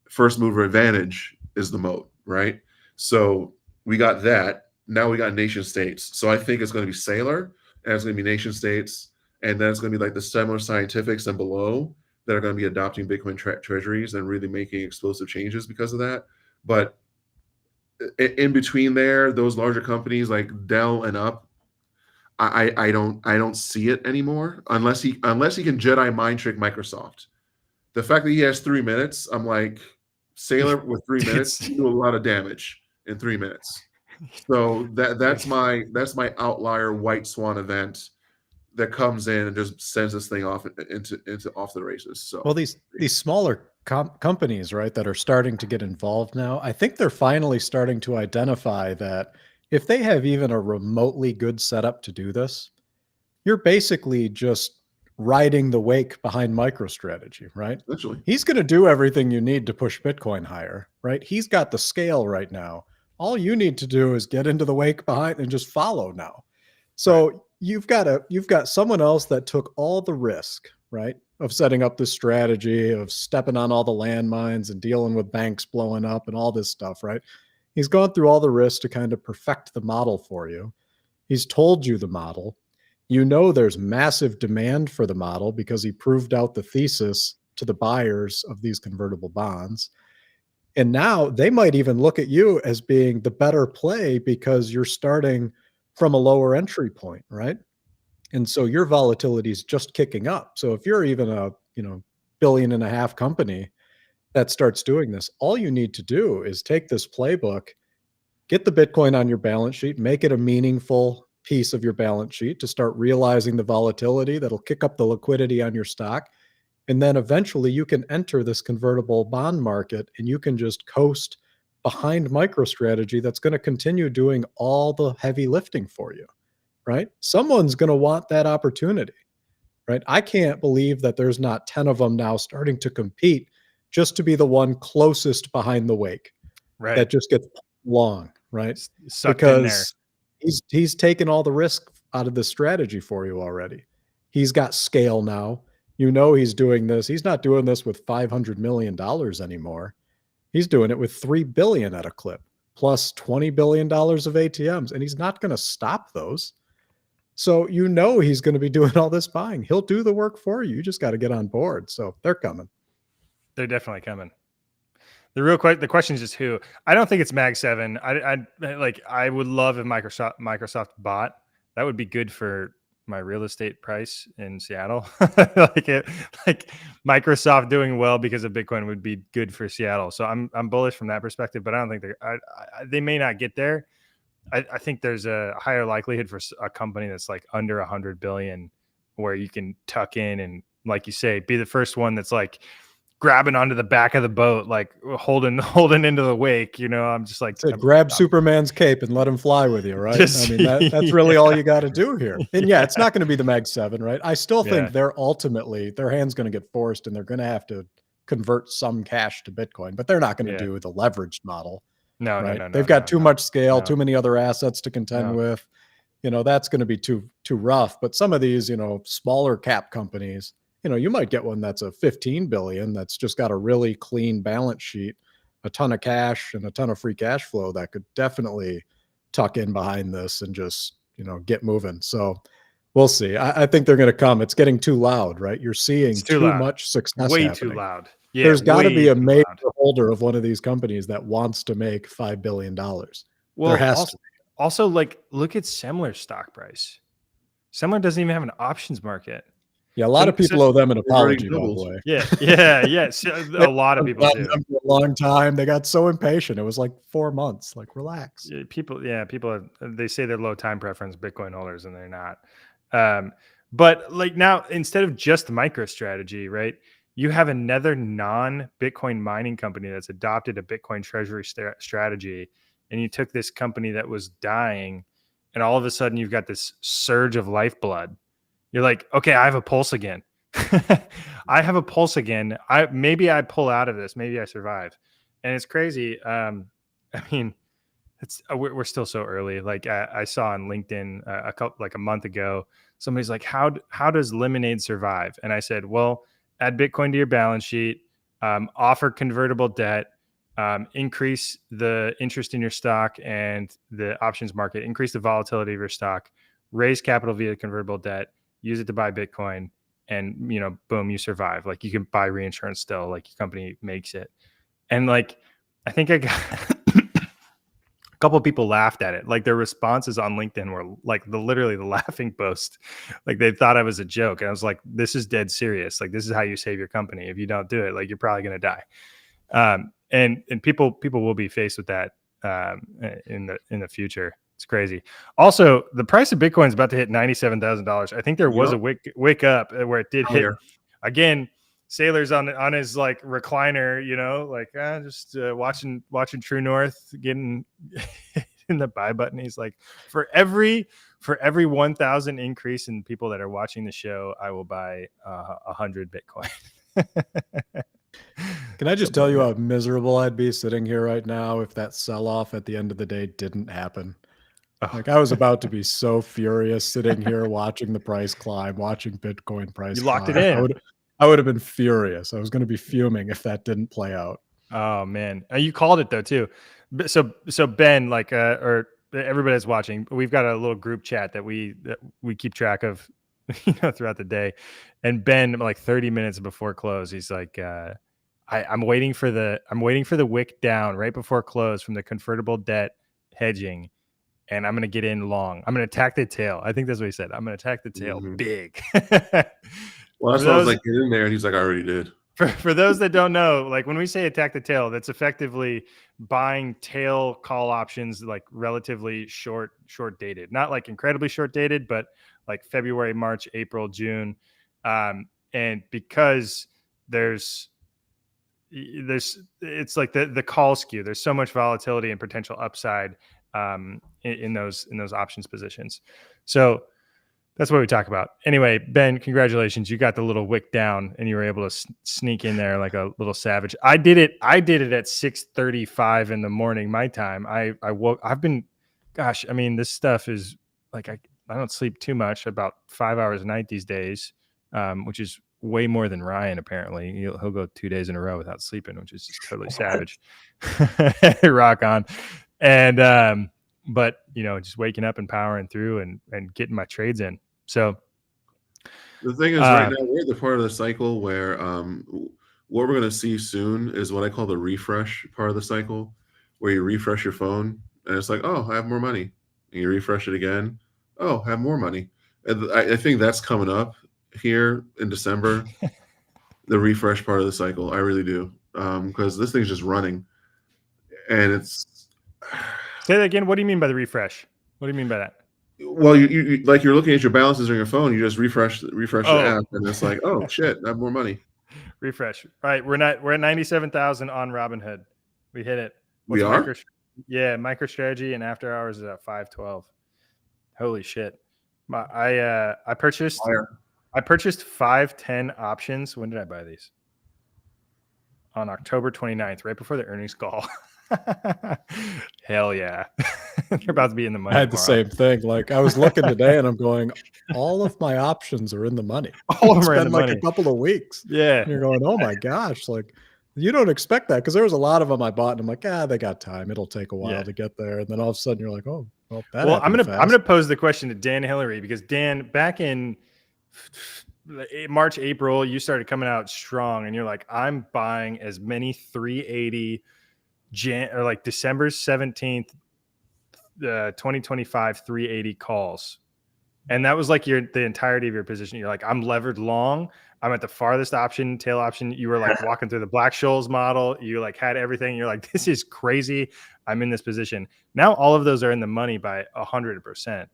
First mover advantage is the moat, right? So we got that. Now we got nation states. So I think it's going to be Saylor, and it's going to be nation states, and then it's going to be like the Semler Scientifics and below that are going to be adopting Bitcoin treasuries and really making explosive changes because of that. But in between there, those larger companies like Dell and up, I don't see it anymore unless he can Jedi mind trick Microsoft. The fact that he has 3 minutes, I'm like, Saylor with 3 minutes, you do a lot of damage in 3 minutes. So that's my outlier white swan event that comes in and just sends this thing off into off the races. So well, these smaller companies, right, that are starting to get involved now, I think they're finally starting to identify that if they have even a remotely good setup to do this, you're basically just riding the wake behind MicroStrategy, right? Essentially. He's going to do everything you need to push Bitcoin higher, right? He's got the scale right now. All you need to do is get into the wake behind and just follow now. So right. You've got someone else that took all the risk, right, of setting up this strategy, of stepping on all the landmines and dealing with banks blowing up and all this stuff, right? He's gone through all the risks to kind of perfect the model for you. He's told you the model. You know there's massive demand for the model because he proved out the thesis to the buyers of these convertible bonds. And now they might even look at you as being the better play because you're starting from a lower entry point, right? And so your volatility is just kicking up. So if you're even a, $1.5 billion company that starts doing this, all you need to do is take this playbook, get the Bitcoin on your balance sheet, make it a meaningful piece of your balance sheet to start realizing the volatility that'll kick up the liquidity on your stock. And then eventually you can enter this convertible bond market and you can just coast behind MicroStrategy that's going to continue doing all the heavy lifting for you, right? Someone's going to want that opportunity, right? I can't believe that there's not 10 of them now starting to compete just to be the one closest behind the wake, right? That just gets long, right? Because he's taken all the risk out of the strategy for you already. He's got scale now. He's doing this. He's not doing this with $500 million anymore. He's doing it with $3 billion at a clip, plus $20 billion of ATMs, and he's not going to stop those. So he's going to be doing all this buying. He'll do the work for you. You just got to get on board. So they're coming. They're definitely coming. The question is just who. I don't think it's Mag 7. I would love if Microsoft bought. That would be good for my real estate price in Seattle. like Microsoft doing well because of Bitcoin would be good for Seattle. So I'm bullish from that perspective, but I don't think they may not get there. I think there's a higher likelihood for a company that's like under 100 billion where you can tuck in and, like you say, be the first one that's like grabbing onto the back of the boat, like holding into the wake. I'm just like, grab Superman's cape and let him fly with you, right? That's really all you got to do here. And yeah, it's not going to be the Mag 7, right? I still think their hand's going to get forced and they're going to have to convert some cash to Bitcoin, but they're not going to do the leveraged model. No, right? No. They've got too much scale, too many other assets to contend with. That's going to be too rough. But some of these, smaller cap companies, you might get one that's a 15 billion that's just got a really clean balance sheet, a ton of cash and a ton of free cash flow that could definitely tuck in behind this and just, get moving. So we'll see. I think they're going to come. It's getting too loud, right? You're seeing too much success. Way happening. Too loud. Yeah, there's got to be a major holder of one of these companies that wants to make $5 billion. Well, there has to be. Also, like, look at Semler's stock price. Semler doesn't even have an options market. Yeah, a lot of people owe them an apology, by the way. Yeah. So a lot of people do. For a long time, they got so impatient. It was like 4 months. Like, relax. People they say they're low time preference Bitcoin holders, and they're not. But like now, instead of just MicroStrategy, right? You have another non-Bitcoin mining company that's adopted a Bitcoin treasury strategy, and you took this company that was dying, and all of a sudden you've got this surge of lifeblood. You're like, okay, I have a pulse again. I have a pulse again. Maybe I pull out of this. Maybe I survive. And it's crazy. I mean, we're still so early. Like I saw on LinkedIn a month ago, somebody's like, how does Lemonade survive? And I said, well, add Bitcoin to your balance sheet, offer convertible debt, increase the interest in your stock and the options market, increase the volatility of your stock, raise capital via convertible debt, use it to buy Bitcoin, and boom, you survive. Like you can buy reinsurance still, like your company makes it. And like, I think I got a couple of people laughed at it. Like their responses on LinkedIn were like literally the laughing post. Like they thought I was a joke. And I was like, this is dead serious. Like this is how you save your company. If you don't do it, like you're probably going to die. And people will be faced with that in the future. It's crazy. Also, the price of Bitcoin is about to hit $97,000. I think there was a wake up where it did hit again. Sailor's on his like recliner, like just watching True North, getting in the buy button. He's like, for every 1,000 increase in people that are watching the show, I will buy 100 Bitcoin. Can I just tell you how miserable I'd be sitting here right now if that sell-off at the end of the day didn't happen? Like I was about to be so furious sitting here watching the price climb, watching Bitcoin price. You locked it in. I would have been furious. I was going to be fuming if that didn't play out. Oh man, you called it though too. So Ben, like, or everybody that's watching, we've got a little group chat that we keep track of, throughout the day. And Ben, like 30 minutes before close, he's like, I'm waiting for the wick down right before close from the convertible debt hedging. And I'm going to get in long. I'm going to attack the tail. I think that's what he said. I'm going to attack the tail big. Well, that's what I was like, get in there. And he's like, I already did. For those that don't know, like when we say attack the tail, that's effectively buying tail call options, like relatively short dated, not like incredibly short dated, but like February, March, April, June. And because it's like the call skew, there's so much volatility and potential upside in those options positions. So that's what we talk about. Anyway, Ben, congratulations. You got the little wick down and you were able to sneak in there like a little savage. I did it at 6:35 in the morning, my time. This stuff is like, I don't sleep too much, about 5 hours a night these days, which is way more than Ryan. Apparently he'll go 2 days in a row without sleeping, which is just totally savage. Rock on. And, but just waking up and powering through and getting my trades in. So the thing is, right now we're at the part of the cycle where what we're going to see soon is what I call the refresh part of the cycle, where you refresh your phone and it's like, oh, I have more money, and you refresh it again, oh, I have more money. And I think that's coming up here in December. The refresh part of the cycle, I really do, because this thing's just running, and it's. Say that again. What do you mean by the refresh? What do you mean by that? Well, you like you're looking at your balances on your phone. You just refresh the app, and it's like, oh shit, I have more money. Refresh. All right, we're at 97,000 on Robinhood. We hit it. We are. MicroStrategy and after hours is at 512. Holy shit! I purchased 510 options. When did I buy these? On October 29th, right before the earnings call. Hell yeah. They're about to be in the money. I had the same thing. Like I was looking today and I'm going, all of my options are in the money. All of them are in the money. money. A couple of weeks. Yeah. And you're going, oh my gosh. Like you don't expect that, because there was a lot of them I bought and I'm like, they got time. It'll take a while to get there. And then all of a sudden you're like, oh, well, that I'm happened gonna fast. pose the question to Dan Hillary, because Dan, back in March, April, you started coming out strong and you're like, I'm buying as many 380 December 17th 2025 380 calls. And that was like the entirety of your position. You're like, I'm levered long. I'm at the farthest option, tail option. You were like walking through the Black-Scholes model. You like had everything. You're like, this is crazy. I'm in this position. Now all of those are in the money by 100%.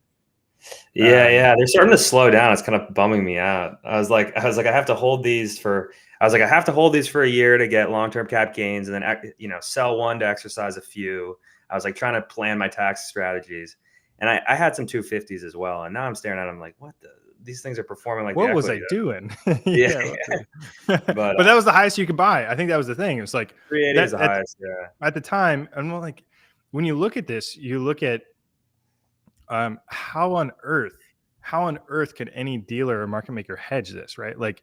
Yeah. They're starting to slow down. It's kind of bumming me out. I was like, I have to hold these for a year to get long-term cap gains, and then, sell one to exercise a few. I was like trying to plan my tax strategies. And I had some 250s as well. And now I'm staring at them like, these things are performing like what was I doing? Yeah. But that was the highest you could buy. I think that was the thing. It was like 380 is the highest. Yeah. At the time. And like, when you look at this, you look at how on earth can any dealer or market maker hedge this, right? Like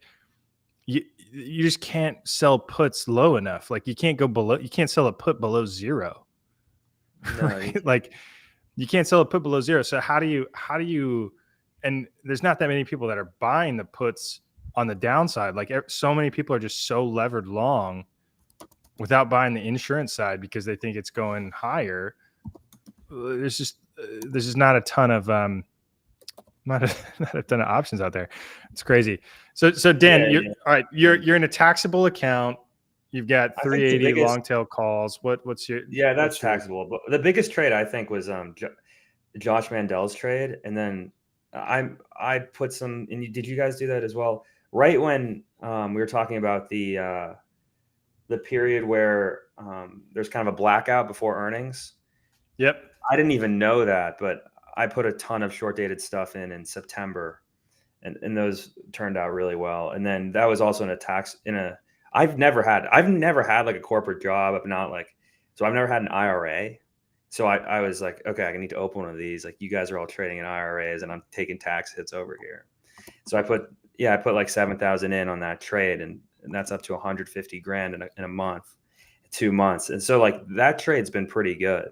you just can't sell puts low enough. Like you can't sell a put below zero. No, right? Like you can't sell a put below zero. So how do you, and there's not that many people that are buying the puts on the downside. Like so many people are just so levered long without buying the insurance side because they think it's going higher. There's just not a ton of not a ton of options out there. It's crazy. So Dan, all right. You're in a taxable account. You've got 380 long tail calls. What's your? Yeah, that's taxable. But the biggest trade I think was Josh Mandel's trade, and then I put some. And did you guys do that as well? Right when we were talking about the period where there's kind of a blackout before earnings. Yep. I didn't even know that, but I put a ton of short dated stuff in September, and those turned out really well. And then that was also I've never had like a corporate job. I've never had an IRA. So I was like, okay, I need to open one of these. Like you guys are all trading in IRAs and I'm taking tax hits over here. So I put like 7,000 in on that trade, and that's up to 150 grand in a month, 2 months. And so like that trade's been pretty good.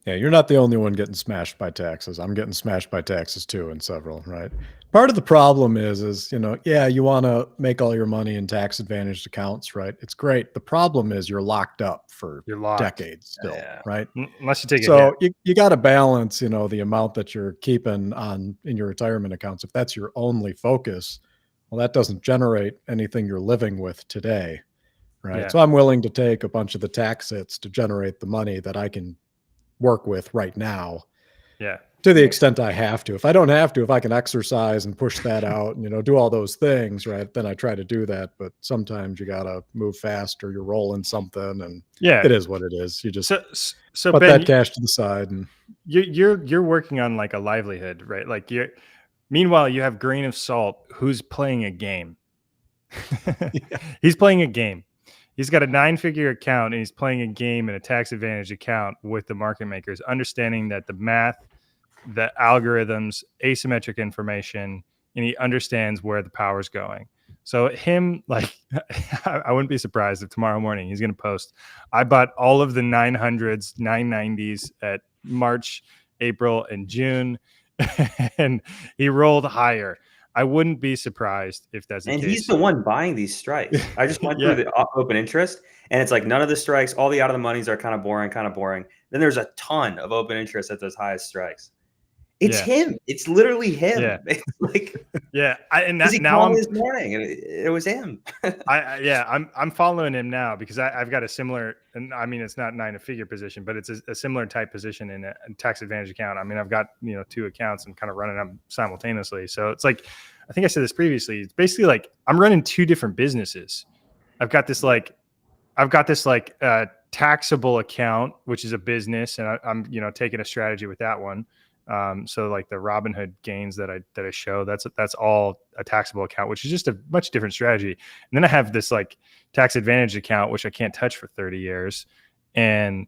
Yeah, you're not the only one getting smashed by taxes. I'm getting smashed by taxes too in several, right? Part of the problem is, you want to make all your money in tax advantaged accounts, right? It's great. The problem is you're locked up for decades still, right? Unless you take so you got to balance, the amount that you're keeping in your retirement accounts. If that's your only focus, well, that doesn't generate anything you're living with today, right? Yeah. So I'm willing to take a bunch of the tax hits to generate the money that I can work with right now. Yeah. To the extent I have to. If I don't have to, if I can exercise and push that out and, do all those things, right, then I try to do that. But sometimes you got to move fast or you're rolling something, and it is what it is. You just so put Ben, that cash to the side. And you're working on like a livelihood, right? Like meanwhile, you have Grain of Salt who's playing a game. He's playing a game. He's got a 9-figure account and he's playing a game in a tax advantage account with the market makers, understanding that the math, the algorithms, asymmetric information, and he understands where the power's going. So him, like, I wouldn't be surprised if tomorrow morning he's going to post, I bought all of the 900s, 990s at March, April, and June, and he rolled higher. I wouldn't be surprised if that's the case. And he's the one buying these strikes. I just went through the open interest, and it's like none of the strikes, all the out of the monies are kind of boring. Then there's a ton of open interest at those highest strikes. It's him. It's literally him. Yeah. It's like, now I'm this morning, and it was him. I'm following him now because I've got a similar, and I mean, it's not 9-figure position, but it's a similar type position in a tax advantage account. I mean, I've got 2 accounts and kind of running them simultaneously. So it's like, I think I said this previously. It's basically like I'm running 2 different businesses. I've got this taxable account, which is a business, and I'm taking a strategy with that one. So like the Robinhood gains that I show, that's all a taxable account, which is just a much different strategy. And then I have this like tax advantage account, which I can't touch for 30 years. And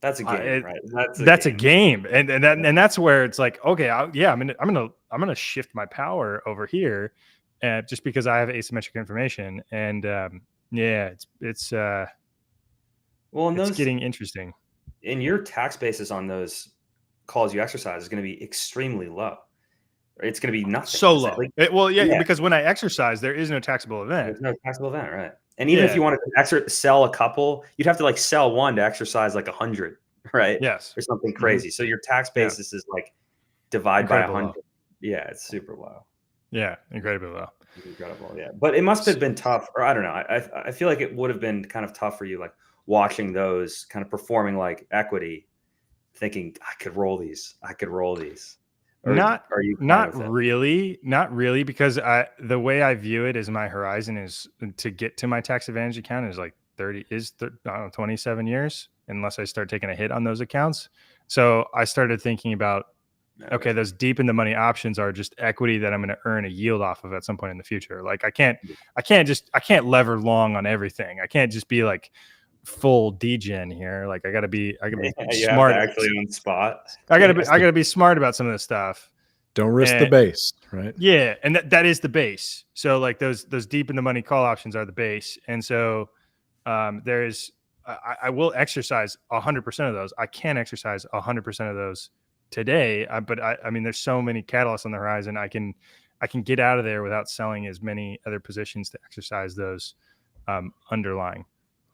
that's a game, right? That's a game. And that's where it's like, okay, I'm going to shift my power over here, just because I have asymmetric information. And, it's getting interesting. And your tax basis on those calls you exercise is going to be extremely low. It's going to be nothing. So low. Because when I exercise, there is no taxable event. There's no taxable event, right? And even if Yeah. you wanted to sell a couple, you'd have to like sell one to exercise like 100, right? Yes. Or something crazy. So your tax Yeah. basis is like divide by Incredible low. 100. Yeah, it's super low. Yeah, incredibly low. Incredible. Yeah. But it must have been tough, or I don't know. I feel like it would have been kind of tough for you, like watching those kind of performing like equity, thinking I could roll these. Or Not are you fine not with it? really, because the way I view it is my horizon is to get to my tax advantage account is like 27 years, unless I start taking a hit on those accounts. So I started thinking about, okay, those deep in the money options are just equity that I'm going to earn a yield off of at some point in the future. Like I can't lever long on everything. I can't just be like full degen here. Like I gotta be You smart. have to actually on spot. I gotta be smart about some of this stuff. Don't risk the And- base, right? Yeah, and that is the base. So like those deep in the money call options are the base, and so there's I will exercise 100% of those. I can exercise 100% of those today, but I mean there's so many catalysts on the horizon. I can get out of there without selling as many other positions to exercise those underlying.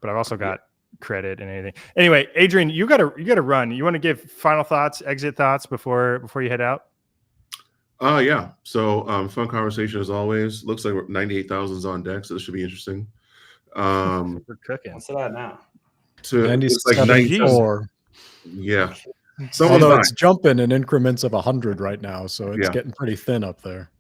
But I've also got credit and anything. Anyway, Adrian, you gotta run. You want to give final thoughts, exit thoughts before you head out? Yeah. So fun conversation as always. Looks like 98,000 is on deck, so this should be interesting. We're cooking. What's that now? It's like 97.4. Yeah. Someone's Although buying. it's jumping in increments of 100 right now, so it's Yeah. getting pretty thin up there.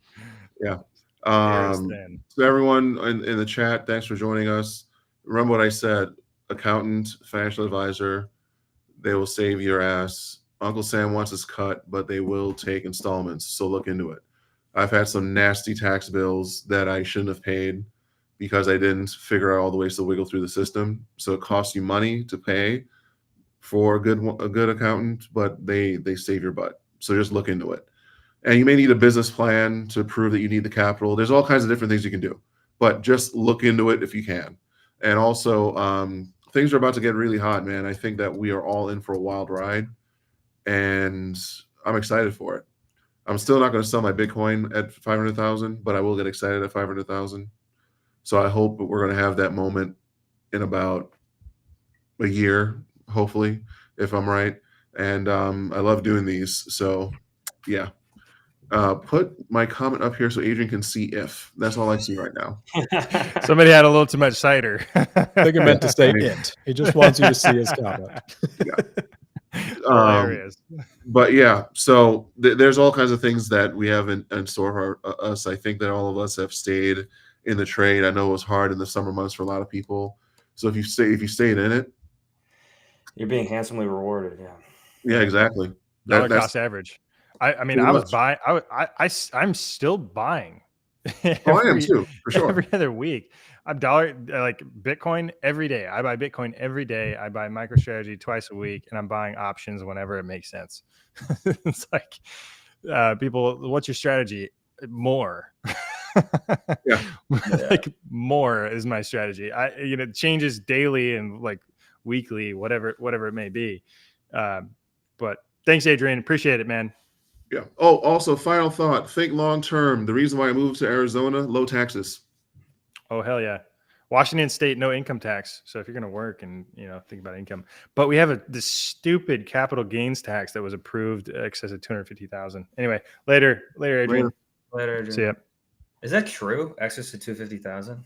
Yeah. There's then. So everyone in the chat, thanks for joining us. Remember what I said: accountant, financial advisor, they will save your ass. Uncle Sam wants his cut, but they will take installments. So look into it. I've had some nasty tax bills that I shouldn't have paid because I didn't figure out all the ways to wiggle through the system. So it costs you money to pay for a good accountant, but they save your butt. So just look into it. And you may need a business plan to prove that you need the capital. There's all kinds of different things you can do, but just look into it if you can. And also, things are about to get really hot, man. I think that we are all in for a wild ride, and I'm excited for it. I'm still not going to sell my Bitcoin at 500,000, but I will get excited at 500,000. So I hope that we're going to have that moment in about a year, hopefully, if I'm right. And I love doing these. So yeah. Put my comment up here so Adrian can see if. That's all I see right now. Somebody had a little too much cider. I think I meant to say it. He just wants you to see his comment. Hilarious. But yeah, so there's all kinds of things that we have in store for us. I think that all of us have stayed in the trade. I know it was hard in the summer months for a lot of people. So if you stayed in it, You're being handsomely rewarded. Yeah. yeah, exactly. Dollar That's cost average. I mean, pretty I was much. buying. I'm still buying. I am too, for sure. Every other week, I'm like Bitcoin every day. I buy Bitcoin every day. I buy MicroStrategy twice a week, and I'm buying options whenever it makes sense. It's like people, what's your strategy? More. Yeah. Like more is my strategy. It changes daily and like weekly, whatever it may be. But thanks, Adrian. Appreciate it, man. Yeah. Oh, also, final thought. Think long term. The reason why I moved to Arizona, low taxes. Oh, hell yeah. Washington State, no income tax. So if you're going to work and, think about income, but we have this stupid capital gains tax that was approved excess of 250,000. Anyway, later, Adrian. Later, Adrian. See ya. Is that true? Excess to 250,000?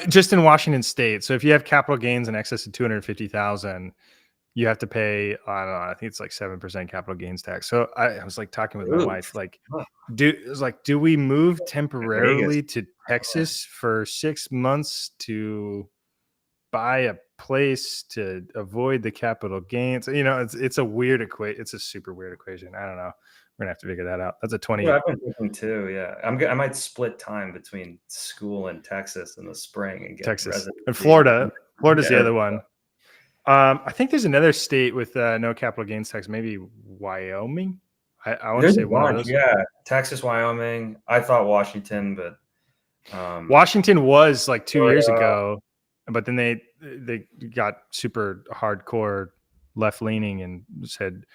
Just in Washington State. So if you have capital gains in excess of 250,000, you have to pay, I don't know, I think it's like 7% capital gains tax. So I was like talking with my wife, like, do we move temporarily to Texas for 6 months to buy a place to avoid the capital gains? It's a weird equation. It's a super weird equation. I don't know. We're gonna have to figure that out. That's a 20. Yeah, I've been thinking too. Yeah, I might split time between school in Texas in the spring and get Texas residency. and Florida. Florida's Yeah. the other one. I think there's another state with no capital gains tax. Maybe Wyoming. I want to There's say a one of bunch, those. yeah. Texas, Wyoming. I thought Washington, but Washington was like 2 years Florida. ago, but then they got super hardcore left leaning and said,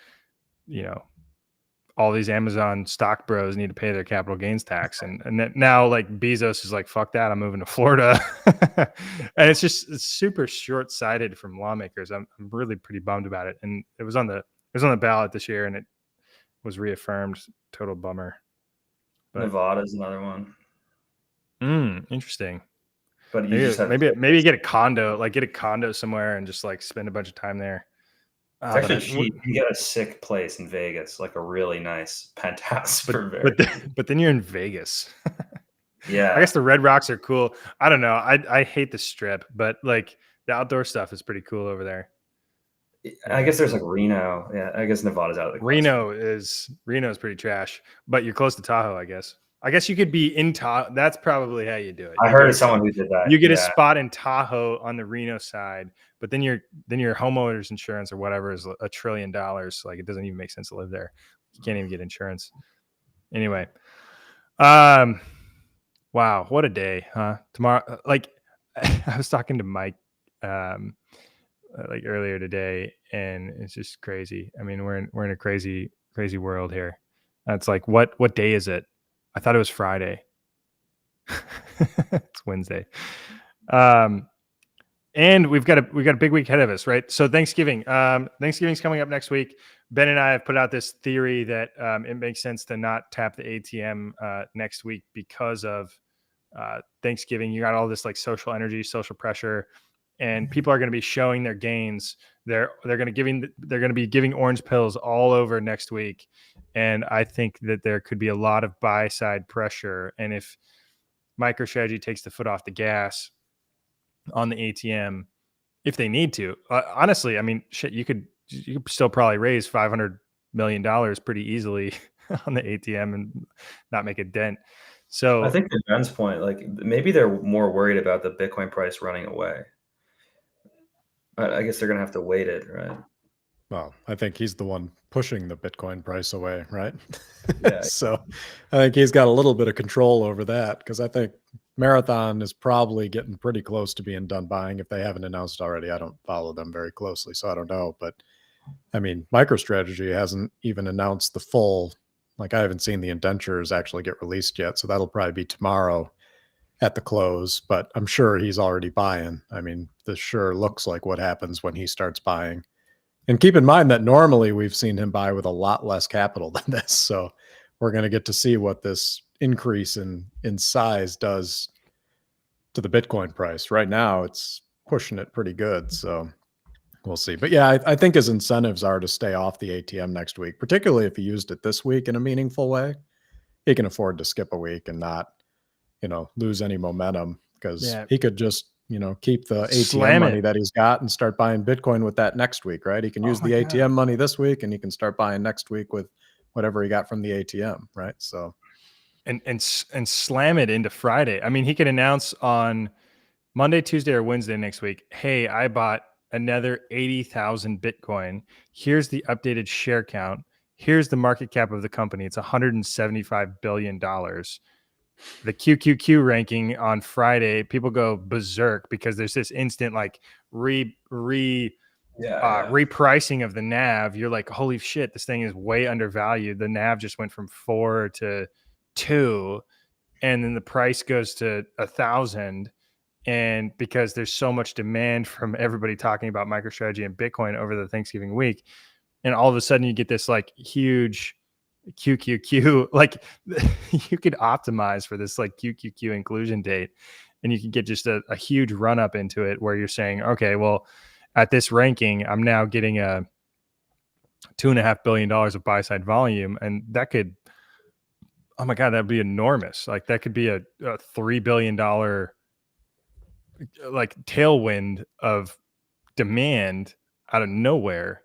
all these Amazon stock bros need to pay their capital gains tax, and that now like Bezos is like, fuck that, I'm moving to Florida. And it's super short-sighted from lawmakers. I'm really pretty bummed about it. And it was on the ballot this year, and it was reaffirmed. Total bummer. But Nevada's another one. Interesting. But you just have maybe get a condo somewhere and just like spend a bunch of time there. It's actually cheap. You can get a sick place in Vegas, like a really nice penthouse for but then you're in Vegas. Yeah. I guess the Red Rocks are cool. I don't know. I hate the Strip, but like the outdoor stuff is pretty cool over there. I guess there's like Reno. Yeah, I guess Nevada's out of the question. Reno is pretty trash, but you're close to Tahoe, I guess. I guess you could be in Tahoe. That's probably how you do it. I heard of someone who did that. You get a spot in Tahoe on the Reno side, but then your homeowners insurance or whatever is $1 trillion. Like it doesn't even make sense to live there. You can't even get insurance. Anyway, wow, what a day, huh? Tomorrow, like I was talking to Mike like earlier today, and it's just crazy. I mean, we're in a crazy world here. It's like what day is it? I thought it was Friday. It's Wednesday. And we've got a big week ahead of us, right? So Thanksgiving. Thanksgiving's coming up next week. Ben and I have put out this theory that it makes sense to not tap the ATM next week because of Thanksgiving. You got all this like social energy, social pressure, and people are going to be showing their gains. They're going to be giving orange pills all over next week. And I think that there could be a lot of buy side pressure. And if MicroStrategy takes the foot off the gas on the ATM, if they need to, honestly, I mean, shit, you could still probably raise $500 million pretty easily on the ATM and not make a dent. So I think to Ben's point, like maybe they're more worried about the Bitcoin price running away. I guess they're going to have to wait it, right? Well, I think he's the one pushing the Bitcoin price away, right? Yeah. So I think he's got a little bit of control over that, because I think Marathon is probably getting pretty close to being done buying if they haven't announced already. I don't follow them very closely, so I don't know. But I mean, MicroStrategy hasn't even announced the full, like I haven't seen the indentures actually get released yet. So that'll probably be tomorrow at the close, but I'm sure he's already buying. I mean, this sure looks like what happens when he starts buying. And keep in mind that normally we've seen him buy with a lot less capital than this. So we're going to get to see what this increase in size does to the Bitcoin price. Right now, it's pushing it pretty good. So we'll see. But yeah, I think his incentives are to stay off the ATM next week, particularly if he used it this week in a meaningful way. He can afford to skip a week and not, lose any momentum, because he could just, keep the ATM money that he's got and start buying Bitcoin with that next week, right? He can use the ATM money this week and he can start buying next week with whatever he got from the ATM, right? So, and slam it into Friday. I mean, he could announce on Monday, Tuesday, or Wednesday next week, hey, I bought another 80,000 Bitcoin. Here's the updated share count. Here's the market cap of the company. It's $175 billion. The QQQ ranking on Friday, people go berserk because there's this instant like repricing of the NAV. You're like, holy shit, this thing is way undervalued. The NAV just went from 4 to 2, and then the price goes to 1,000. And because there's so much demand from everybody talking about MicroStrategy and Bitcoin over the Thanksgiving week, and all of a sudden you get this like huge QQQ, like you could optimize for this like QQQ inclusion date, and you could get just a huge run up into it where you're saying, okay, well, at this ranking, I'm now getting a $2.5 billion of buy side volume, and that could, oh my god, that'd be enormous. Like that could be a $3 billion like tailwind of demand out of nowhere.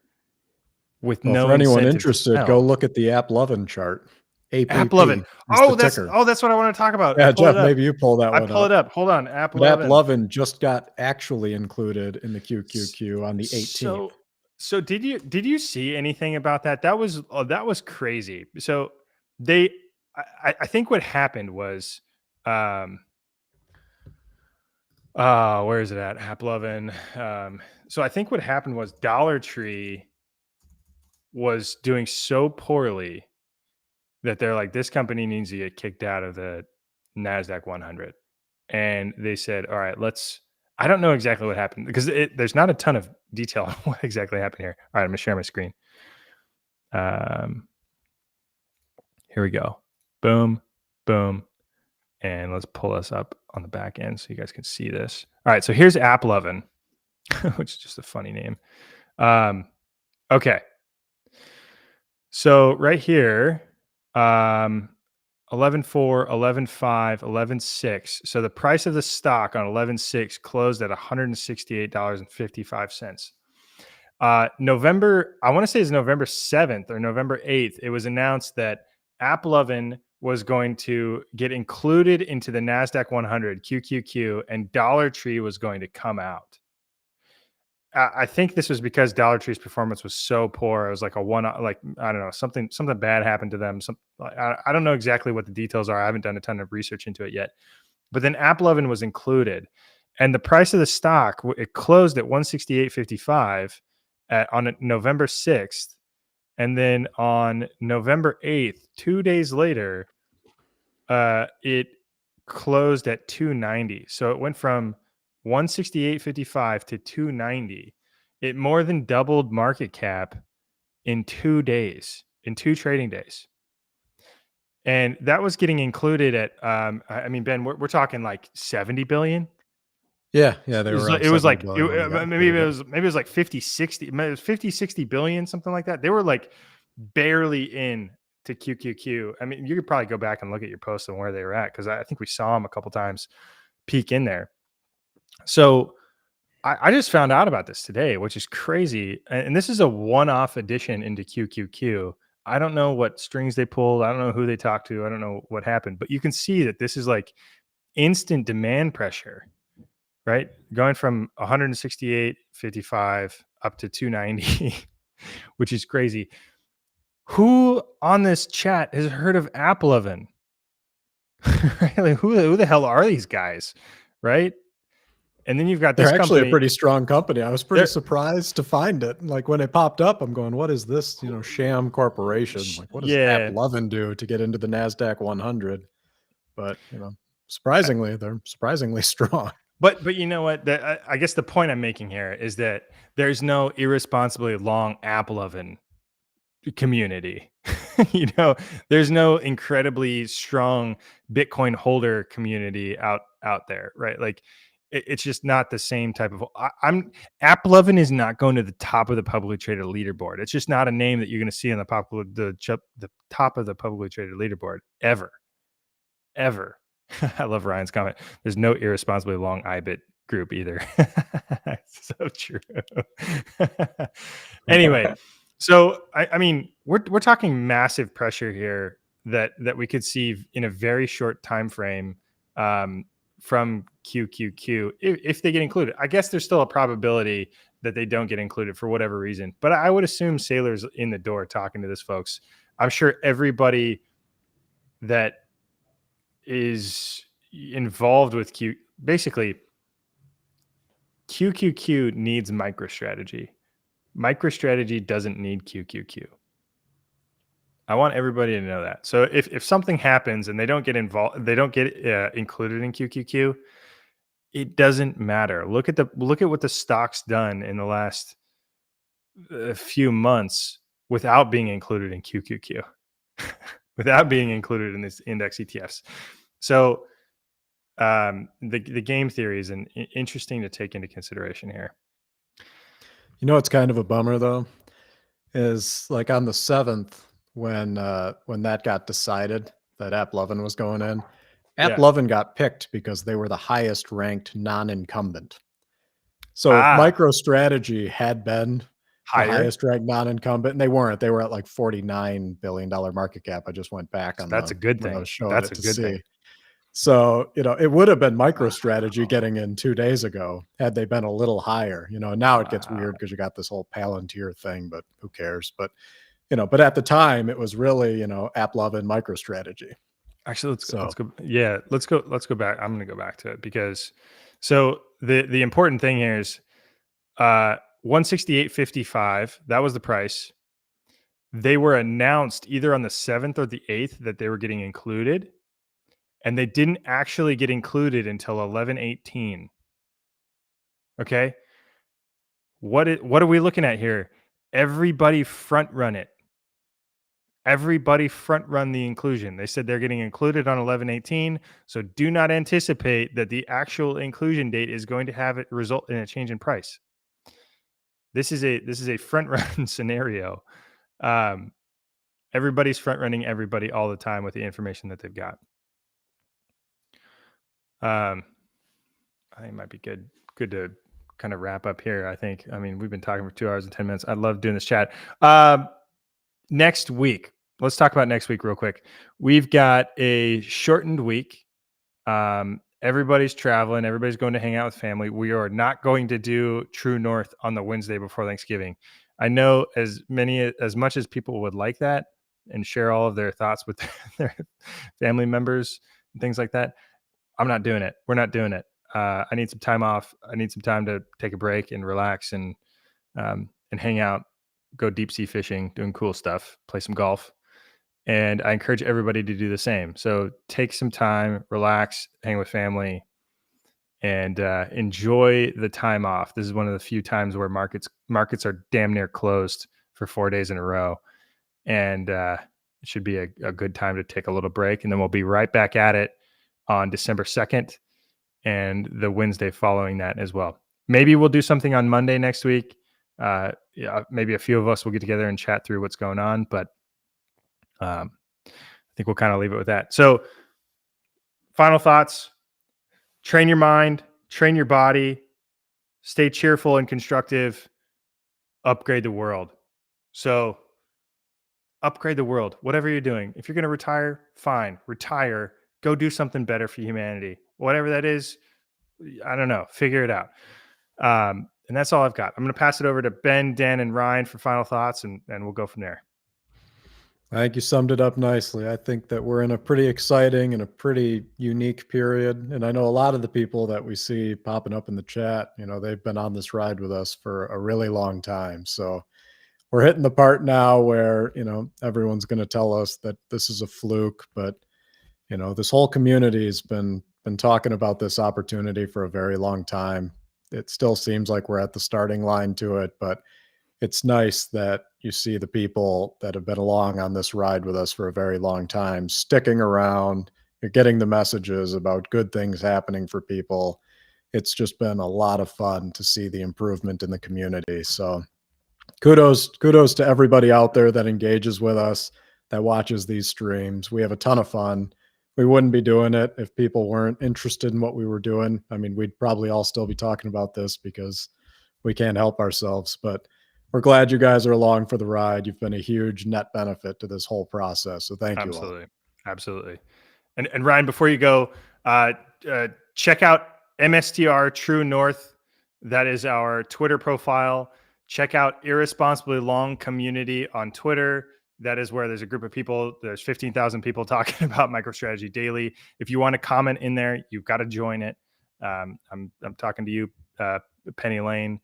With no, for anyone interested, go look at the AppLovin chart. AppLovin. Oh, that's what I want to talk about. Yeah, Jeff, maybe you pull that one up. I pull it up. Hold on. AppLovin just got actually included in the QQQ on the 18th. So did you see anything about that? That was crazy. So I think what happened was, where is it at? AppLovin. So I think what happened was Dollar Tree was doing so poorly that they're like, this company needs to get kicked out of the NASDAQ 100. And they said, all right, I don't know exactly what happened because there's not a ton of detail on what exactly happened here. All right, I'm gonna share my screen. Here we go. Boom, boom. And let's pull us up on the back end so you guys can see this. All right, so here's AppLovin, which is just a funny name. Okay. So right here, 11.4, 11.5, 11.6. So the price of the stock on 11.6 closed at $168.55. November, I want to say it's November 7th or November 8th, it was announced that AppLovin was going to get included into the NASDAQ 100 QQQ, and Dollar Tree was going to come out. I think this was because Dollar Tree's performance was so poor. It was like I don't know, something bad happened to them. I don't know exactly what the details are. I haven't done a ton of research into it yet. But then AppLovin was included, and the price of the stock, it closed at 168.55 on November 6th. And then on November 8th, 2 days later, it closed at 290. So it went from 168.55 to 290. It more than doubled market cap in 2 days, in 2 trading days. And that was getting included at, I mean, Ben, we're talking like 70 billion. Yeah, they were. It was like, maybe it was like 50, 60, it was 50, 60 billion, something like that. They were like barely in to QQQ. I mean, you could probably go back and look at your posts and where they were at, because I think we saw them a couple times peak in there. So I just found out about this today, which is crazy. And this is a one-off addition into QQQ. I don't know what strings they pulled. I don't know who they talked to. I don't know what happened, but you can see that this is like instant demand pressure, right? Going from 168.55 up to 290, which is crazy. Who on this chat has heard of AppLovin? Like, who the hell are these guys, right? And then you've got this. They're actually a pretty strong company. I was pretty surprised to find it. Like when it popped up, I'm going, "What is this? Sham corporation? Like, what does AppLovin do to get into the NASDAQ 100?" But surprisingly, they're surprisingly strong. But you know what? I guess the point I'm making here is that there's no irresponsibly long AppLovin community. There's no incredibly strong Bitcoin holder community out there, right? Like it's just not the same type of. AppLovin is not going to the top of the publicly traded leaderboard. It's just not a name that you're going to see on the top of the publicly traded leaderboard ever. I love Ryan's comment. There's no irresponsibly long IBIT group either. So true. Anyway, so I mean, we're talking massive pressure here that we could see in a very short time frame from QQQ if they get included. I guess there's still a probability that they don't get included for whatever reason, but I would assume Saylor's in the door talking to this folks. I'm sure everybody that is involved with basically QQQ needs MicroStrategy. MicroStrategy doesn't need QQQ. I want everybody to know that. So if something happens and they don't get involved, they don't get included in QQQ, it doesn't matter. Look at what the stock's done in the last few months without being included in QQQ, without being included in this index ETFs. So the game theory is interesting to take into consideration here. It's kind of a bummer though, is like on the 7th when that got decided that AppLovin was going in, AppLovin got picked because they were the highest ranked non-incumbent. So MicroStrategy had been the highest ranked non-incumbent, and they weren't. They were at like $49 billion market cap. I just went back on that's a good thing. That's a good thing. So, it would have been MicroStrategy getting in 2 days ago had they been a little higher. Now it gets weird because you got this whole Palantir thing, but who cares? But but at the time it was really, AppLovin, MicroStrategy. Actually, let's go. Yeah, let's go back. I'm going to go back to it because the important thing here is 168.55. That was the price. they were announced either on the 7th or the 8th that they were getting included, and they didn't actually get included until 11/18. Okay? What are we looking at here? Everybody front run it. Everybody front run the inclusion. They said they're getting included on 11/18, so do not anticipate that the actual inclusion date is going to have it result in a change in price. This is a front run scenario. Everybody's front running everybody all the time with the information that they've got. I think it might be good to kind of wrap up here. I mean, we've been talking for 2 hours and 10 minutes. I love doing this chat. Next week, let's talk about next week real quick. We've got a shortened week. Everybody's traveling. Everybody's going to hang out with family. We are not going to do True North on the Wednesday before Thanksgiving. I know as much as people would like that and share all of their thoughts with their family members and things like that, I'm not doing it. We're not doing it. I need some time off. I need some time to take a break and relax and hang out, go deep sea fishing, doing cool stuff, play some golf. And I encourage everybody to do the same. So take some time, relax, hang with family, and enjoy the time off. This is one of the few times where markets are damn near closed for 4 days in a row. And it should be a good time to take a little break. And then we'll be right back at it on December 2nd and the Wednesday following that as well. Maybe we'll do something on Monday next week. Maybe a few of us will get together and chat through what's going on, but I think we'll kind of leave it with that. So final thoughts: train your mind, train your body, stay cheerful and constructive, upgrade the world. So upgrade the world, whatever you're doing. If you're going to retire, fine, retire, go do something better for humanity. Whatever that is, I don't know, figure it out. And that's all I've got. I'm going to pass it over to Ben, Dan, and Ryan for final thoughts, and we'll go from there. I think you summed it up nicely. I think that we're in a pretty exciting and a pretty unique period. And I know a lot of the people that we see popping up in the chat, they've been on this ride with us for a really long time. So we're hitting the part now where, everyone's going to tell us that this is a fluke, but, this whole community has been talking about this opportunity for a very long time. It still seems like we're at the starting line to it, but it's nice that you see the people that have been along on this ride with us for a very long time sticking around. You're getting the messages about good things happening for people. It's just been a lot of fun to see the improvement in the community. So kudos to everybody out there that engages with us, that watches these streams. We have a ton of fun. We wouldn't be doing it if people weren't interested in what we were doing. I mean, we'd probably all still be talking about this because we can't help ourselves, but we're glad you guys are along for the ride. You've been a huge net benefit to this whole process. So thank you all. Absolutely. And Ryan, before you go, check out MSTR True North. That is our Twitter profile. Check out Irresponsibly Long Community on Twitter. That is where there's a group of people. There's 15,000 people talking about MicroStrategy daily. If you want to comment in there, you've got to join it. I'm talking to you, Penny Lane.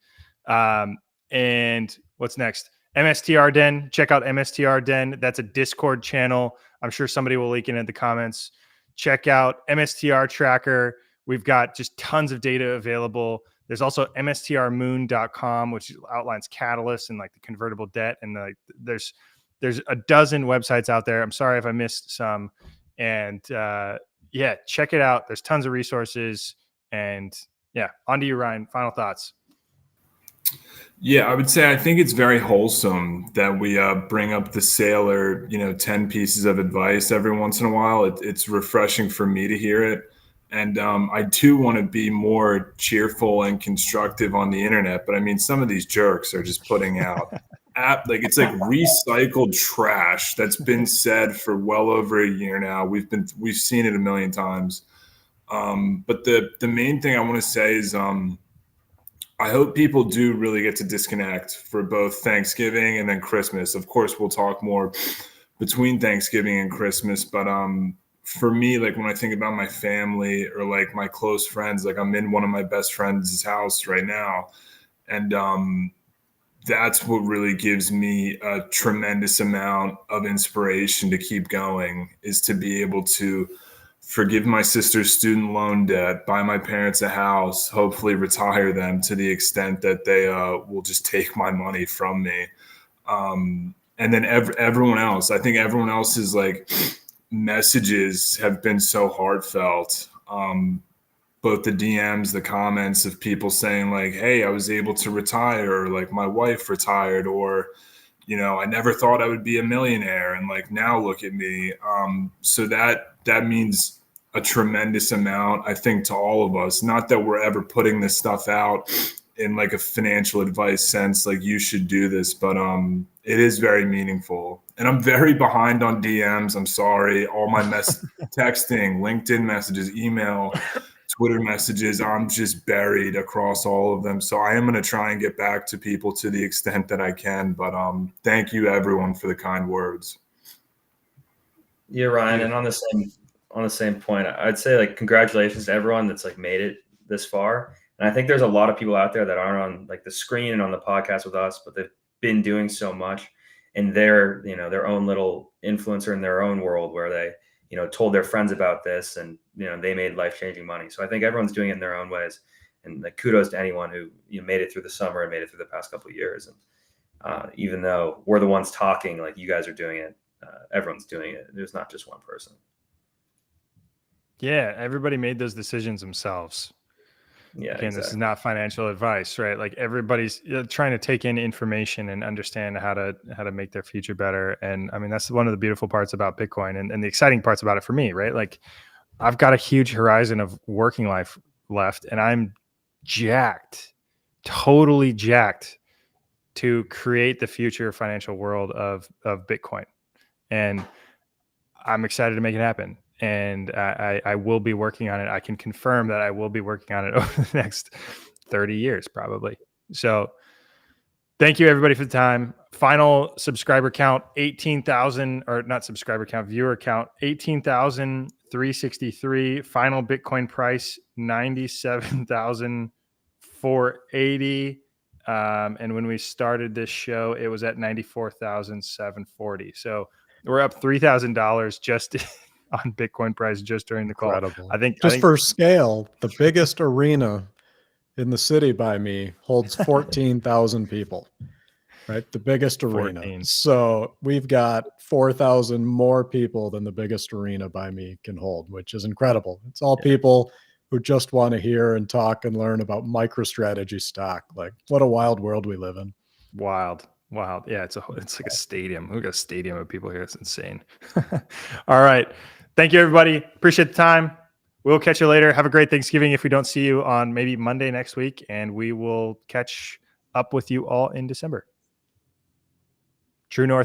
And what's next? MSTR Den. Check out MSTR Den. That's a Discord channel. I'm sure somebody will link it in the comments. Check out MSTR Tracker. We've got just tons of data available. There's also mstrmoon.com, which outlines Catalyst and like the convertible debt. And there's a dozen websites out there. I'm sorry if I missed some. And check it out. There's tons of resources. And on to you, Ryan. Final thoughts. Yeah, I would say I think it's very wholesome that we bring up the sailor, 10 pieces of advice every once in a while. It's refreshing for me to hear it. And I do want to be more cheerful and constructive on the internet. But I mean, some of these jerks are just putting out it's like recycled trash that's been said for well over a year now. We've seen it a million times. But the main thing I want to say is I hope people do really get to disconnect for both Thanksgiving and then Christmas. Of course, we'll talk more between Thanksgiving and Christmas. But for me, like when I think about my family or like my close friends, like I'm in one of my best friends' house right now. And that's what really gives me a tremendous amount of inspiration to keep going, is to be able to forgive my sister's student loan debt, buy my parents a house, hopefully retire them to the extent that they will just take my money from me. And then everyone else, I think everyone else's like messages have been so heartfelt. Both the DMs, the comments of people saying like, hey, I was able to retire, or like my wife retired, or, you know, I never thought I would be a millionaire, and like now look at me. So that means a tremendous amount, I think, to all of us. Not that we're ever putting this stuff out in like a financial advice sense, like you should do this, but it is very meaningful. And I'm very behind on DMs. I'm sorry. All my texting, LinkedIn messages, email, Twitter messages, I'm just buried across all of them. So I am going to try and get back to people to the extent that I can. But thank you everyone for the kind words. Yeah, Ryan. And on the same point, I'd say like congratulations to everyone that's like made it this far. And I think there's a lot of people out there that aren't on like the screen and on the podcast with us, but they've been doing so much in their, you know, their own little influencer in their own world, where they, you know, told their friends about this, and, you know, they made life-changing money. So I think everyone's doing it in their own ways, and like kudos to anyone who, you know, made it through the summer and made it through the past couple of years. And even though we're the ones talking, like you guys are doing it, everyone's doing it. There's not just one person. Yeah, everybody made those decisions themselves. Yeah, Again, exactly. This is not financial advice, right? Like everybody's trying to take in information and understand how to make their future better. And I mean, that's one of the beautiful parts about Bitcoin, and the exciting parts about it for me, right? Like I've got a huge horizon of working life left, and I'm jacked, totally jacked to create the future financial world of Bitcoin. And I'm excited to make it happen. And I will be working on it. I can confirm that I will be working on it over the next 30 years, probably. So thank you everybody for the time. Final subscriber count, 18,000, or not subscriber count, viewer count, 18,363. Final Bitcoin price, 97,480. And when we started this show, it was at 94,740. So we're up $3,000 just on Bitcoin price just during the call. Incredible. I think for scale, the biggest arena in the city by me holds 14,000 people, right? The biggest arena. 14. So we've got 4,000 more people than the biggest arena by me can hold, which is incredible. It's all people who just want to hear and talk and learn about MicroStrategy stock. Like, what a wild world we live in. Wild. Yeah, it's like a stadium. We've got a stadium of people here. It's insane. All right. Thank you, everybody. Appreciate the time. We'll catch you later. Have a great Thanksgiving if we don't see you on maybe Monday next week, and we will catch up with you all in December. True North.